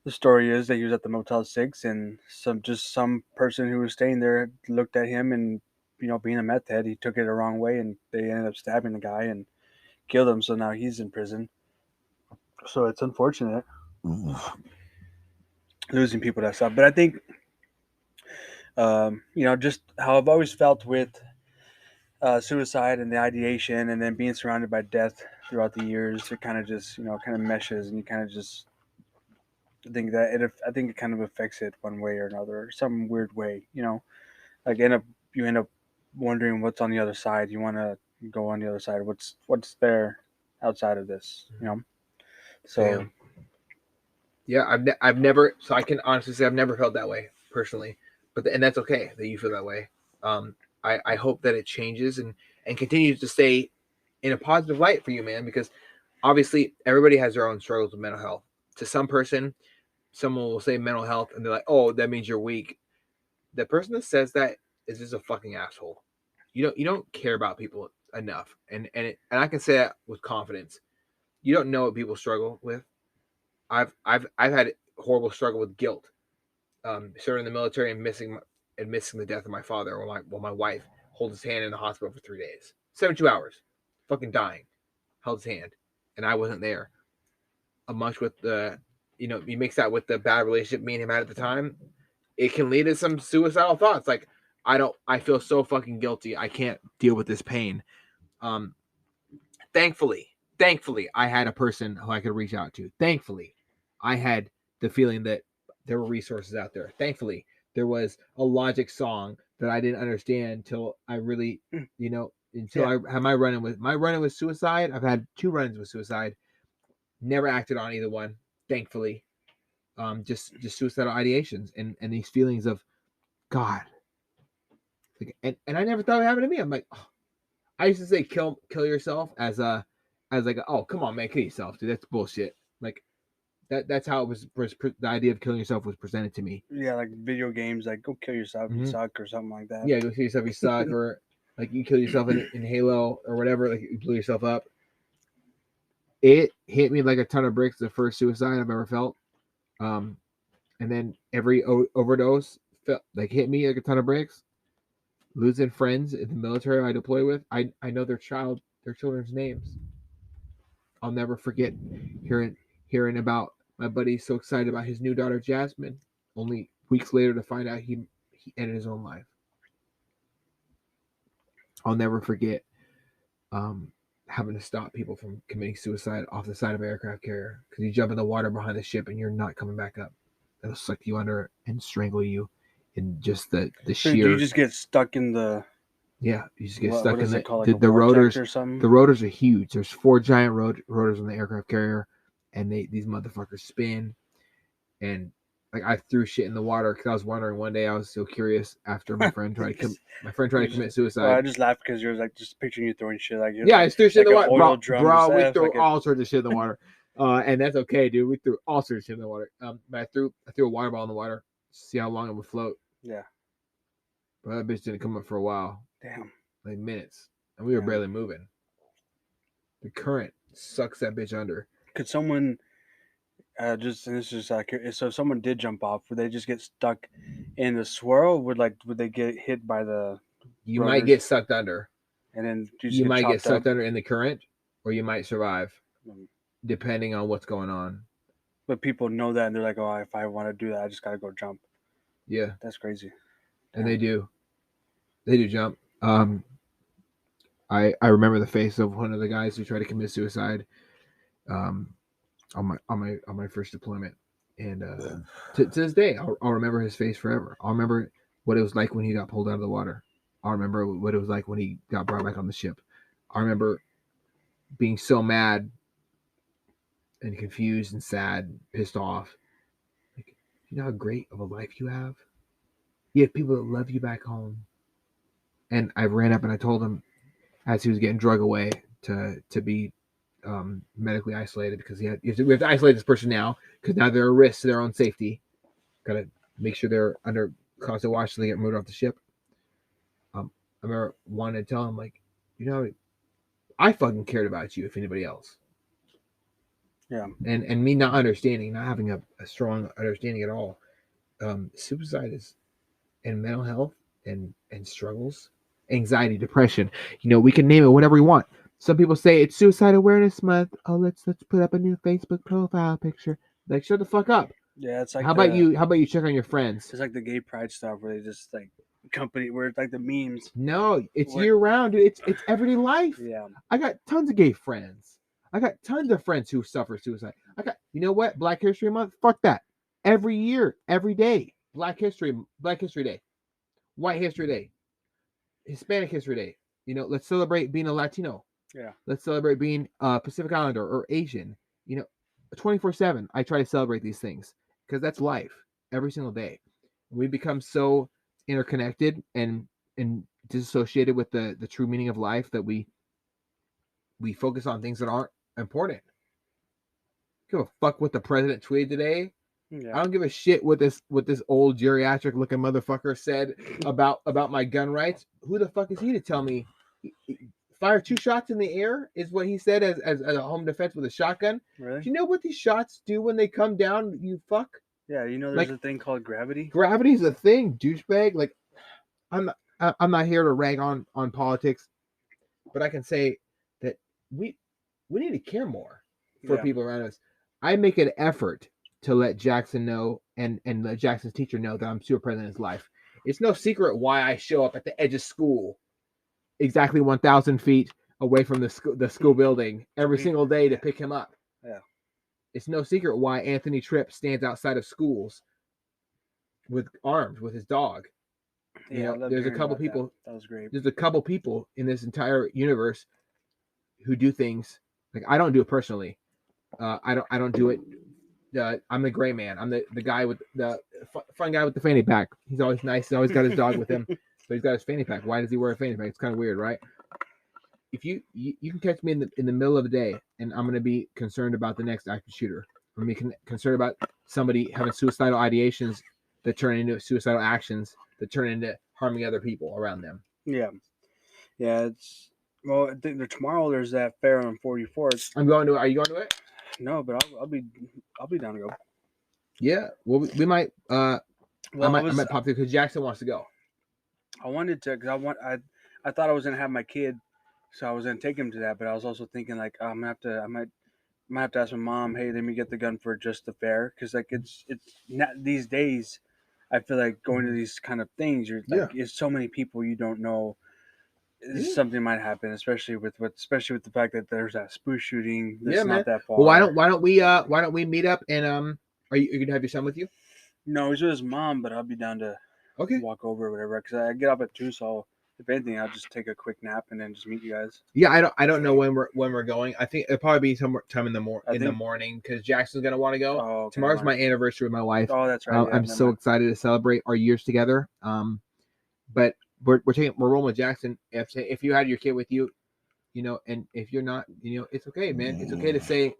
the story is that he was at the Motel 6, and some person who was staying there looked at him, and being a meth head, he took it the wrong way, and they ended up stabbing the guy and killed him. So now he's in prison. So it's unfortunate losing people that stuff. But I think, just how I've always felt with suicide and the ideation, and then being surrounded by death throughout the years, it kind of just kind of meshes, and you kind of just think that I think it kind of affects it one way or another, some weird way. Like you end up wondering what's on the other side. You want to go on the other side. What's there? outside of this, you know. So Damn. Yeah, I've never. So I can honestly say I've never felt that way personally, but and that's okay that you feel that way. I hope that it changes and continues to stay in a positive light for you, man, because obviously everybody has their own struggles with mental health. To some person, someone will say mental health and they're like, oh, that means you're weak. The person that says that is just a fucking asshole. You don't care about people enough, and I can say that with confidence. You don't know what people struggle with. I've had horrible struggle with guilt. Serving in the military and missing the death of my father, while my wife holds his hand in the hospital for 3 days, 72 hours, fucking dying, held his hand, and I wasn't there. Amongst with the, you mix that with the bad relationship me and him had at the time, it can lead to some suicidal thoughts. Like, I feel so fucking guilty. I can't deal with this pain. Thankfully, I had a person who I could reach out to. Thankfully, I had the feeling that there were resources out there. Thankfully, there was a Logic song that I didn't understand until I really, I had my run-in with suicide. I've had 2 run-ins with suicide. Never acted on either one, thankfully. Just suicidal ideations and these feelings of God. Like, and I never thought it happened to me. I'm like, oh. I used to say kill yourself as like, oh, come on, man, kill yourself, dude. That's bullshit. Like, that's how it was. The idea of killing yourself was presented to me. yeah, like video games, like go kill yourself, you suck, or something like that. Yeah, go kill yourself, you suck, or like you kill yourself in Halo or whatever. Like you blew yourself up. It hit me like a ton of bricks. The first suicide I've ever felt, and then every overdose hit me like a ton of bricks. Losing friends in the military I deploy with, I know their children's names. I'll never forget hearing about my buddy so excited about his new daughter Jasmine, only weeks later to find out he ended his own life. I'll never forget having to stop people from committing suicide off the side of an aircraft carrier because you jump in the water behind the ship and you're not coming back up. It'll suck you under and strangle you. And just the sheer. Do you just get stuck in the? Yeah, you just get stuck in the rotors. Or something? The rotors are huge. There's 4 giant rotors on the aircraft carrier, and these motherfuckers spin. And like I threw shit in the water because I was wondering one day. I was so curious after my friend tried to commit suicide. Well, I just laughed because you're like just picturing you throwing shit like. Yeah, I threw shit in the water, bro. We threw like all sorts of shit in the water, and that's okay, dude. We threw all sorts of shit in the water. But I threw a water ball in the water, see how long it would float. Yeah. But that bitch didn't come up for a while. Damn. Like minutes. And we were barely moving. The current sucks that bitch under. Could someone this is just accurate. So if someone did jump off, would they just get stuck in the swirl? Would they get hit by the You might get sucked under. And then you might get sucked under in the current, or you might survive. Depending on what's going on. But people know that and they're like, oh, if I want to do that, I just gotta go jump. Yeah. That's crazy. And they do jump. I remember the face of one of the guys who tried to commit suicide on my first deployment, and to this day I'll remember his face forever. I'll remember what it was like when he got pulled out of the water. I'll remember what it was like when he got brought back on the ship. I remember being so mad and confused and sad, pissed off. Like, you know how great of a life you have? You have people that love you back home. And I ran up and I told him as he was getting drug away to be medically isolated because we have to isolate this person now because now they're a risk to their own safety. Got to make sure they're under constant watch so they get moved off the ship. I remember wanting to tell him, like, I fucking cared about you if anybody else. Yeah. And me not understanding, not having a strong understanding at all. Suicide is, and mental health and struggles, anxiety, depression. We can name it whatever we want. Some people say it's Suicide Awareness Month. Oh, let's put up a new Facebook profile picture. Like, shut the fuck up. Yeah, it's like. How about you check on your friends? It's like the gay pride stuff where they just like company where it's like the memes. No, it's year round, dude. It's everyday life. Yeah. I got tons of gay friends. I got tons of friends who suffer suicide. You know what? Black History Month? Fuck that. Every year, every day. Black History Day. White History Day. Hispanic History Day. Let's celebrate being a Latino. Yeah. Let's celebrate being Pacific Islander or Asian. 24/7. I try to celebrate these things because that's life every single day. We become so interconnected and disassociated with the true meaning of life that we focus on things that aren't important. Give a fuck what the president tweeted today. Yeah. I don't give a shit what this old geriatric looking motherfucker said about my gun rights. Who the fuck is he to tell me? Fire 2 shots in the air is what he said as a home defense with a shotgun. Really? Do you know what these shots do when they come down? You fuck. Yeah, you know there's a thing called gravity. Gravity's a thing, douchebag. Like, I'm not here to rag on politics, but I can say that we need to care more for people around us. I make an effort to let Jackson know and let Jackson's teacher know that I'm super present in his life. It's no secret why I show up at the edge of school, exactly 1,000 feet away from the school building every single day to pick him up. Yeah. It's no secret why Anthony Tripp stands outside of schools armed with his dog. There's a couple people. That was great. There's a couple people in this entire universe who do things like I don't do it personally. I don't do it. I'm the gray man. I'm the guy with the fun guy with the fanny pack. He's always nice. He's always got his dog with him, but he's got his fanny pack. Why does he wear a fanny pack? It's kind of weird, right? If you can catch me in the middle of the day, and I'm going to be concerned about the next active shooter. I'm going to be concerned about somebody having suicidal ideations that turn into suicidal actions that turn into harming other people around them. Yeah. Well, I think tomorrow there's that fair on 44th. I'm going to. Are you going to it? No, but I'll be down to go. Yeah. Well, we might. I might pop through because Jackson wants to go. I wanted to because I thought I was gonna have my kid, so I was gonna take him to that. But I was also thinking like I might have to ask my mom, hey, let me get the gun for just the fair because like it's not these days. I feel like going to these kind of things, it's so many people you don't know. Something might happen, especially with the fact that there's that spoof shooting. That's not that far. Well, why don't we meet up and are you gonna have your son with you? No, he's with his mom, but I'll be down to walk over or whatever because I get up at 2, so if anything, I'll just take a quick nap and then just meet you guys. Yeah, I don't know when we're going. I think it'll probably be sometime in the morning because Jackson's gonna want to go. Oh, okay, tomorrow's my anniversary with my wife. Oh, that's right. I'm so excited to celebrate our years together. But we're rolling with Jackson. If you had your kid with you, and if you're not, it's okay, man. It's okay to say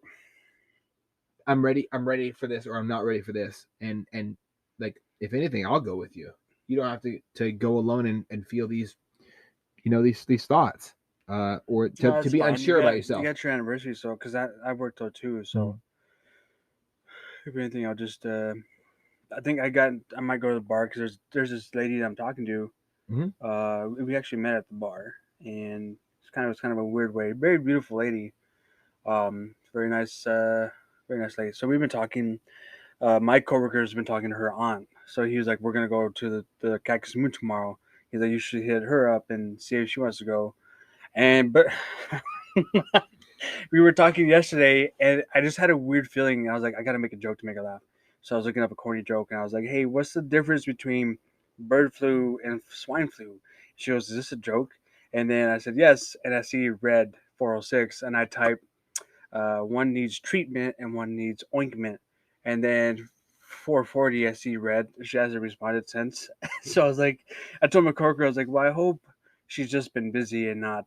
I'm ready for this or I'm not ready for this. And like if anything, I'll go with you. You don't have to go alone and feel these these thoughts or to be unsure about yourself. You got your anniversary, so because I worked till 2, so if anything, I'll just I think I might go to the bar because there's this lady that I'm talking to. Mm-hmm. We actually met at the bar, and it's kind of a weird way. Very beautiful lady, very nice lady. So we've been talking. My coworker's been talking to her aunt. So he was like, "We're gonna go to the Cactus Moon tomorrow." He's like, "You should hit her up and see if she wants to go." But we were talking yesterday, and I just had a weird feeling. I was like, I gotta make a joke to make her laugh. So I was looking up a corny joke, and I was like, "Hey, what's the difference between bird flu and swine flu?" She goes, "Is this a joke?" And then I said, "Yes." And I see red 406, and I type, one needs treatment and one needs ointment. And then 440, I see red. She hasn't responded since. So I was like, I told my coworker, I was like, well, I hope she's just been busy and not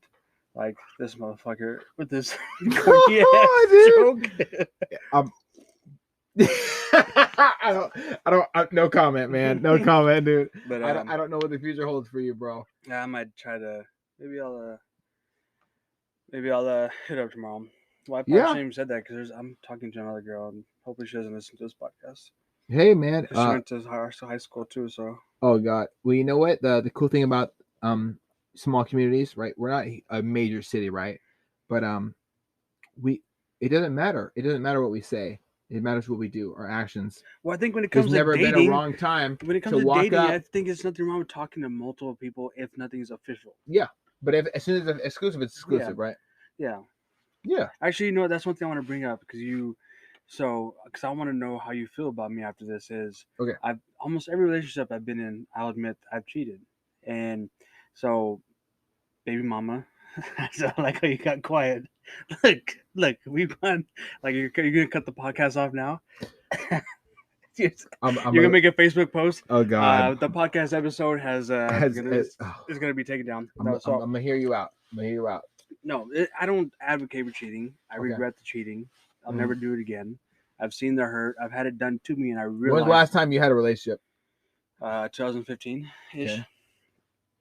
like this motherfucker with this corky joke. I don't. No comment, man. No comment, dude. But I don't know what the future holds for you, bro. Yeah, I might try to. Maybe I'll hit up tomorrow. Well, I probably shouldn't even said that because I'm talking to another girl, and hopefully she doesn't listen to this podcast. Hey, man. She went to high school too, so. Oh God. Well, you know what? The cool thing about small communities, right? We're not a major city, right? But it doesn't matter. It doesn't matter what we say. It matters what we do, our actions. Well, I think when it comes There's to never dating, been a wrong time when it comes to walk dating, up. I think there's nothing wrong with talking to multiple people if nothing's official. Yeah, but as soon as it's exclusive, right? Yeah. Yeah. Actually, you know what? That's one thing I want to bring up because I want to know how you feel about me after this. Is okay. I've almost every relationship I've been in, I'll admit I've cheated, and so baby mama So like how you got quiet. Look, we won. Like you're gonna cut the podcast off now. You're gonna make a Facebook post. Oh God. The podcast episode is gonna be taken down. No, so I'm gonna hear you out. no, I don't advocate for cheating. I Okay. regret the cheating. I'll Mhm. never do it again. I've seen the hurt. I've had it done to me, and I When was realized. the last time you had a relationship? 2015 ish. Okay.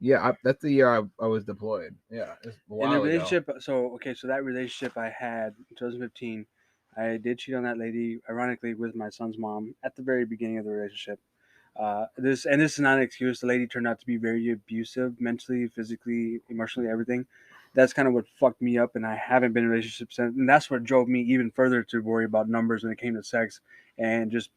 Yeah, that's the year I was deployed. Yeah, it's a while In the ago. relationship, so that relationship I had in 2015, I did cheat on that lady, ironically, with my son's mom at the very beginning of the relationship. This is not an excuse. The lady turned out to be very abusive, mentally, physically, emotionally, everything. That's kind of what fucked me up, and I haven't been in a relationship since. And that's what drove me even further to worry about numbers when it came to sex and just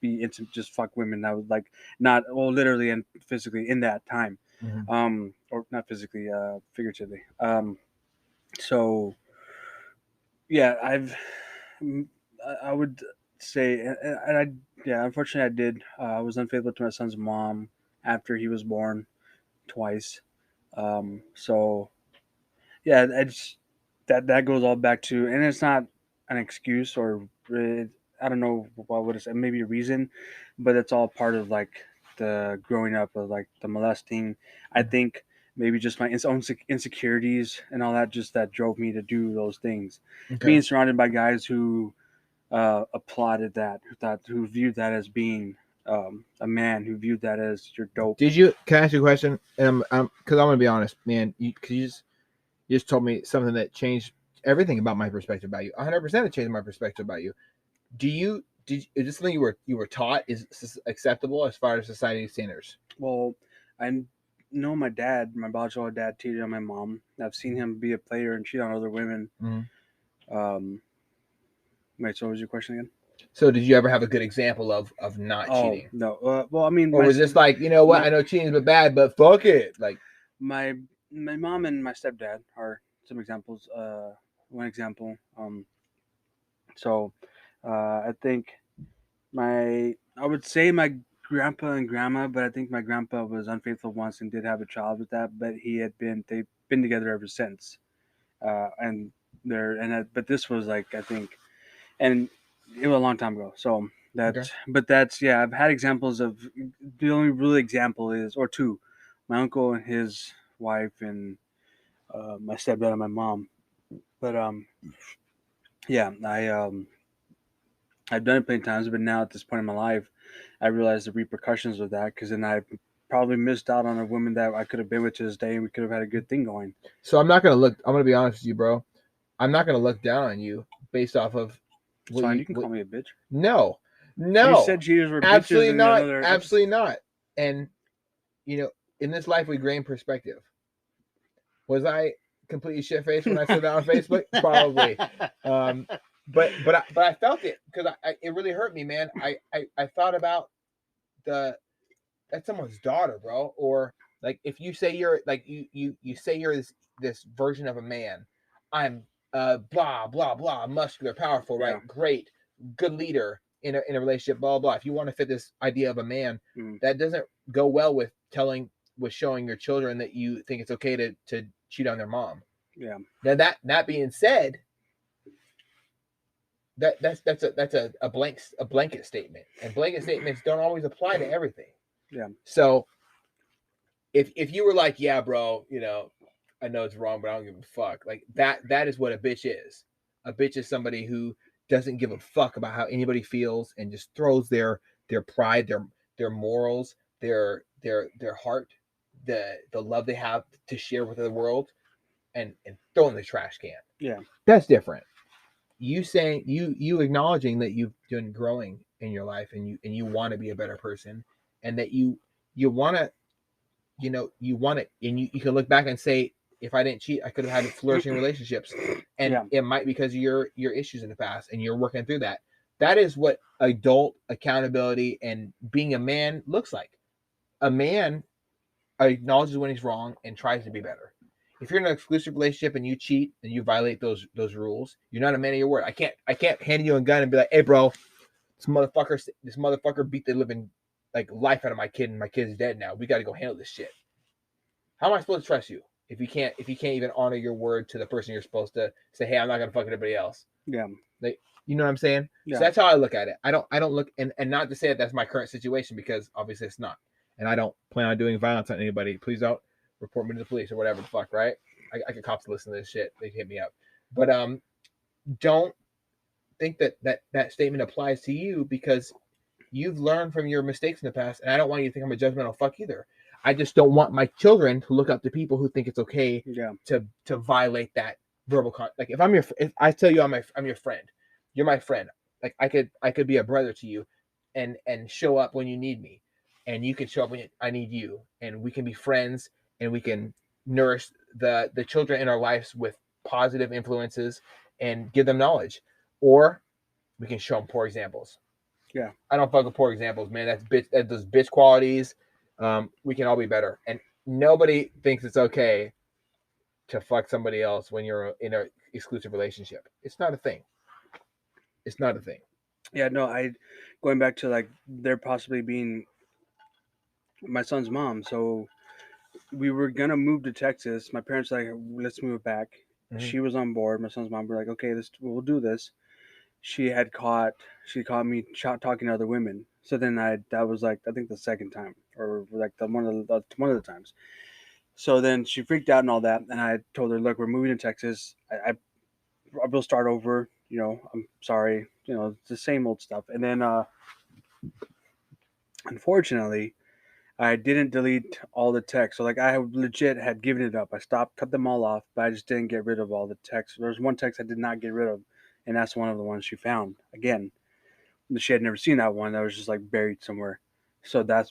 fuck women. I was like, not well, literally and physically in that time, Mhm. or not physically, figuratively. So yeah, I would say, and unfortunately, I did. I was unfaithful to my son's mom after he was born twice. So yeah, it's that goes all back to, and it's not an excuse or I don't know what would it maybe a reason, but it's all part of like the growing up of like the molesting. I think maybe just my own insecurities and all that just that drove me to do those things. Okay. Being surrounded by guys who applauded that, who viewed that as being a man, who viewed that as you're dope. Can I ask you a question? Because I'm gonna be honest, man. You just told me something that changed everything about my perspective about you. 100% it changed my perspective about you. Is this something you were taught is acceptable as far as society standards? Well, I know my biological dad, cheated on my mom. I've seen him be a player and cheat on other women. Mhm. Wait, so what was your question again? So did you ever have a good example of not cheating? No. Well, I mean, Or was this like, you know what, I know cheating is bad, but fuck it? Like my mom and my stepdad are some examples. One example. So I think I would say my grandpa and grandma, but I think my grandpa was unfaithful once and did have a child with that, but they've been together ever since. And but this was like, I think, and it was a long time ago. So yeah, I've had examples of, the only real example is, or two, my uncle and his wife, and my stepdad and my mom. But yeah, I've done it plenty times, but now at this point in my life, I realize the repercussions of that, because then I probably missed out on a woman that I could have been with to this day, and we could have had a good thing going. So I'm gonna be honest with you, bro. I'm not gonna look down on you based off of You can call me a bitch. No. You said cheaters were Absolutely bitches. not. Absolutely not. And in this life we gain perspective. Was I completely shit faced when I said that on Facebook? Probably. But I felt it because it really hurt me, man. I thought about that's someone's daughter, bro. Or like if you say you're like you say you're this version of a man. I'm blah blah blah, muscular, powerful, right? Yeah. Great, good leader in a relationship, blah blah. If you want to fit this idea of a man, that doesn't go well with showing your children that you think it's okay to cheat on their mom. Yeah. Now that being said, that's a blanket statement, and blanket statements don't always apply to everything. Yeah. So if you were like, yeah, bro, I know it's wrong, but I don't give a fuck. Like that is what a bitch is. A bitch is somebody who doesn't give a fuck about how anybody feels and just throws their pride, their morals, their heart, the love they have to share with the world, and throw in the trash can. Yeah. That's different. You saying you acknowledging that you've been growing in your life and you want to be a better person, and that you want to you want it, and you can look back and say, if I didn't cheat, I could have had flourishing relationships, and it might be because of your issues in the past, and you're working through that. That is what adult accountability and being a man looks like. A man acknowledges when he's wrong and tries to be better. If you're in an exclusive relationship and you cheat and you violate those rules, you're not a man of your word. I can't hand you a gun and be like, hey, bro, this motherfucker beat the living life out of my kid, and my kid's dead now. We got to go handle this shit. How am I supposed to trust you? if you can't even honor your word to the person you're supposed to say, hey, I'm not gonna fuck anybody else. Yeah. Like, you know what I'm saying? Yeah. So that's how I look at it. I don't look, and not to say that that's my current situation, because obviously it's not, and I don't plan on doing violence on anybody. Please don't report me to the police or whatever the fuck, right? I get cops to listen to this shit. They hit me up, but don't think that statement applies to you, because you've learned from your mistakes in the past, and I don't want you to think I'm a judgmental fuck either. I just don't want my children to look up to people who think it's okay to violate that verbal like if I tell you I'm your friend, you're my friend. Like I could be a brother to you, and show up when you need me, and you can show up when I need you, and we can be friends, and we can nourish the children in our lives with positive influences and give them knowledge, or we can show them poor examples. Yeah. I don't fuck with poor examples, man. That's those bitch qualities. We can all be better, and nobody thinks it's okay to fuck somebody else when you're in an exclusive relationship. It's not a thing. It's not a thing. Yeah, no, going back to like there possibly being my son's mom. So we were gonna move to Texas. My parents were like, let's move back. Mhm. She was on board. My son's mom were like, okay, we'll do this. She caught me talking to other women. So then that was like I think the second time, or like one of the times. So then she freaked out and all that, and I told her, look, we're moving to Texas. I will start over. You know, I'm sorry. You know, it's the same old stuff. And then unfortunately, I didn't delete all the text. So like I legit had given it up. I cut them all off, but I just didn't get rid of all the text. There was one text I did not get rid of, and that's one of the ones she found. Again, she had never seen that one. That was just like buried somewhere. So that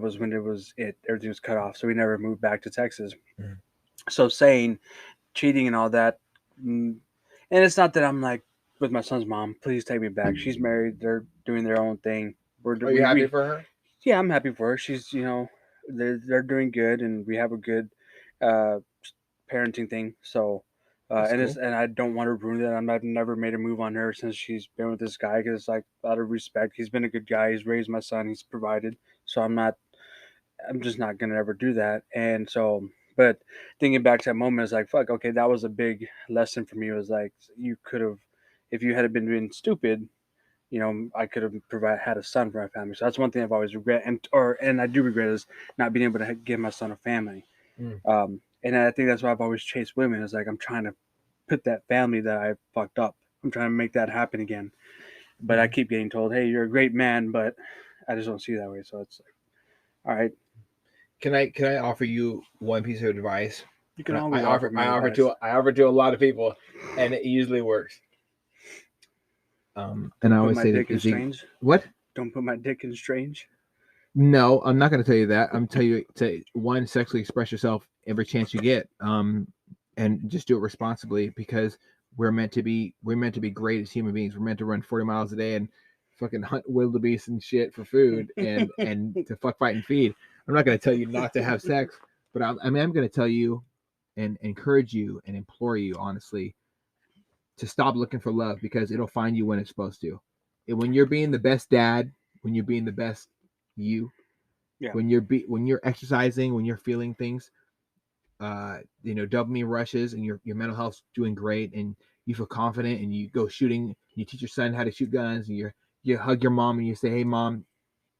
was when everything was cut off. So we never moved back to Texas. Mhm. So saying cheating and all that, and it's not that I'm like with my son's mom, please take me back. She's married. They're doing their own thing. Are you happy for her? Yeah, I'm happy for her. She's, they're doing good, and we have a good parenting thing. So, and I don't want to ruin it. I've never made a move on her since she's been with this guy, because like out of respect, he's been a good guy. He's raised my son. He's provided. So I'm just not gonna ever do that. And so, but thinking back to that moment is like, fuck. Okay, that was a big lesson for me. It was like you could have, if you had been doing stupid, I could have had a son for my family. So that's one thing I've always regret, and I do regret is not being able to give my son a family. And I think that's why I've always chased women. Is like I'm trying to put that family that I fucked up. I'm trying to make that happen again. But I keep getting told, "Hey, you're a great man," but I just don't see it that way. So it's like, all right. Can I offer you one piece of advice? You can always I offer to a lot of people, and it usually works. And I always say dick in strange. What? Don't put my dick in strange. No, I'm not going to tell you that. I'm telling you to sexually express yourself every chance you get, and just do it responsibly, because we're meant to be great as human beings. We're meant to run 40 miles a day and fucking hunt wildebeest and shit for food, and to fuck, fight, and feed. I'm not going to tell you not to have sex, but I'm going to tell you and encourage you and implore you honestly to stop looking for love, because it'll find you when it's supposed to. And when you're being the best dad, when you're being the best you, when you're exercising, when you're feeling things, dopamine rushes, and your mental health's doing great, and you feel confident, and you go shooting, you teach your son how to shoot guns, and you hug your mom and you say, hey mom,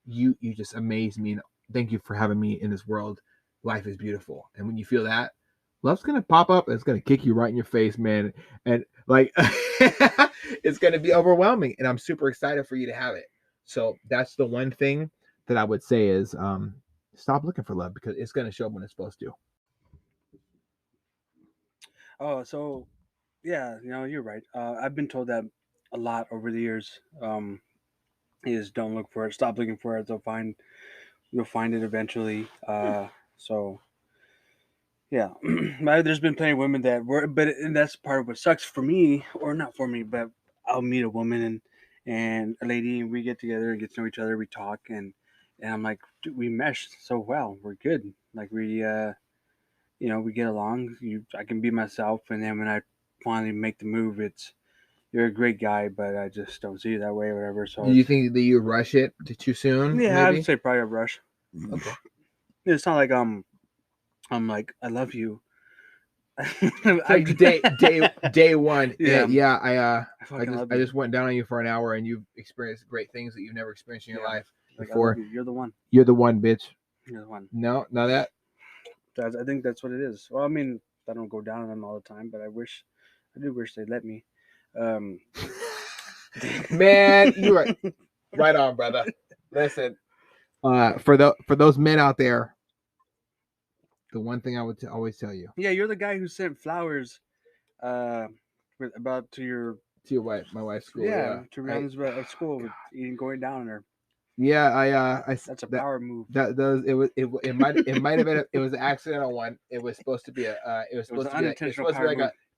you just amaze me, and thank you for having me in this world. Life is beautiful. And when you feel that, love's gonna pop up, and it's gonna kick you right in your face, man. And like it's gonna be overwhelming, and I'm super excited for you to have it. So that's the one thing that I would say is stop looking for love, because it's gonna show up when it's supposed to. Oh, so yeah, you're right. I've been told that a lot over the years. Is don't look for it, stop looking for it. You'll find it eventually. So yeah, there's been plenty of women that were, and that's part of what sucks for me, or not for me, but I'll meet a woman and a lady, and we get together and get to know each other. We talk, and I'm like, dude, we mesh so well. We're good. Like we get along. I can be myself, and then when I finally make the move, you're a great guy, but I just don't see you that way or whatever. So do you think that you rush it too soon? Yeah, maybe? I'd say probably a rush. Okay. It's not like I'm like, I love you. It's like day one. Yeah. Yeah. I fucking love I you. just went down on you for an hour, and you've experienced great things that you've never experienced in your Yeah. life Like, I before. love you. You're the one. You're the one, bitch. You're the one. No, not that. I think that's what it is. Well, I mean, I don't go down on them all the time, but I do wish they'd let me. Man, you are right on, brother. Listen, for those men out there, the one thing I would always tell you Yeah, you're the guy who sent flowers, about to your to your wife, my wife's school. to Rihanna's at school with going down on her. Yeah, That's a power move. That does it might have been it was an accidental one. It was supposed to be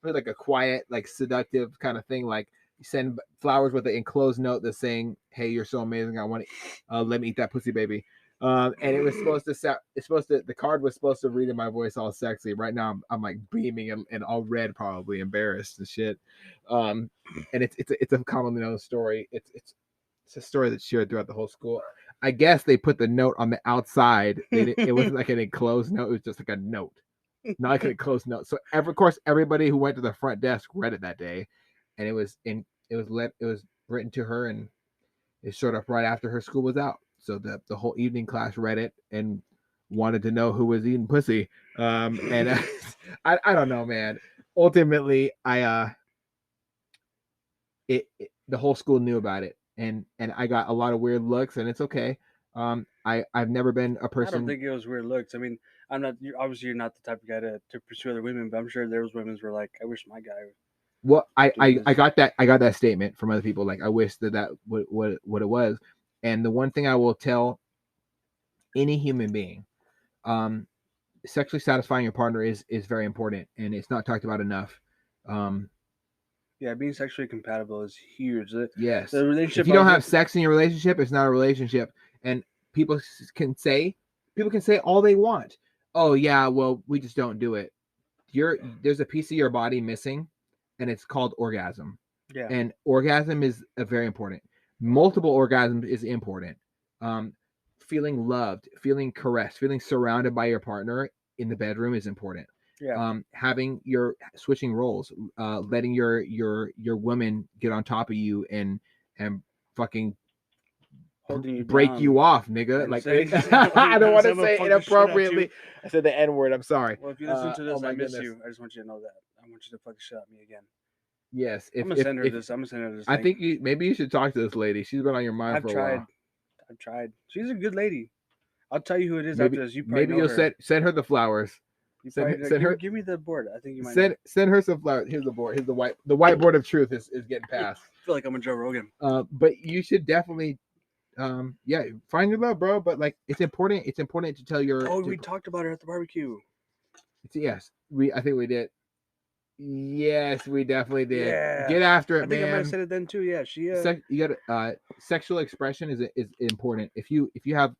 like a quiet, like seductive kind of thing. Like you send flowers with an enclosed note that's saying, "Hey, you're so amazing. I want to let me eat that pussy, baby." And it was supposed to the card was supposed to read in my voice all sexy. Right now I'm like beaming and all red, probably embarrassed and shit. And it's a commonly known story. It's a story that's shared throughout the whole school. I guess they put the note on the outside. It wasn't like an enclosed note. It was just like a note, not like an enclosed note. So of course, everybody who went to the front desk read it that day, and it was written to her, and it showed up right after her school was out. So the whole evening class read it and wanted to know who was eating pussy. And I don't know, man. Ultimately, the whole school knew about it. And I got a lot of weird looks, and it's okay. I've never been a person. I don't think it was weird looks. I mean, I'm not. Obviously, you're not the type of guy to pursue other women, but I'm sure there was women who were like, I wish my guy. Well, I got that statement from other people. Like, I wish that what it was. And the one thing I will tell any human being, sexually satisfying your partner is very important, and it's not talked about enough. Yeah, being sexually compatible is huge. Yes. The relationship. If you don't have sex in your relationship, it's not a relationship. And people can say all they want. Oh yeah, well, we just don't do it. There's a piece of your body missing, and it's called orgasm. Yeah. And orgasm is very important. Multiple orgasms is important. Feeling loved, feeling caressed, feeling surrounded by your partner in the bedroom is important. Yeah. Having your switching roles, letting your woman get on top of you and fucking break you off, nigga. Like, I don't want to say inappropriately. I said the N word. I'm sorry. Well, if you listen to this, I miss you. I just want you to know that. I want you to fuck the shit out of me again. Yes. I'm gonna send her this. I think maybe you should talk to this lady. She's been on your mind for a while. I've tried. She's a good lady. I'll tell you who it is maybe, after this. Maybe you'll send her the flowers. Give me the board. I think you might send her some flowers. Here's the board. Here's the whiteboard of truth is getting passed. I feel like I'm a Joe Rogan. But you should definitely find your love, bro. But like, it's important to tell your we talked about her at the barbecue. Yes, I think we did. Yes, we definitely did. Yeah. Get after it, man. I think I might have said it then too. Yeah, you got sexual expression is important. If you have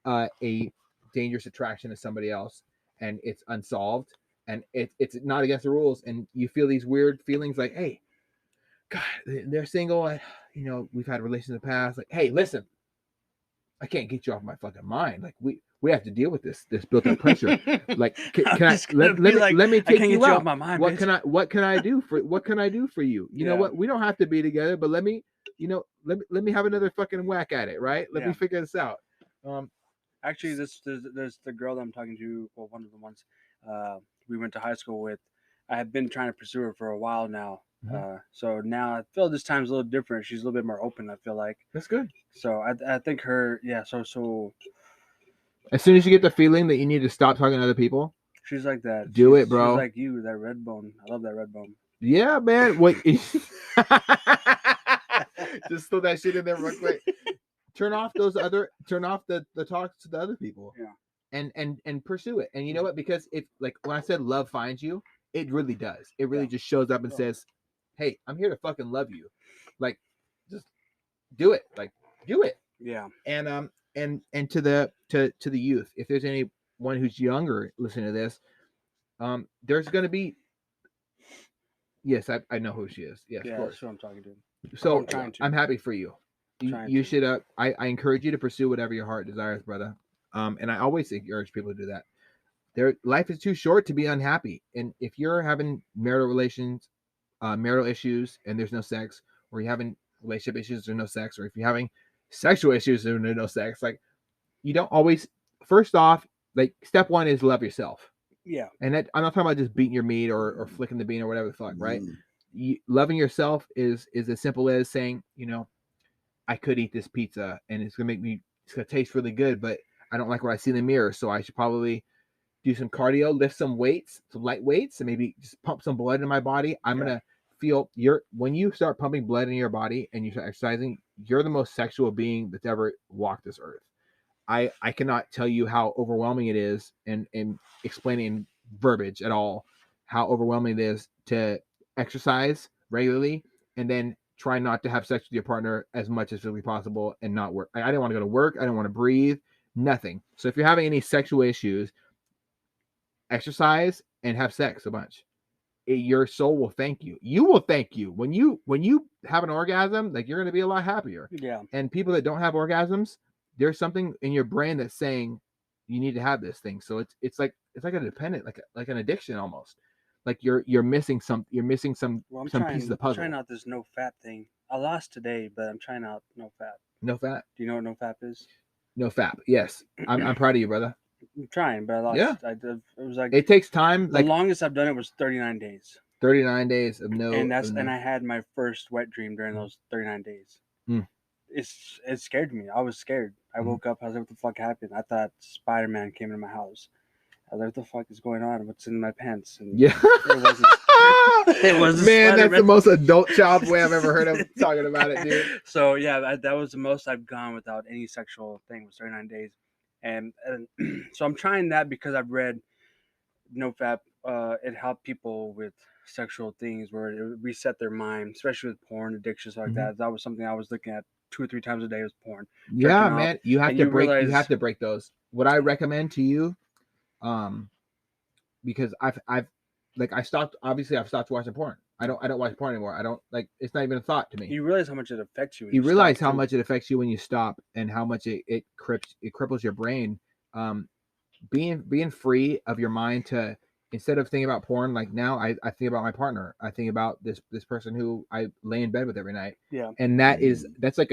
a dangerous attraction to somebody else and it's unsolved and it's not against the rules, and you feel these weird feelings like, hey, God, they're single, we've had relations in the past. Like, hey, listen, I can't get you off my fucking mind. Like, we have to deal with this built-up pressure. Like, let me take you out. Off my mind, what can I do for you? You know what? We don't have to be together, but let me have another fucking whack at it, right? Let me figure this out. Actually, there's the girl that I'm talking to. Well, one of the ones we went to high school with. I have been trying to pursue her for a while now. Mm-hmm. So now I feel this time's a little different. She's a little bit more open, I feel like. That's good. So I think her, so as soon as you get the feeling that you need to stop talking to other people, she's like that. It, bro. She's like you, that red bone. I love that red bone. Yeah, man. Wait. Just throw that shit in there real quick. Turn off the talks to the other people. Yeah. And pursue it. And you know what? Because if, like, when I said love finds you, it really does. It really just shows up and says, hey, I'm here to fucking love you. Like, just do it. Like, do it. Yeah. And to the youth, if there's anyone who's younger listening to this, there's going to be, yes, I know who she is. Yes, of course. That's who I'm talking to. So I'm happy for you. You should, I encourage you to pursue whatever your heart desires, brother. And I always encourage people to do that. life is too short to be unhappy. And if you're having marital issues and there's no sex, or you're having relationship issues or no sex, or if you're having sexual issues and no sex, like you don't always. First off, like step one is love yourself. Yeah. And that, I'm not talking about just beating your meat or flicking the bean or whatever the fuck, right? Loving yourself is as simple as saying, I could eat this pizza and it's gonna taste really good, but I don't like what I see in the mirror, so I should probably do some cardio, lift some weights, some light weights, and maybe just pump some blood in my body. I'm gonna feel when you start pumping blood in your body and you start exercising, you're the most sexual being that's ever walked this earth. I cannot tell you how overwhelming it is, and explaining verbiage at all, how overwhelming it is to exercise regularly and then try not to have sex with your partner as much as physically possible and not work. I didn't want to go to work. I don't want to breathe, nothing. So if you're having any sexual issues, exercise and have sex a bunch. Your soul will thank you. You will thank you when you have an orgasm. Like, you're going to be a lot happier. Yeah. And people that don't have orgasms, there's something in your brain that's saying you need to have this thing. So it's like a dependent, like an addiction almost. Like you're missing some piece of the puzzle. I'm trying out this no fap thing. I lost today, but I'm trying out no fap. No fap. Do you know what no fap is? No fap. Yes, I'm proud of you, brother. I'm trying, but I lost. Yeah. It was like, it takes time. The longest I've done it was 39 days. 39 days of no. And I had my first wet dream during those 39 days. It scared me. I was scared. I woke up. I was like, what the fuck happened? I thought Spider-Man came into my house. I was like, what the fuck is going on? What's in my pants? And yeah. It wasn't Man, that's the most adult child way I've ever heard of talking about it, dude. So yeah, that was the most I've gone without any sexual thing, was 39 days. And so I'm trying that because I've read NoFap. It helped people with sexual things where it reset their mind, especially with porn addictions like that. That was something I was looking at 2 or 3 times a day, was porn. Yeah, man, you have to break those. What I recommend to you, because I've stopped watching porn. I don't watch porn anymore. I don't it's not even a thought to me. You realize how much it affects you. You realize how much it affects you when you stop, and how much it cripples your brain. Being free of your mind to, instead of thinking about porn, like now I think about my partner. I think about this person who I lay in bed with every night. Yeah. And that's like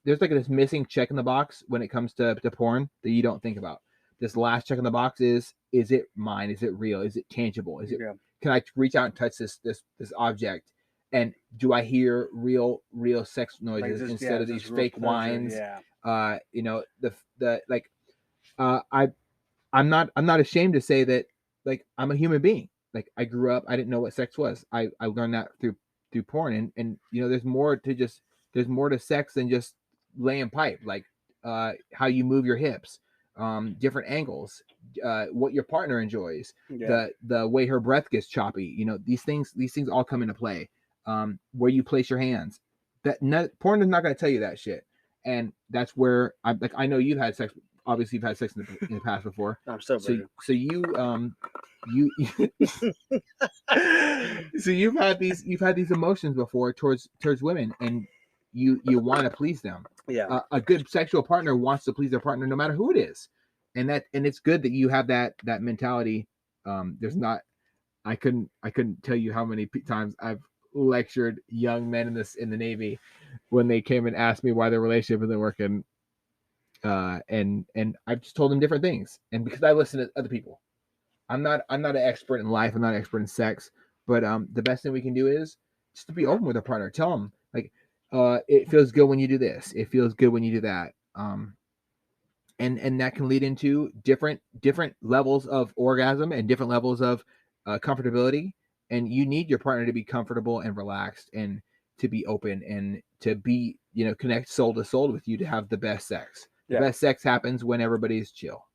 there's like this missing check in the box when it comes to porn that you don't think about. This last check in the box is it mine? Is it real? Is it tangible? Can I reach out and touch this object? And do I hear real sex noises instead of these fake whines? Yeah. I'm not ashamed to say that, like, I'm a human being. Like, I grew up, I didn't know what sex was. I learned that through porn, and there's more to sex than just laying pipe. Like, how you move your hips, different angles, what your partner enjoys, the way her breath gets choppy. These things all come into play. Where you place your hands. Porn is not going to tell you that shit, and that's where I know you've had sex. Obviously, you've had sex in the past before. I'm so so you so you've had these emotions before towards women, and you want to please them. Yeah. A good sexual partner wants to please their partner no matter who it is, and it's good that you have that mentality. I couldn't tell you how many times I've lectured young men in the Navy when they came and asked me why their relationship isn't working. And I've just told them different things, and because I listen to other people, I'm not an expert in life. I'm not an expert in sex, but the best thing we can do is just to be open with a partner. Tell them, like, it feels good when you do this. It feels good when you do that. And that can lead into different levels of orgasm and different levels of comfortability. And you need your partner to be comfortable and relaxed, and to be open, and to be, connect soul to soul with you, to have the best sex. The best sex happens when everybody's chill.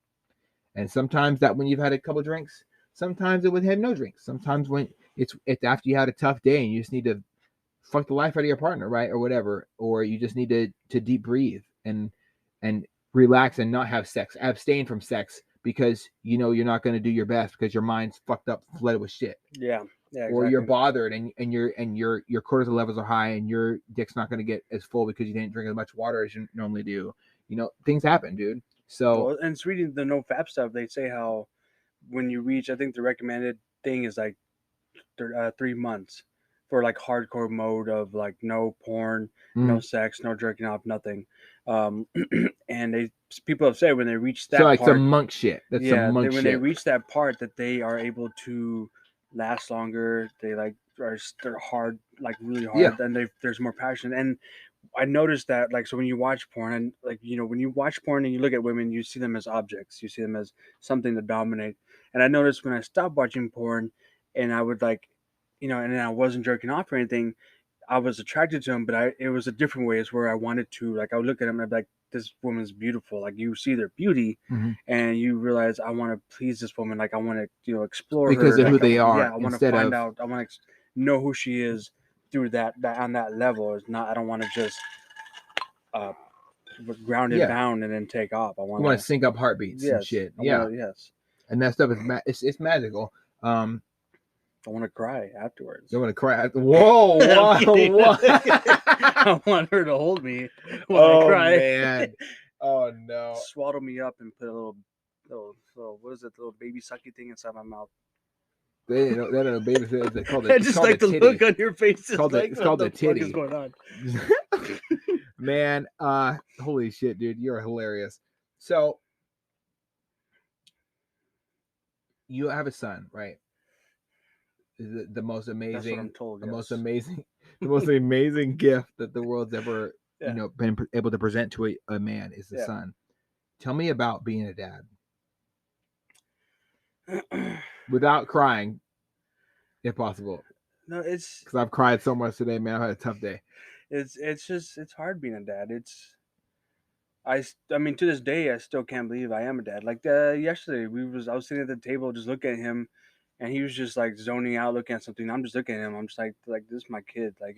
And sometimes that when you've had a couple drinks, sometimes it would have no drinks. Sometimes when it's after you had a tough day and you just need to fuck the life out of your partner, right? Or whatever. Or you just need to deep breathe and relax and not have sex. Abstain from sex because you're not going to do your best because your mind's fucked up, flooded with shit. Yeah. Yeah, exactly. Or you're bothered and your cortisol levels are high and your dick's not going to get as full because you didn't drink as much water as you normally do. Things happen, dude. So, and it's reading the NoFap stuff. They say how when you reach, I think the recommended thing is like 3 months for like hardcore mode of like no porn, no sex, no jerking off, nothing. And people have said when they reach that So like part, some monk shit. That's yeah, some monk when shit. they reach that part that they are able to last longer. They like they're hard, like really hard, and there's more passion. And I noticed that, like, so when you watch porn, and like, you know, when you watch porn and you look at women, you see them as objects, you see them as something to dominate. And I noticed when I stopped watching porn, and I would like, you know, and then I wasn't jerking off or anything, I was attracted to them, but it was a different way. It's where I wanted to, like, I would look at them and I'd be like, this woman's beautiful. Like, you see their beauty, and you realize, I want to please this woman. Like, I want to, you know, explore because her, of who they are. Yeah, I want to find out. I want to know who she is through that on that level. It's not. I don't want to just ground it down and then take off. I want to sync up heartbeats and shit. Yes. And that stuff is it's magical. I want to cry afterwards. You want to cry? Whoa! I want her to hold me while I cry. Man. Oh no! Swaddle me up and put a little what is it? Little baby sucky thing inside my mouth. They don't know baby. They call it. I just like the look on your face. It's called the titty. What is going on? Man, holy shit, dude, you're hilarious. So you have a son, right? The most amazing, that's what I'm told, the yes. most amazing gift that the world's ever been able to present to a man is the son. Tell me about being a dad without crying, if possible. No, it's because I've cried so much today, man. I've had a tough day. It's hard being a dad. I mean, to this day, I still can't believe I am a dad. Like yesterday, I was sitting at the table just looking at him, and he was just like zoning out, looking at something. I'm just looking at him. I'm just like this is my kid. Like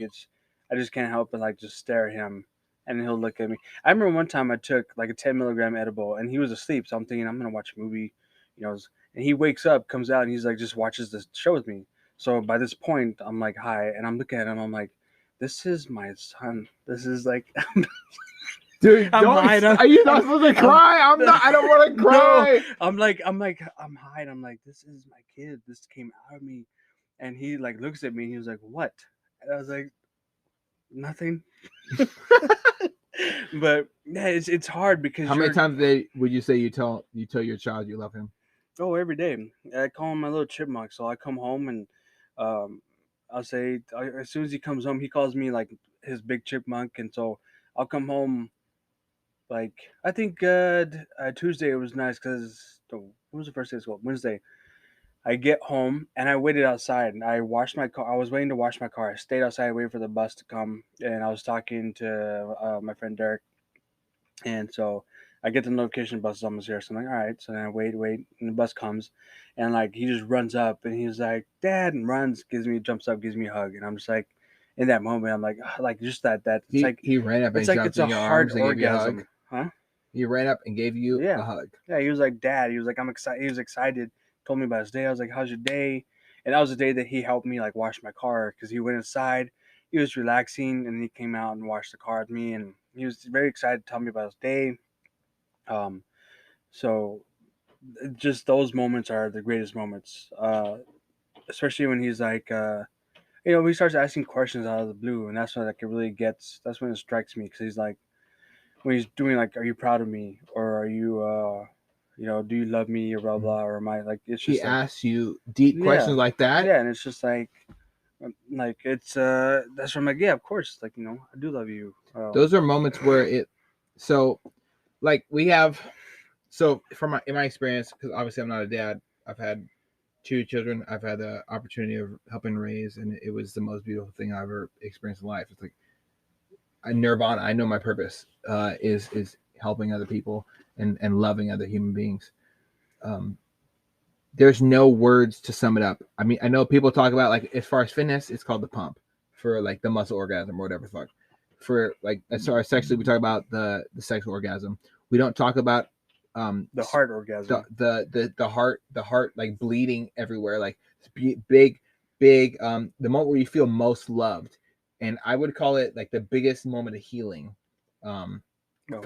I just can't help but like just stare at him, and he'll look at me. I remember one time I took like a 10 milligram edible, and he was asleep. So I'm thinking I'm gonna watch a movie, you know. And he wakes up, comes out, and he's like just watches the show with me. So by this point, I'm like hi, and I'm looking at him. I'm like, this is my son. This is like. Dude, are you not supposed to cry? I'm not. I don't want to cry. No, I'm high. I'm like, this is my kid. This came out of me, and he like looks at me. And he was like, "What?" And I was like, "Nothing." But yeah, it's hard because. How many times would you say you tell your child you love him? Oh, every day. I call him my little chipmunk. So I come home and I'll say as soon as he comes home, he calls me like his big chipmunk, and so I'll come home. Like I think Tuesday it was nice because what was the first day of school? Wednesday. I get home and I waited outside and I washed my car. I was waiting to wash my car. I stayed outside waiting for the bus to come, and I was talking to my friend Derek, and so I get the notification bus is almost here. So I'm like, all right. So then I wait, and the bus comes, and like he just runs up and he's like, "Dad," and runs, jumps up, gives me a hug, and I'm just like, in that moment, I'm like just that. It's like he ran up and jumped in your arms and gave you a hug. Huh? He ran up and gave you a hug. Yeah, he was like, Dad. He was like, I'm excited. He was excited. Told me about his day. I was like, how's your day? And that was the day that he helped me like wash my car because he went inside. He was relaxing, and he came out and washed the car with me, and he was very excited to tell me about his day. So just those moments are the greatest moments, especially when he's like, he starts asking questions out of the blue, and that's when like it really gets. That's when it strikes me because he's like. When he's doing like, are you proud of me, or are you, do you love me, or blah blah, or am I like? It's just he asks you deep questions like that. Yeah, and it's just like it's that's where I'm like, yeah, of course, like I do love you. Those are moments where in my experience, because obviously I'm not a dad. I've had 2 children. I've had the opportunity of helping raise, and it was the most beautiful thing I ever experienced in life. It's like. Nirvana. I know my purpose is helping other people and loving other human beings. There's no words to sum it up. I mean, I know people talk about like as far as fitness, it's called the pump for like the muscle orgasm or whatever the fuck. For like as far as sexually, we talk about the sexual orgasm. We don't talk about the heart orgasm. The heart like bleeding everywhere, like big the moment where you feel most loved. And I would call it like the biggest moment of healing for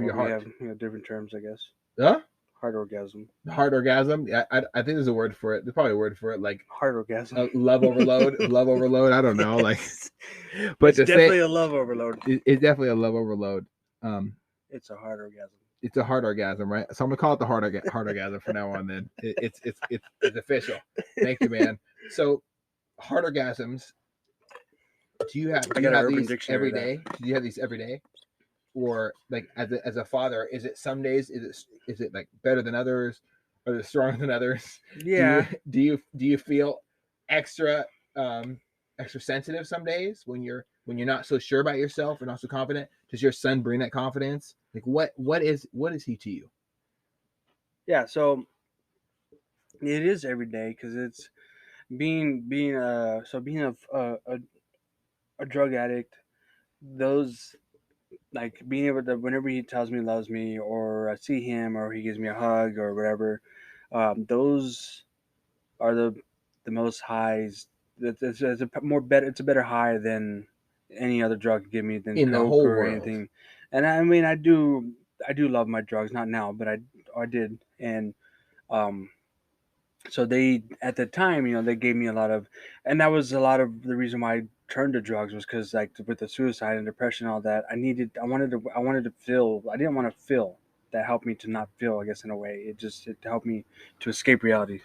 your heart. We have different terms, I guess. Huh? Heart orgasm. Heart orgasm. Yeah, I think there's a word for it. There's probably a word for it, like Heart orgasm. love overload. Love overload. I don't know. Like, Yes. but It's to definitely say a love overload. it's definitely a love overload. It's a heart orgasm. It's a heart orgasm, right? So I'm gonna call it the heart orgasm from now on. Then it's official. Thank you, man. So heart orgasms. Do you have I got an Urban these Dictionary every of that. day? Do you have these every day, or like as a father, is it some days? Is it like better than others, or is it stronger than others? Yeah. Do you feel extra extra sensitive some days when you're not so sure about yourself or not so confident? Does your son bring that confidence? Like what is he to you? Yeah. So it is every day because it's being a drug addict. Those like being able to whenever he tells me he loves me or I see him or he gives me a hug or whatever, those are the most highs. It's a more better. It's a better high than any other drug could give me than In the coke whole or world. anything. And I mean, I do love my drugs. Not now, but I did. And um, so they at the time, they gave me a lot of, and that was a lot of the reason why I turned to drugs was because like with the suicide and depression and all that, I wanted to feel. I didn't want to feel. That helped me to not feel. I guess in a way, it helped me to escape reality.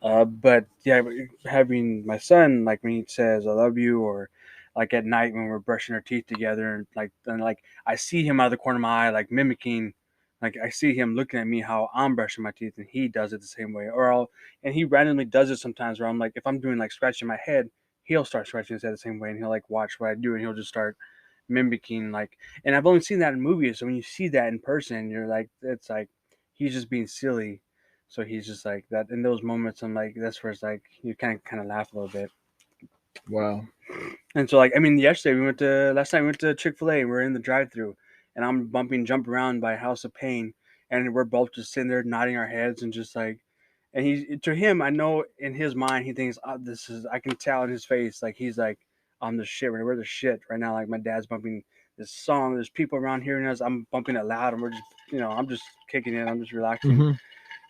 But yeah, having my son, like when he says "I love you," or like at night when we're brushing our teeth together, and I see him out of the corner of my eye, like mimicking, like I see him looking at me how I'm brushing my teeth, and he does it the same way. And he randomly does it sometimes where I'm like, if I'm doing like scratching my head, he'll start scratching his head the same way, and he'll like watch what I do, and he'll just start mimicking like. And I've only seen that in movies, so when you see that in person, you're like, it's like he's just being silly. So he's just like that in those moments. I'm like, that's where it's like you kind of laugh a little bit. Wow. And so like I mean, yesterday last night we went to Chick-fil-A. And we're in the drive-through, and I'm bumping Jump Around by House of Pain, and we're both just sitting there nodding our heads and just like, and to him, I know in his mind he thinks this is. I can tell in his face like he's like I'm the shit. We're the shit right now. Like my dad's bumping this song. There's people around hearing us. I'm bumping it loud, and we're just I'm just kicking it. I'm just relaxing. Mm-hmm.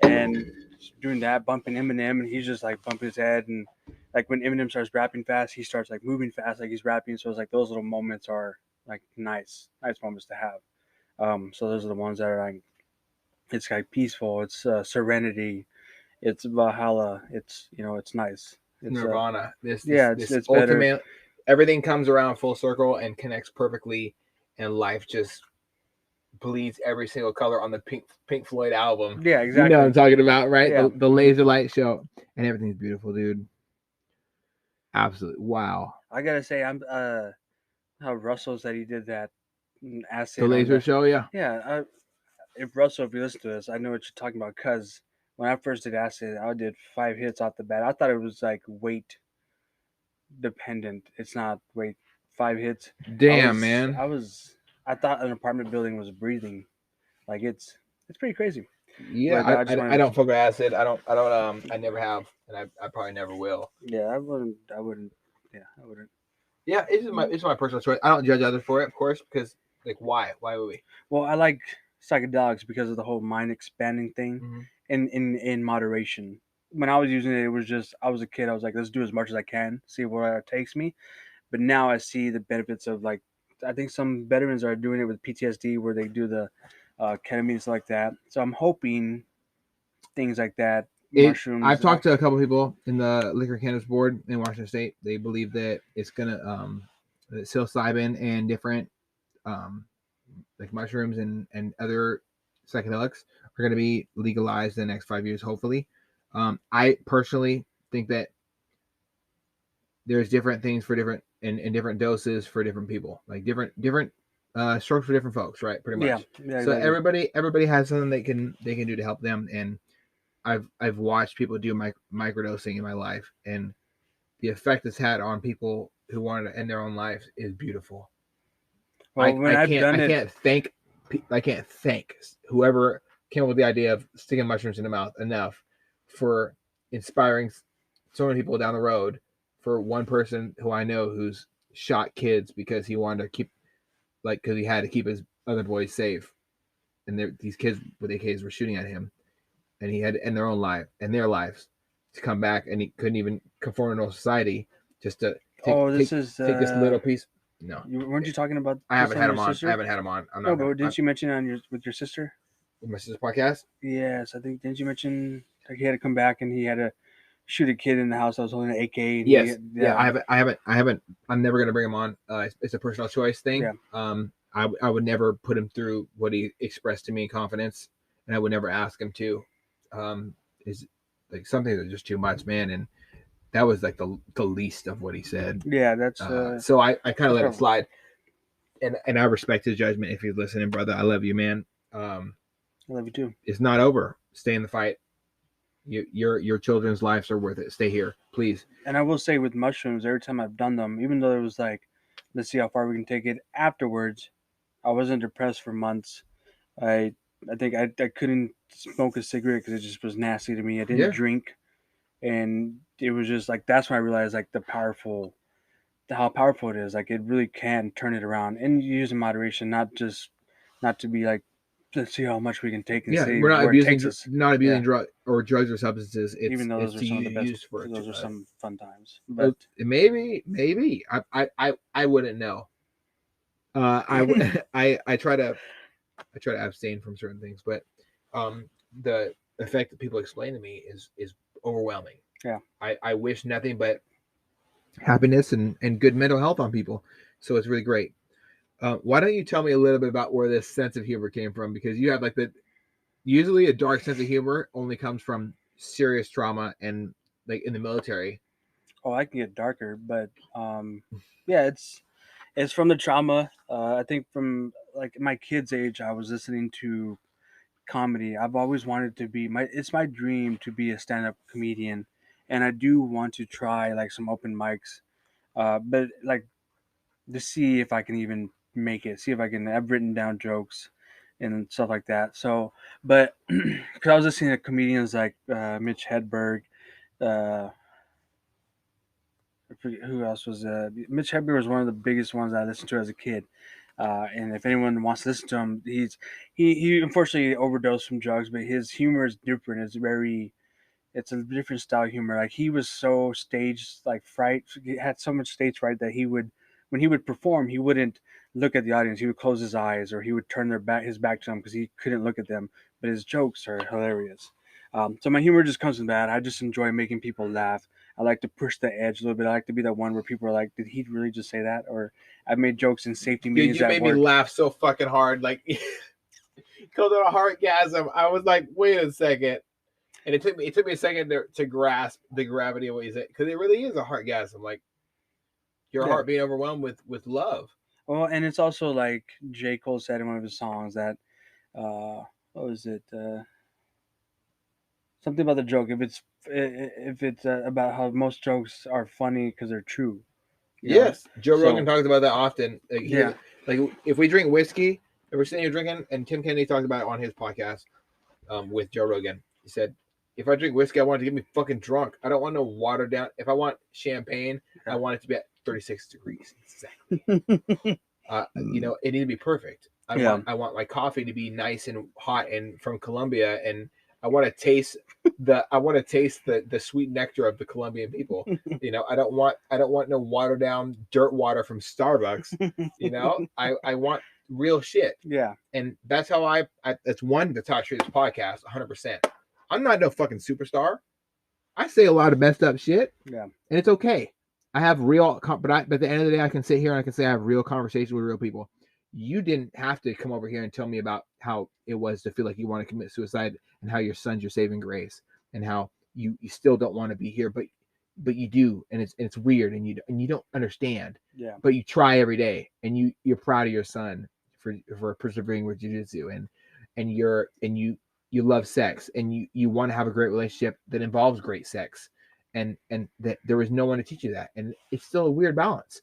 And doing that, bumping Eminem, and he's just like bumping his head, and like when Eminem starts rapping fast, he starts like moving fast, like he's rapping. So it's like those little moments are like nice moments to have. So those are the ones that are like it's like peaceful, it's serenity, it's Valhalla, it's nice. It's Nirvana. This it's better. ultimate. Everything comes around full circle and connects perfectly, and life just bleeds every single color on the Pink Floyd album. Yeah, exactly. You know what I'm talking about, right? Yeah. The laser light show, and everything's beautiful, dude. Absolutely, wow. I gotta say, I'm how Russell said he did that acid. The laser show, yeah. Yeah, if Russell, if you listen to this, I know what you're talking about. Cause when I first did acid, I did 5 hits off the bat. I thought it was like weight dependent. It's not weight. 5 hits. Damn, man. I thought an apartment building was breathing. Like it's pretty crazy. Yeah, But I don't fuck with acid. I never have, and I probably never will. Yeah, I wouldn't. Yeah, I wouldn't. Yeah, it's my personal choice. I don't judge others for it, of course, because like why would we? Well, I like psychedelics because of the whole mind expanding thing, in moderation. When I was using it, it was just I was a kid. I was like, let's do as much as I can, see where it takes me. But now I see the benefits of like I think some veterans are doing it with PTSD where they do the ketamine and stuff like that. So I'm hoping things like that. Mushrooms. I've talked to a couple people in the Liquor Cannabis Board in Washington State. They believe that it's gonna that psilocybin and different like mushrooms and other psychedelics are going to be legalized in the next 5 years, hopefully. I personally think that there's different things for different in different doses for different people, like different strokes for different folks, right? Pretty much. Yeah, so exactly. everybody has something they can do to help them, and I've watched people do microdosing in my life, and the effect it's had on people who wanted to end their own lives is beautiful. Well, I can't thank whoever came up with the idea of sticking mushrooms in the mouth enough for inspiring so many people down the road. For one person who I know who's shot kids because he wanted to keep, because he had to keep his other boys safe, and these kids with AKs were shooting at him, and he had to end their lives to come back, and he couldn't even conform to normal society just to take this little piece. No, weren't you talking about? I haven't had him on. Sister? I haven't had him on. I'm no, not. but didn't you mention on with your sister? With my sister's podcast? Yes, I think. Didn't you mention like he had to come back and he had to shoot a kid in the house that was holding an AK? And Yes. I haven't. I'm never gonna bring him on. It's a personal choice thing. Yeah. I would never put him through what he expressed to me in confidence, and I would never ask him to. Is like something that's just too much, man. And that was like the least of what he said. Yeah, that's. So I kind of let it slide, and I respect his judgment. If he's listening, brother, I love you, man. I love you too. It's not over. Stay in the fight. Your children's lives are worth it. Stay here, please. And I will say with mushrooms, every time I've done them, even though it was like, let's see how far we can take it afterwards, I wasn't depressed for months. I think I couldn't smoke a cigarette because it just was nasty to me. I didn't drink, and it was just like that's when I realized like how powerful it is. Like it really can turn it around, and you use in moderation, not to be like, let's see how much we can take. And see we're not where abusing it takes us. drugs or substances. It's, even though those it's are some of the best. used for Those are some fun times. But maybe I wouldn't know. I try to abstain from certain things, but the effect that people explain to me is overwhelming. Yeah. I wish nothing but happiness and good mental health on people. So it's really great. Why don't you tell me a little bit about where this sense of humor came from? Because you have like usually a dark sense of humor only comes from serious trauma and like in the military. Oh, I can get darker, but yeah, it's from the trauma. I think from like my kid's age, I was listening to comedy. I've always wanted to be it's my dream to be a stand-up comedian, and I do want to try like some open mics, but like to see if I can even make it. See if I can. I've written down jokes and stuff like that. So, but because I was listening to comedians like Mitch Hedberg. I forget who else was Mitch Hedberg was one of the biggest ones I listened to as a kid. And if anyone wants to listen to him, he unfortunately overdosed from drugs, but his humor is different. It's a different style of humor. Like he was so stage like fright. He had so much stage fright that when he would perform, he wouldn't look at the audience. He would close his eyes or he would turn his back to them because he couldn't look at them. But his jokes are hilarious. So my humor just comes from that. I just enjoy making people laugh. I like to push the edge a little bit. I like to be that one where people are like, "Did he really just say that?" Or I've made jokes in safety meetings. You made me laugh so fucking hard. Like, called it a heartgasm. I was like, wait a second. And it took me a second to grasp the gravity of what you said, because it really is a heartgasm. Like your heart being overwhelmed with love. Well, and it's also like J. Cole said in one of his songs that, what was it? Something about the joke. If it's about how most jokes are funny because they're true. Yes, Joe Rogan talks about that often. Like, like if we drink whiskey, and we're sitting here drinking, and Tim Kennedy talked about it on his podcast with Joe Rogan. He said, if I drink whiskey, I want it to get me fucking drunk. I don't want no watered down. If I want champagne, I want it to be at 36 degrees. Exactly. It needs to be perfect. I want my coffee to be nice and hot and from Colombia, and I want to taste the sweet nectar of the Colombian people. I don't want no watered down dirt water from Starbucks. I want real shit. Yeah. And that's how that's how I treat this podcast 100%. I'm not no fucking superstar. I say a lot of messed up shit. Yeah. And it's okay. I have real, but at the end of the day, I can sit here and I can say I have real conversations with real people. You didn't have to come over here and tell me about how it was to feel like you want to commit suicide and how your son's your saving grace and how you still don't want to be here, but you do, and it's weird, and you don't understand. Yeah. But you try every day, and you're proud of your son for persevering with jiu-jitsu, and you love sex, and you want to have a great relationship that involves great sex, and that there was no one to teach you that, and it's still a weird balance.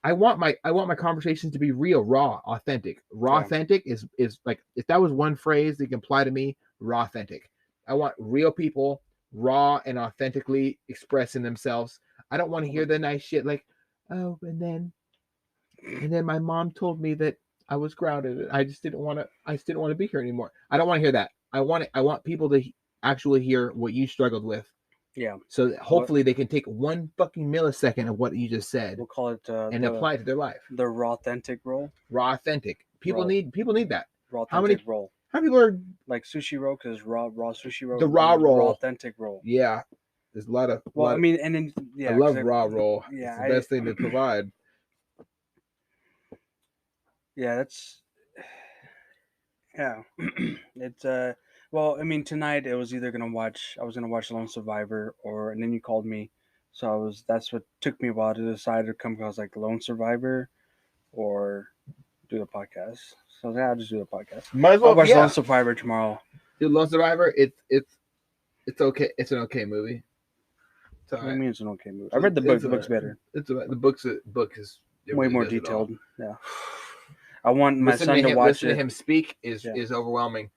I want my conversations to be real, raw, authentic. Authentic is like, if that was one phrase that can apply to me, raw, authentic. I want real people raw and authentically expressing themselves. I don't want to hear the nice shit like, oh, and then my mom told me that I was grounded. I didn't want to be here anymore. I don't want to hear that. I want people to actually hear what you struggled with. Yeah. So that hopefully they can take 1 fucking millisecond of what you just said We'll call it and the apply it to their life. raw authentic roll. Raw authentic. People Raw. need that. Raw How many- authentic roll. How many people are Like sushi roll, because raw sushi roll. The raw roll. Raw authentic roll. yeah? There's a lot of Well, lot I mean, and then yeah, I love 'cause raw roll. yeah, It's the best thing to provide. Yeah, that's yeah. It's well, I mean, tonight I was gonna watch Lone Survivor, and then you called me, so that's what took me a while to decide to come. I was like Lone Survivor or do the podcast. So yeah, I'll just do the podcast. Might as I'll well. watch Yeah. Lone Survivor tomorrow. Dude, Lone Survivor. It's okay. It's an okay movie. It's What do you alright. mean it's an okay movie? I read the book. It's The book's alright. better. It's alright. The book is it Way really more does it all. detailed. Yeah. I want my Listen son to watch listen it. to him speak is Yeah. overwhelming.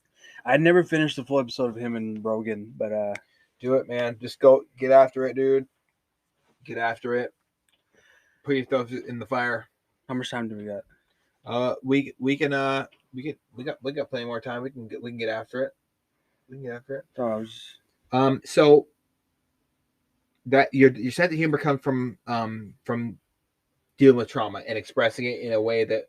I never finished the full episode of him and Rogan, but Do it, man. Just go get after it, dude. Get after it. Put yourself in the fire. how much time do we got? We got plenty more time. We can get after it. We can get after it. Oh, I was So that your sense of humor comes from dealing with trauma and expressing it in a way that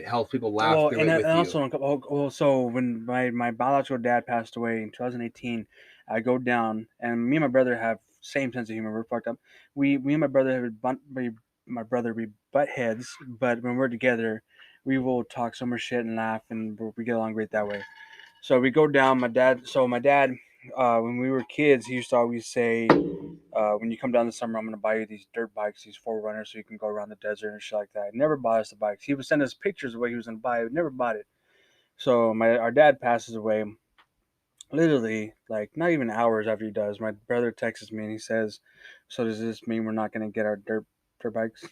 helps people laugh through and, it with and you. also, so when my biological dad passed away in 2018, I go down, and me and my brother have same sense of humor. We're fucked up. Me and my brother we butt heads, but when we're together, we will talk so much shit and laugh, and we get along great that way. So we go down. My dad, when we were kids, he used to always say, when you come down this summer, I'm going to buy you these dirt bikes, these 4Runners, so you can go around the desert and shit like that. He never bought us the bikes. He would send us pictures of what he was going to buy. He never bought it. So our dad passes away, literally, like, not even hours after he does. My brother texts me and he says, so does this mean we're not going to get our dirt bikes?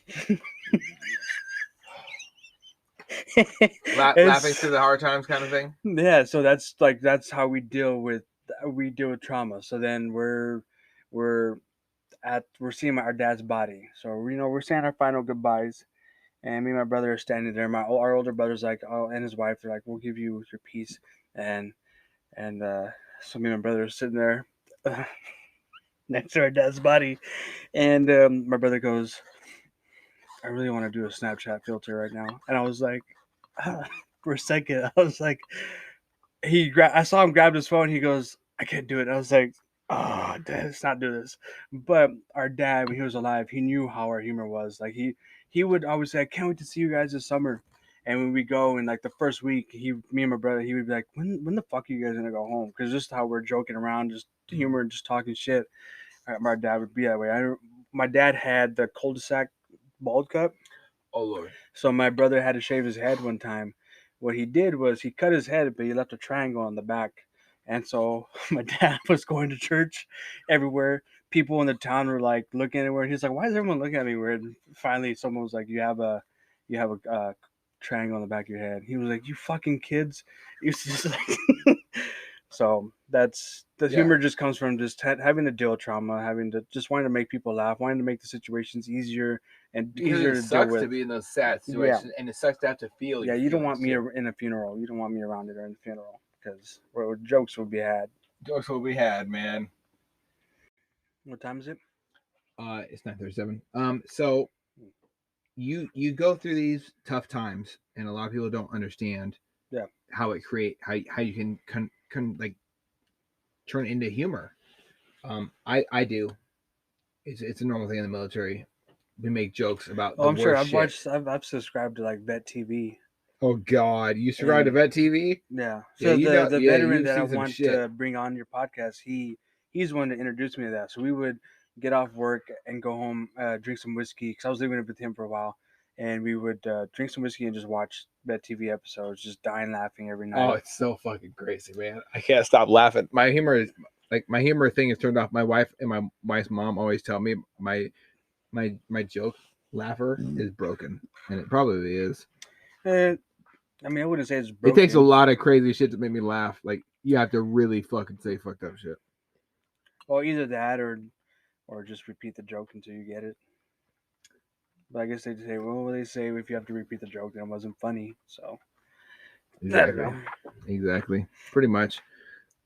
Laughing through the hard times kind of thing. Yeah, so that's how we deal with trauma. So then we're seeing our dad's body. So we're saying our final goodbyes, and me and my brother are standing there. Our older brother's like, oh, and his wife, they're like, we'll give you your piece, and so me and my brother are sitting there next to our dad's body, and my brother goes, I really want to do a Snapchat filter right now, and I was like, for a second, I was like, I saw him grab his phone. He goes, I can't do it. I was like, oh, Dad, let's not do this. But our dad, when he was alive, he knew how our humor was. Like he would always say, I can't wait to see you guys this summer. And when we go in like the first week, me and my brother, he would be like, when the fuck are you guys gonna go home? Because just how we're joking around, just humor, just talking shit. My dad would be that way. My dad had the cul-de-sac bald cut. Oh Lord. So my brother had to shave his head one time. What he did was he cut his head, but he left a triangle on the back. And so my dad was going to church everywhere. People in the town were like looking at him weird. He's like, why is everyone looking at me weird? And finally, someone was like, you have a triangle on the back of your head. He was like, you fucking kids. He was just like, so that's the humor just comes from just having to deal with trauma, having to just wanting to make people laugh, wanting to make the situations easier and easier It to sucks deal with. to be in those sad situations, and it sucks to have to feel. Yeah, you don't want me too. in a funeral. You don't want me around it or in the funeral because jokes will be had. Jokes what we had, man. What time is it? It's 9:37. So you go through these tough times, and a lot of people don't understand. Yeah. How you can like turn into humor. I do. It's a normal thing in the military. We make jokes about. I'm sure I've shit. watched. I've subscribed to like Vet TV. Oh God, you subscribe to Vet TV? Yeah. Yeah, So the veteran you've that I seen some want shit. to bring on your podcast, he's one to introduce me to that. So we would get off work and go home, drink some whiskey because I was living with him for a while, and we would drink some whiskey and just watch Vet TV episodes, just dying laughing every night. Oh, it's so fucking crazy, man. I can't stop laughing. My humor thing is turned off. My wife and my wife's mom always tell me my joke laugher is broken, and it probably is. I mean, I wouldn't say it's broken. It takes a lot of crazy shit to make me laugh. Like you have to really fucking say fucked up shit. Well, either that or just repeat the joke until you get it. But I guess they say, well, they say if you have to repeat the joke, then it wasn't funny. So Exactly. Exactly. Pretty much.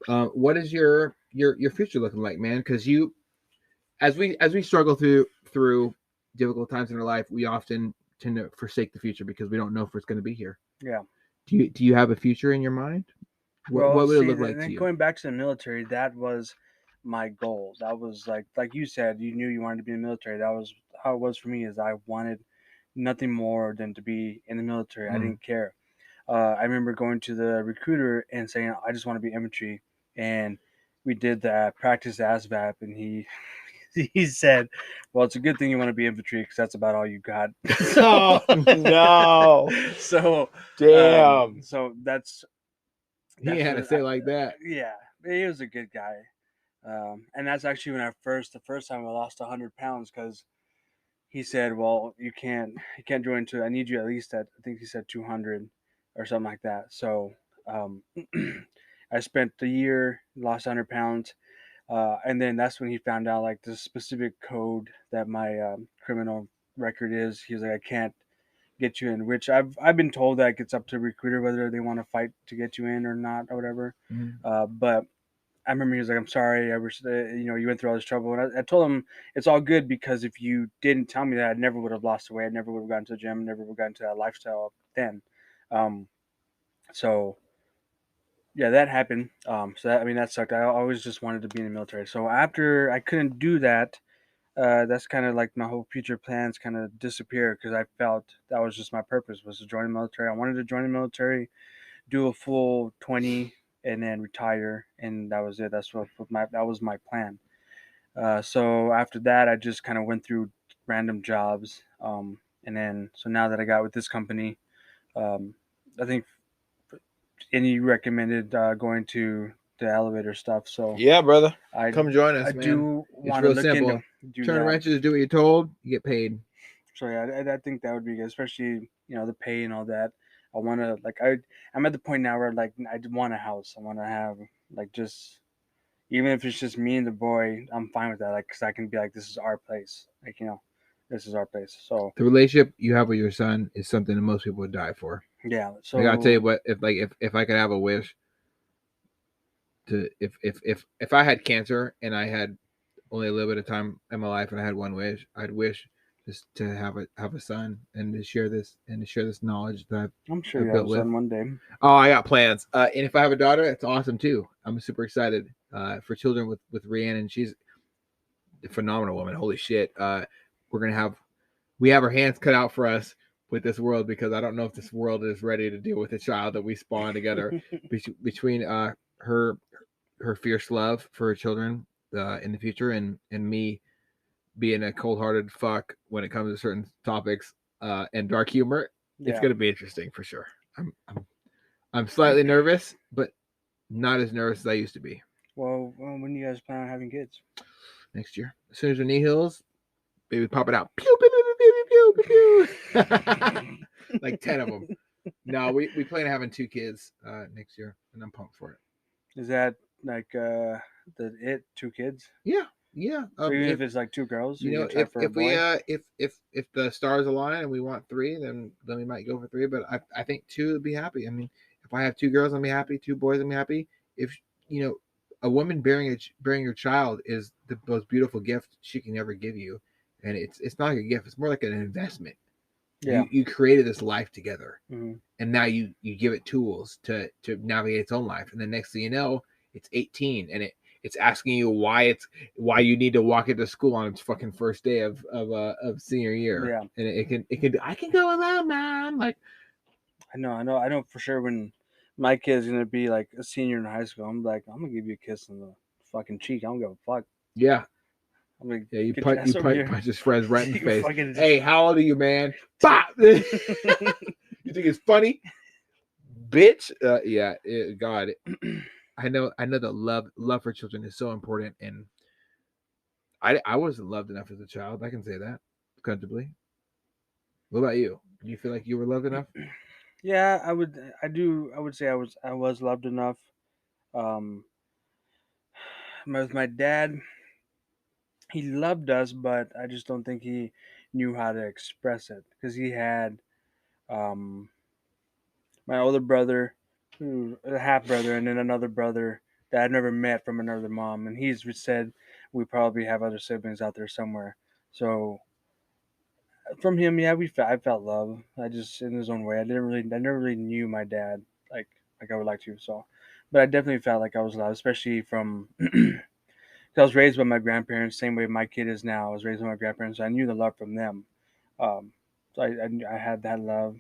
What is your future looking like, man? Because you, as we struggle through difficult times in our life, we often tend to forsake the future because we don't know if it's going to be here. Yeah. Do you have a future in your mind? What Well, would it see, look like to then you? going back to the military, that was my goal. That was like you said, you knew you wanted to be in the military. That was how it was for me. Is I wanted nothing more than to be in the military. I Mm. didn't care. I remember going to the recruiter and saying, I just want to be infantry. And we did that practice ASVAB, and he said, well, it's a good thing you want to be infantry because that's about all you got. Oh, no. So, Damn. so that's He had to what say it like that. yeah, he was a good guy. And that's actually when the first time I lost 100 pounds because he said, well, you can't join to, I need you at least at, I think he said 200 or something like that. So, um, I spent the year, lost 100 pounds. And then that's when he found out like the specific code that my criminal record is. He was like, I can't get you in, which I've been told that it's up to the recruiter whether they want to fight to get you in or not or whatever. Mhm. But I remember he was like, I'm sorry, I wish that, you went through all this trouble. And I told him it's all good because if you didn't tell me that, I never would have lost the weight. I never would have gotten to the gym, never would have gotten to that lifestyle then. Um, so yeah, that happened. So that, I mean, that sucked. I always just wanted to be in the military. So after I couldn't do that, that's kind of like my whole future plans kind of disappeared because I felt that was just my purpose was to join the military. I wanted to join the military, do a full 20, and then retire, and that was it. That was my plan. So after that, I just kind of went through random jobs, and then so now that I got with this company, um, I think and you recommended going to the elevator stuff. So Yeah, brother. I Come join us, I man. do It's want to real look simple. into do Turn that. wrenches, do what you're told, you get paid. So yeah, I think that would be good, especially the pay and all that. I want to I'm at the point now where like I want a house. I want to have like just even if it's just me and the boy, I'm fine with that. Like, cause I can be like, this is our place. Like this is our place. So The relationship you have with your son is something that most people would die for. yeah. So Like, I'll tell you what, if I could have a wish to if I had cancer and I had only a little bit of time in my life and I had one wish, I'd wish just to have a son and to share this knowledge that I'm sure I've you have built a with. son one day. Oh, I got plans. And if I have a daughter, that's awesome too. I'm super excited for children with Rhiannon. She's a phenomenal woman. Holy shit. We have our hands cut out for us with this world because I don't know if this world is ready to deal with a child that we spawn together between her fierce love for her children in the future and me being a cold-hearted fuck when it comes to certain topics and dark humor. Yeah. It's going to be interesting for sure. I'm slightly nervous, but not as nervous as I used to be. Well, when do you guys plan on having kids? Next year, as soon as her knee heals, baby, pop it out. Pew pew pew pew pew pew pew. Like 10 of them. No, we plan on having 2 kids next year, and I'm pumped for it. Is that like 2 kids? Yeah. So even if it's like 2 girls, you know, if the stars align and we want 3, then we might go for 3. But I think 2 would be happy. I mean, if I have 2 girls, I'll be happy. 2 boys, I'll be happy. If a woman bearing your child is the most beautiful gift she can ever give you, and it's not like a gift; it's more like an investment. Yeah. You created this life together, Mm-hmm. and now you give it tools to navigate its own life. And the next thing you know, it's 18, and it's asking you why you need to walk into school on its fucking first day of senior year. Yeah. And it can I can go alone, man. Like I know for sure when my kid's gonna be like a senior in high school, I'm like, I'm gonna give you a kiss on the fucking cheek. I don't give a fuck. yeah. I'm like, Yeah, you get punch your ass over here. his friends right in the You face. fucking- Hey, how old are you, man? Bop! You think it's funny, bitch? Yeah, God, I know that love for children is so important, and I wasn't loved enough as a child. I can say that comfortably. What about you? Do you feel like you were loved enough? Yeah, I would say I was loved enough. With my dad, he loved us, but I just don't think he knew how to express it because he had my older brother, a half brother, and then another brother that I've never met from another mom, and he's said we probably have other siblings out there somewhere. So from him, yeah, I felt love. I just in his own way. I never really knew my dad like I would like to. So, but I definitely felt like I was loved, especially from. 'Cause I was raised by my grandparents, same way my kid is now. I was raised by my grandparents, so I knew the love from them. Um, so I had that love.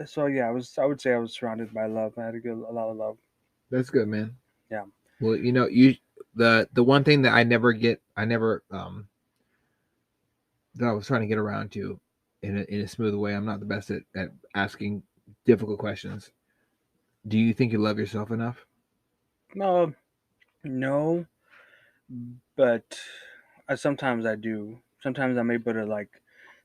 So yeah, I would say I was surrounded by love. I had a lot of love. That's good, man. Yeah. Well, the one thing that I never that I was trying to get around to in a smooth way. I'm not the best at asking difficult questions. Do you think you love yourself enough? No, but sometimes I do. Sometimes I'm able to like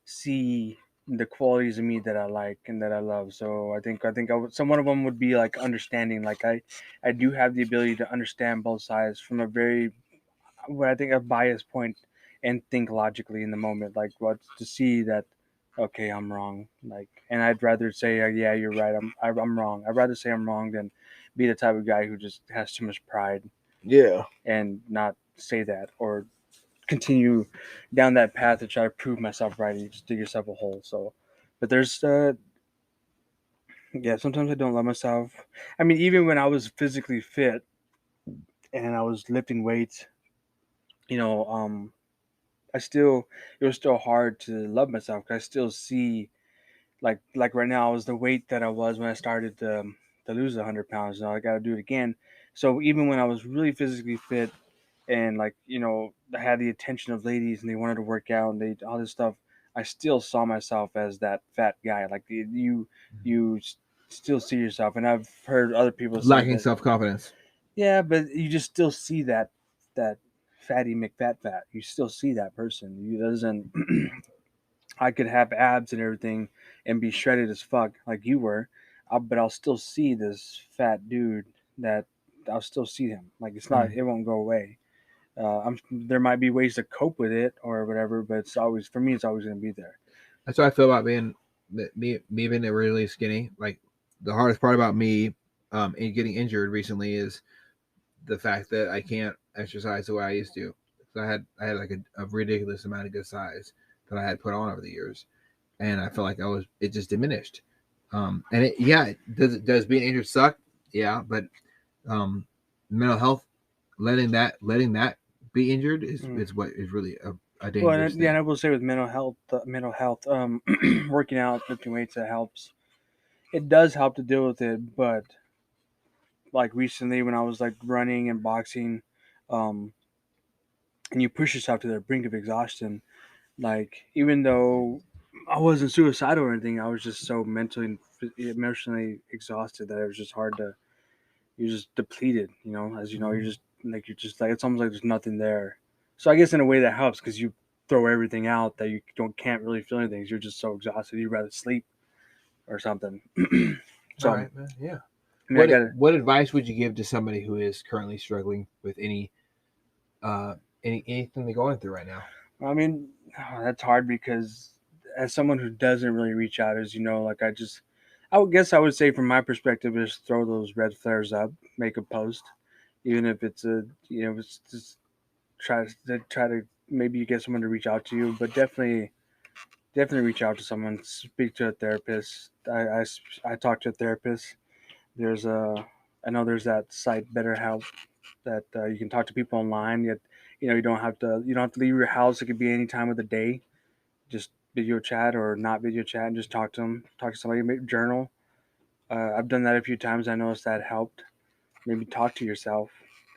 see the qualities of me that I like and that I love. So I would, some one of them would be like understanding. Like I do have the ability to understand both sides from a very what I think a biased point and think logically in the moment. Like what to see that okay, I'm wrong. Like, and I'd rather say yeah, you're right. I'm wrong. I'd rather say I'm wrong than be the type of guy who just has too much pride Yeah. and not say that or continue down that path to try to prove myself right. You just dig yourself a hole. So, but there's yeah, sometimes I don't love myself. I mean, even when I was physically fit and I was lifting weights, you know, I still it was still hard to love myself because I still see like right now I was the weight that I was when I started to lose 100 pounds. Now I got to do it again. So even when I was really physically fit and like I had the attention of ladies and they wanted to work out and they all this stuff, I still saw myself as that fat guy. Like you still see yourself, and I've heard other people say Lacking that. self confidence. Yeah, but you just still see that fatty McFat. You still see that person. You doesn't. I could have abs and everything and be shredded as fuck like you were, but I'll still see this fat dude that I'll still see him. Like it's not. Mm. It won't go away. There might be ways to cope with it or whatever, but it's always for me. It's always going to be there. That's what I feel about me being really skinny. Like the hardest part about me in getting injured recently is the fact that I can't exercise the way I used to. So I had like a ridiculous amount of good size that I had put on over the years, and I felt like it just diminished. And does being injured suck? Yeah, but mental health, letting that be injured is what is really a Well, dangerous and thing. I will say with mental health, working out, lifting weights, it helps. It does help to deal with it, but like recently when I was like running and boxing, um, and you push yourself to the brink of exhaustion, like even though I wasn't suicidal or anything, I was just so mentally and emotionally exhausted that it was just hard to. You're just depleted, as you know, you're just like it's almost like there's nothing there. So I guess in a way that helps because you throw everything out that you can't really feel anything. You're just so exhausted you'd rather sleep or something. All So right, man. Yeah. I mean, I got to. What advice would you give to somebody who is currently struggling with anything they're going through right now? I mean, that's hard because as someone who doesn't really reach out, as you know, like I would guess I would say from my perspective is throw those red flares up, make a post, even if it's it's just try to maybe you get someone to reach out to you, but definitely reach out to someone, speak to a therapist. I talk to a therapist. There's I know there's that site BetterHelp that you can talk to people online. Yet you don't have to leave your house. It could be any time of the day. Just video chat or not video chat and just talk to them. Talk to somebody. Maybe journal. I've done that a few times. I noticed that helped. Maybe talk to yourself.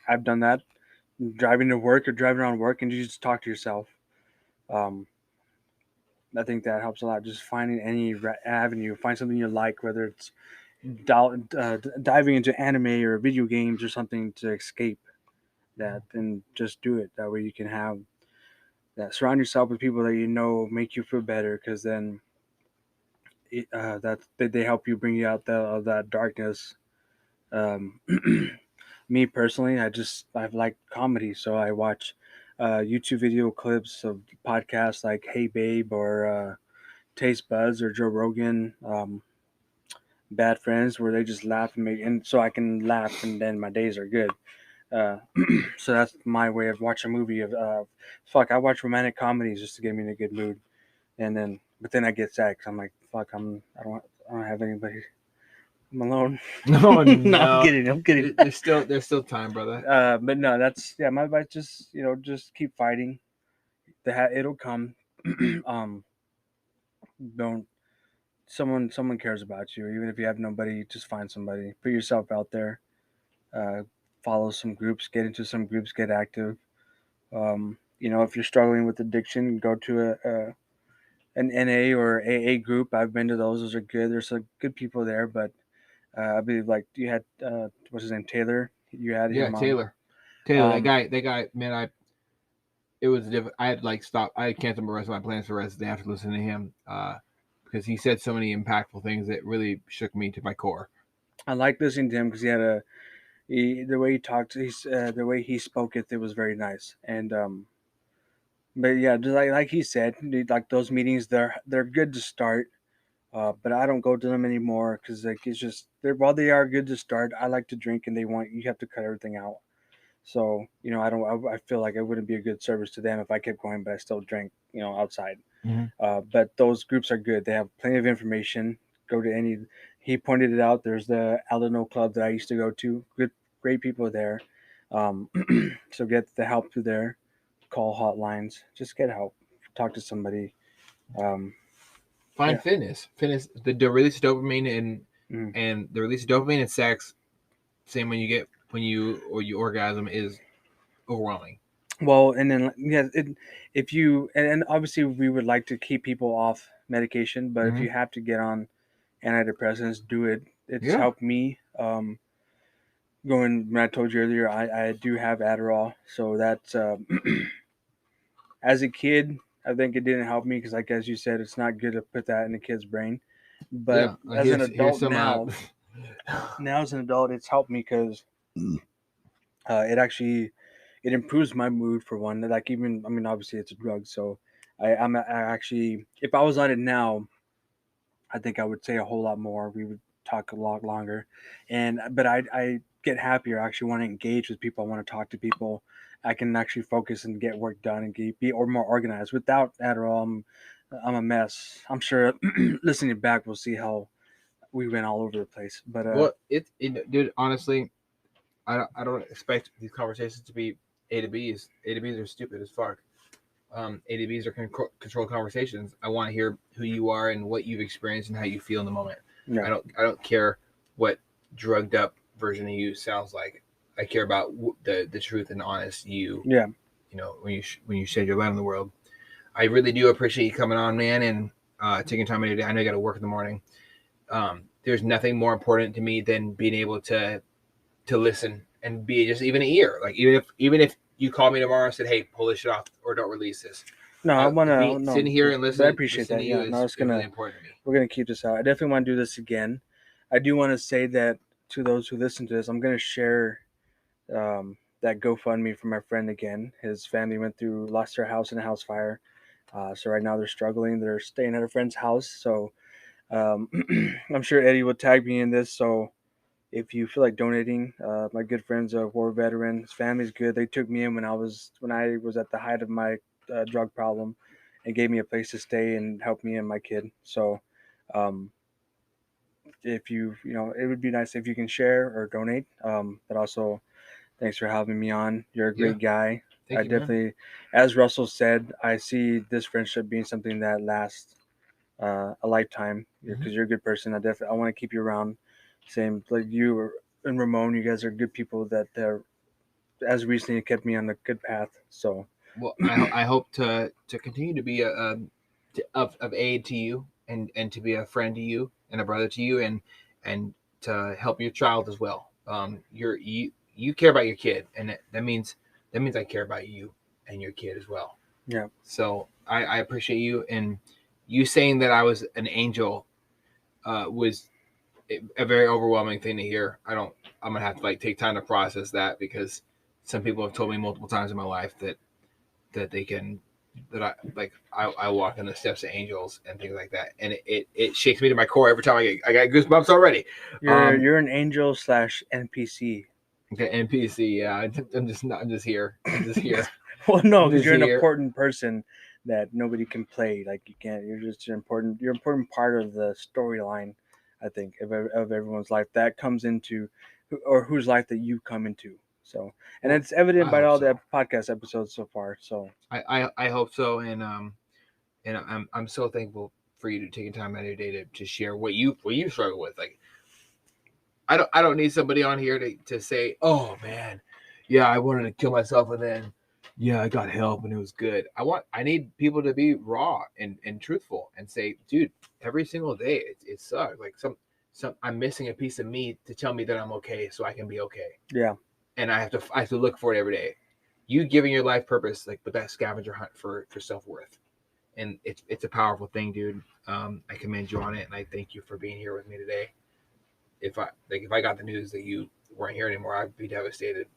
I've done that driving to work or driving around work and you just talk to yourself. Um, I think that helps a lot. Just finding any avenue, find something you like, whether it's diving into anime or video games or something to escape that, and just do it. That way you can have that. Surround yourself with people that you know make you feel better, because then they help you bring you out of that darkness. Um, Me personally, I like comedy, so I watch YouTube video clips of podcasts like Hey Babe or Taste Buds or Joe Rogan, Bad Friends, where they just laugh and so I can laugh and then my days are good. So that's my way of watching a movie. I watch romantic comedies just to get me in a good mood, but then I get sad because I'm like, fuck, I don't have anybody. I'm alone. No, No, I'm kidding. I'm kidding. There's still time, brother. But no, my advice. Just keep fighting. It'll come. um, don't someone cares about you, even if you have nobody. Just find somebody. Put yourself out there. Uh, Follow some groups. Get into some groups. Get active. If you're struggling with addiction, go to an NA or AA group. I've been to those. Those are good. There's some good people there, but I believe like you had what's his name, Taylor. You had him on. Taylor, that guy, man. It was I had I had canceled the rest of my plans for the rest of the day after listening to him, because he said so many impactful things that really shook me to my core. I like listening to him because the way he talked, the way he spoke it was very nice. And but yeah, just like he said, like those meetings, they're good to start. But I don't go to them anymore because like it's just while they are good to start, I like to drink and you have to cut everything out. So I feel like it wouldn't be a good service to them if I kept going, but I still drank outside. Mm-hmm. But those groups are good. They have plenty of information. Go to any. He pointed it out. There's the Alano Club that I used to go to. Great people there. So get the help through there. Call hotlines. Just get help. Talk to somebody. Find fitness. The release of dopamine and the release of dopamine and sex. Same when you orgasm is overwhelming. Well, and then if you and obviously we would like to keep people off medication, but if you have to get on antidepressants, do it. It's helped me. When I told you earlier, I do have Adderall, so that's as a kid, I think it didn't help me because, like as you said, it's not good to put that in a kid's brain. But as an adult now, as an adult, it's helped me because it improves my mood for one. Like obviously it's a drug, so I actually, if I was on it now, I think I would say a whole lot more. We would talk a lot longer, but I get happier. I actually want to engage with people. I want to talk to people. I can actually focus and get work done and be more organized. Without Adderall, I'm a mess. I'm sure listening back, we'll see how we went all over the place. But dude, honestly, I don't expect these conversations to be A to B's. A to B's are stupid as fuck. A to B's are controlled conversations. I want to hear who you are and what you've experienced and how you feel in the moment. Yeah. I don't care what drugged up version of you sounds like. I care about the truth and honest you. Yeah. When you shed your light on the world. I really do appreciate you coming on, man, and taking time out of your day. I know you got to work in the morning. There's nothing more important to me than being able to listen and be just even an ear. Like even if you call me tomorrow and said, "Hey, pull this shit off or don't release this." No, I want to sitting here and listen. I appreciate that. Yeah, it's really important to me. We're gonna keep this out. I definitely want to do this again. I do want to say that to those who listen to this, I'm gonna share that GoFundMe for my friend again. His family lost their house in a house fire, so right now they're struggling. They're staying at a friend's house. So I'm sure Eddie will tag me in this. So if you feel like donating, my good friend's a war veteran. His family's good. They took me in when I was at the height of my drug problem, and gave me a place to stay and helped me and my kid. So, if it would be nice if you can share or donate. But also, thanks for having me on. You're a great guy. Thank you, definitely, man. As Russell said, I see this friendship being something that lasts a lifetime because you're a good person. I want to keep you around. Same like you and Ramon, you guys are good people that as recently kept me on a good path. So, well, I hope to continue to be of aid to you and to be a friend to you and a brother to you and to help your child as well. You care about your kid, and that means I care about you and your kid as well. Yeah. So I appreciate you, and you saying that I was an angel was a very overwhelming thing to hear. I'm gonna have to take time to process that because some people have told me multiple times in my life that I walk in the steps of angels and things like that, and it shakes me to my core every time I got goosebumps already. You're an angel / NPC. Okay, NPC. Yeah, I'm just here. I'm just here. Well, no, I'm because just you're an here. important person that nobody can play. Like you can't. You're just an important. You're an important part of the storyline. I think of everyone's life that comes into, or whose life that you come into. So, and Well, it's evident I by hope all so. the podcast episodes so far. So, I hope so, and I'm so thankful for you to taking time out of your day to share what you struggle with. Like I don't need somebody on here to say, oh man, yeah, I wanted to kill myself and then yeah, I got help and it was good. I need people to be raw and truthful and say, dude, every single day it sucks. Like some I'm missing a piece of me to tell me that I'm okay so I can be okay. yeah. And I have to look for it every day. You giving your life purpose, like the best scavenger hunt for self-worth. And it's a powerful thing, dude. I commend you on it and I thank you for being here with me today. If I got the news that you weren't here anymore, I'd be devastated.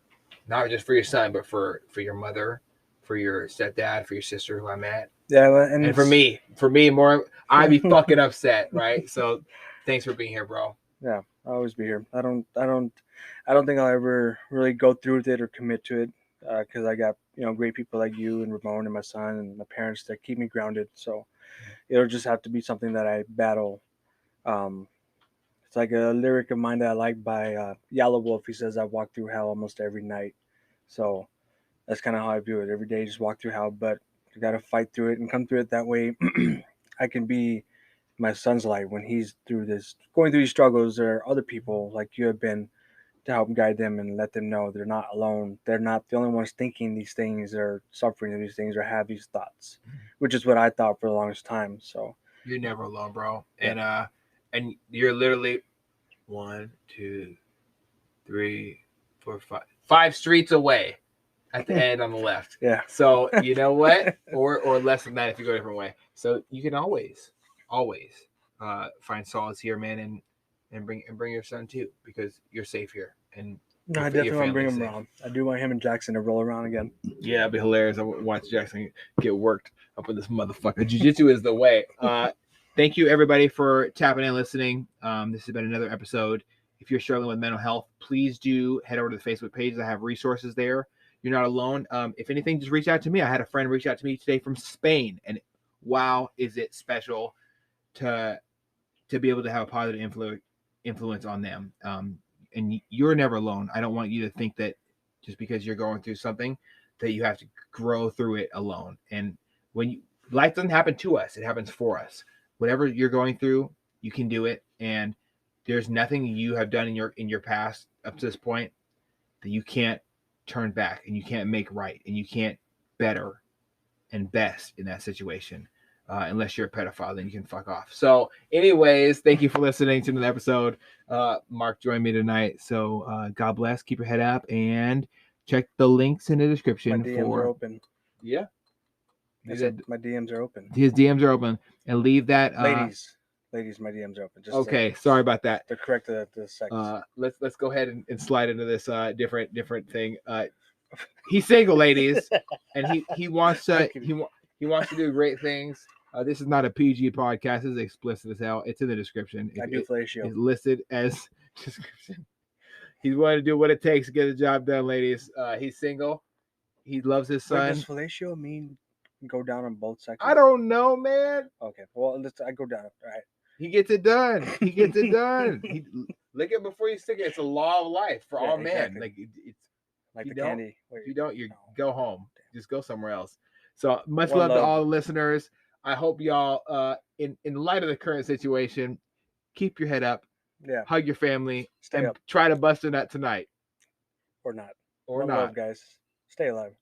Not just for your son, but for your mother, for your stepdad, for your sister who I met. Yeah, and for me more, I'd be fucking upset, right? So thanks for being here, bro. Yeah, I'll always be here. I don't think I'll ever really go through with it or commit to it because I got great people like you and Ramon and my son and my parents that keep me grounded. So it'll just have to be something that I battle. Um, it's like a lyric of mine that I like by Yellow Wolf. He says, "I walk through hell almost every night." So that's kind of how I view it. Every day, just walk through hell, but you got to fight through it and come through it that way. I can be my son's light when he's going through these struggles. There are other people like you have been to help guide them and let them know they're not alone. They're not the only ones thinking these things or suffering these things or have these thoughts, which is what I thought for the longest time. So you're never alone, bro. Yeah. And you're literally 1, 2, 3, 4, 5 streets away at the end on the left. Yeah. So you know what? or less than that if you go a different way. So you can always find solace here, man, and bring your son too, because you're safe here. And No, I definitely want to bring him around. I do want him and Jackson to roll around again. Yeah, it'd be hilarious. I watch Jackson get worked up with this motherfucker. Jiu-jitsu is the way. Thank you, everybody, for tapping in and listening. This has been another episode. If you're struggling with mental health, please do head over to the Facebook page. I have resources there. You're not alone. If anything, just reach out to me. I had a friend reach out to me today from Spain, and wow, is it special to be able to have a positive influence on them. And you're never alone. I don't want you to think that just because you're going through something that you have to grow through it alone. And life doesn't happen to us, it happens for us. Whatever you're going through, you can do it. And there's nothing you have done in your past up to this point that you can't turn back and you can't make right and you can't better and best in that situation. Unless you're a pedophile, then you can fuck off. So anyways, thank you for listening to the episode. Mark joined me tonight. So God bless. Keep your head up and check the links in the description. My DMs are open. Yeah. I said my DMs are open. His DMs are open. And leave that. Ladies, my DMs are open. Just okay. Sorry about that. To correct the sex. Let's go ahead and slide into this different thing. He's single, ladies. And he wants to he wants to do great things. This is not a PG podcast. This is explicit as hell. It's in the description. I do fellatio. It's listed as description. He's willing to do what it takes to get the job done, ladies. He's single. He loves his son. Does fellatio mean go down on both sexes? I don't know, man. Okay. Well, I go down. All right. He gets it done. He gets it done. Lick it before you stick it. It's a law of life for all men. Exactly. Like it's like you the don't, candy. If you don't, go home. Just go somewhere else. So much One love to love. all the listeners. I hope y'all, in light of the current situation, keep your head up. Yeah. Hug your family. Stay up. Try to bust a nut tonight. Or not. Or One not. love, guys. Stay alive.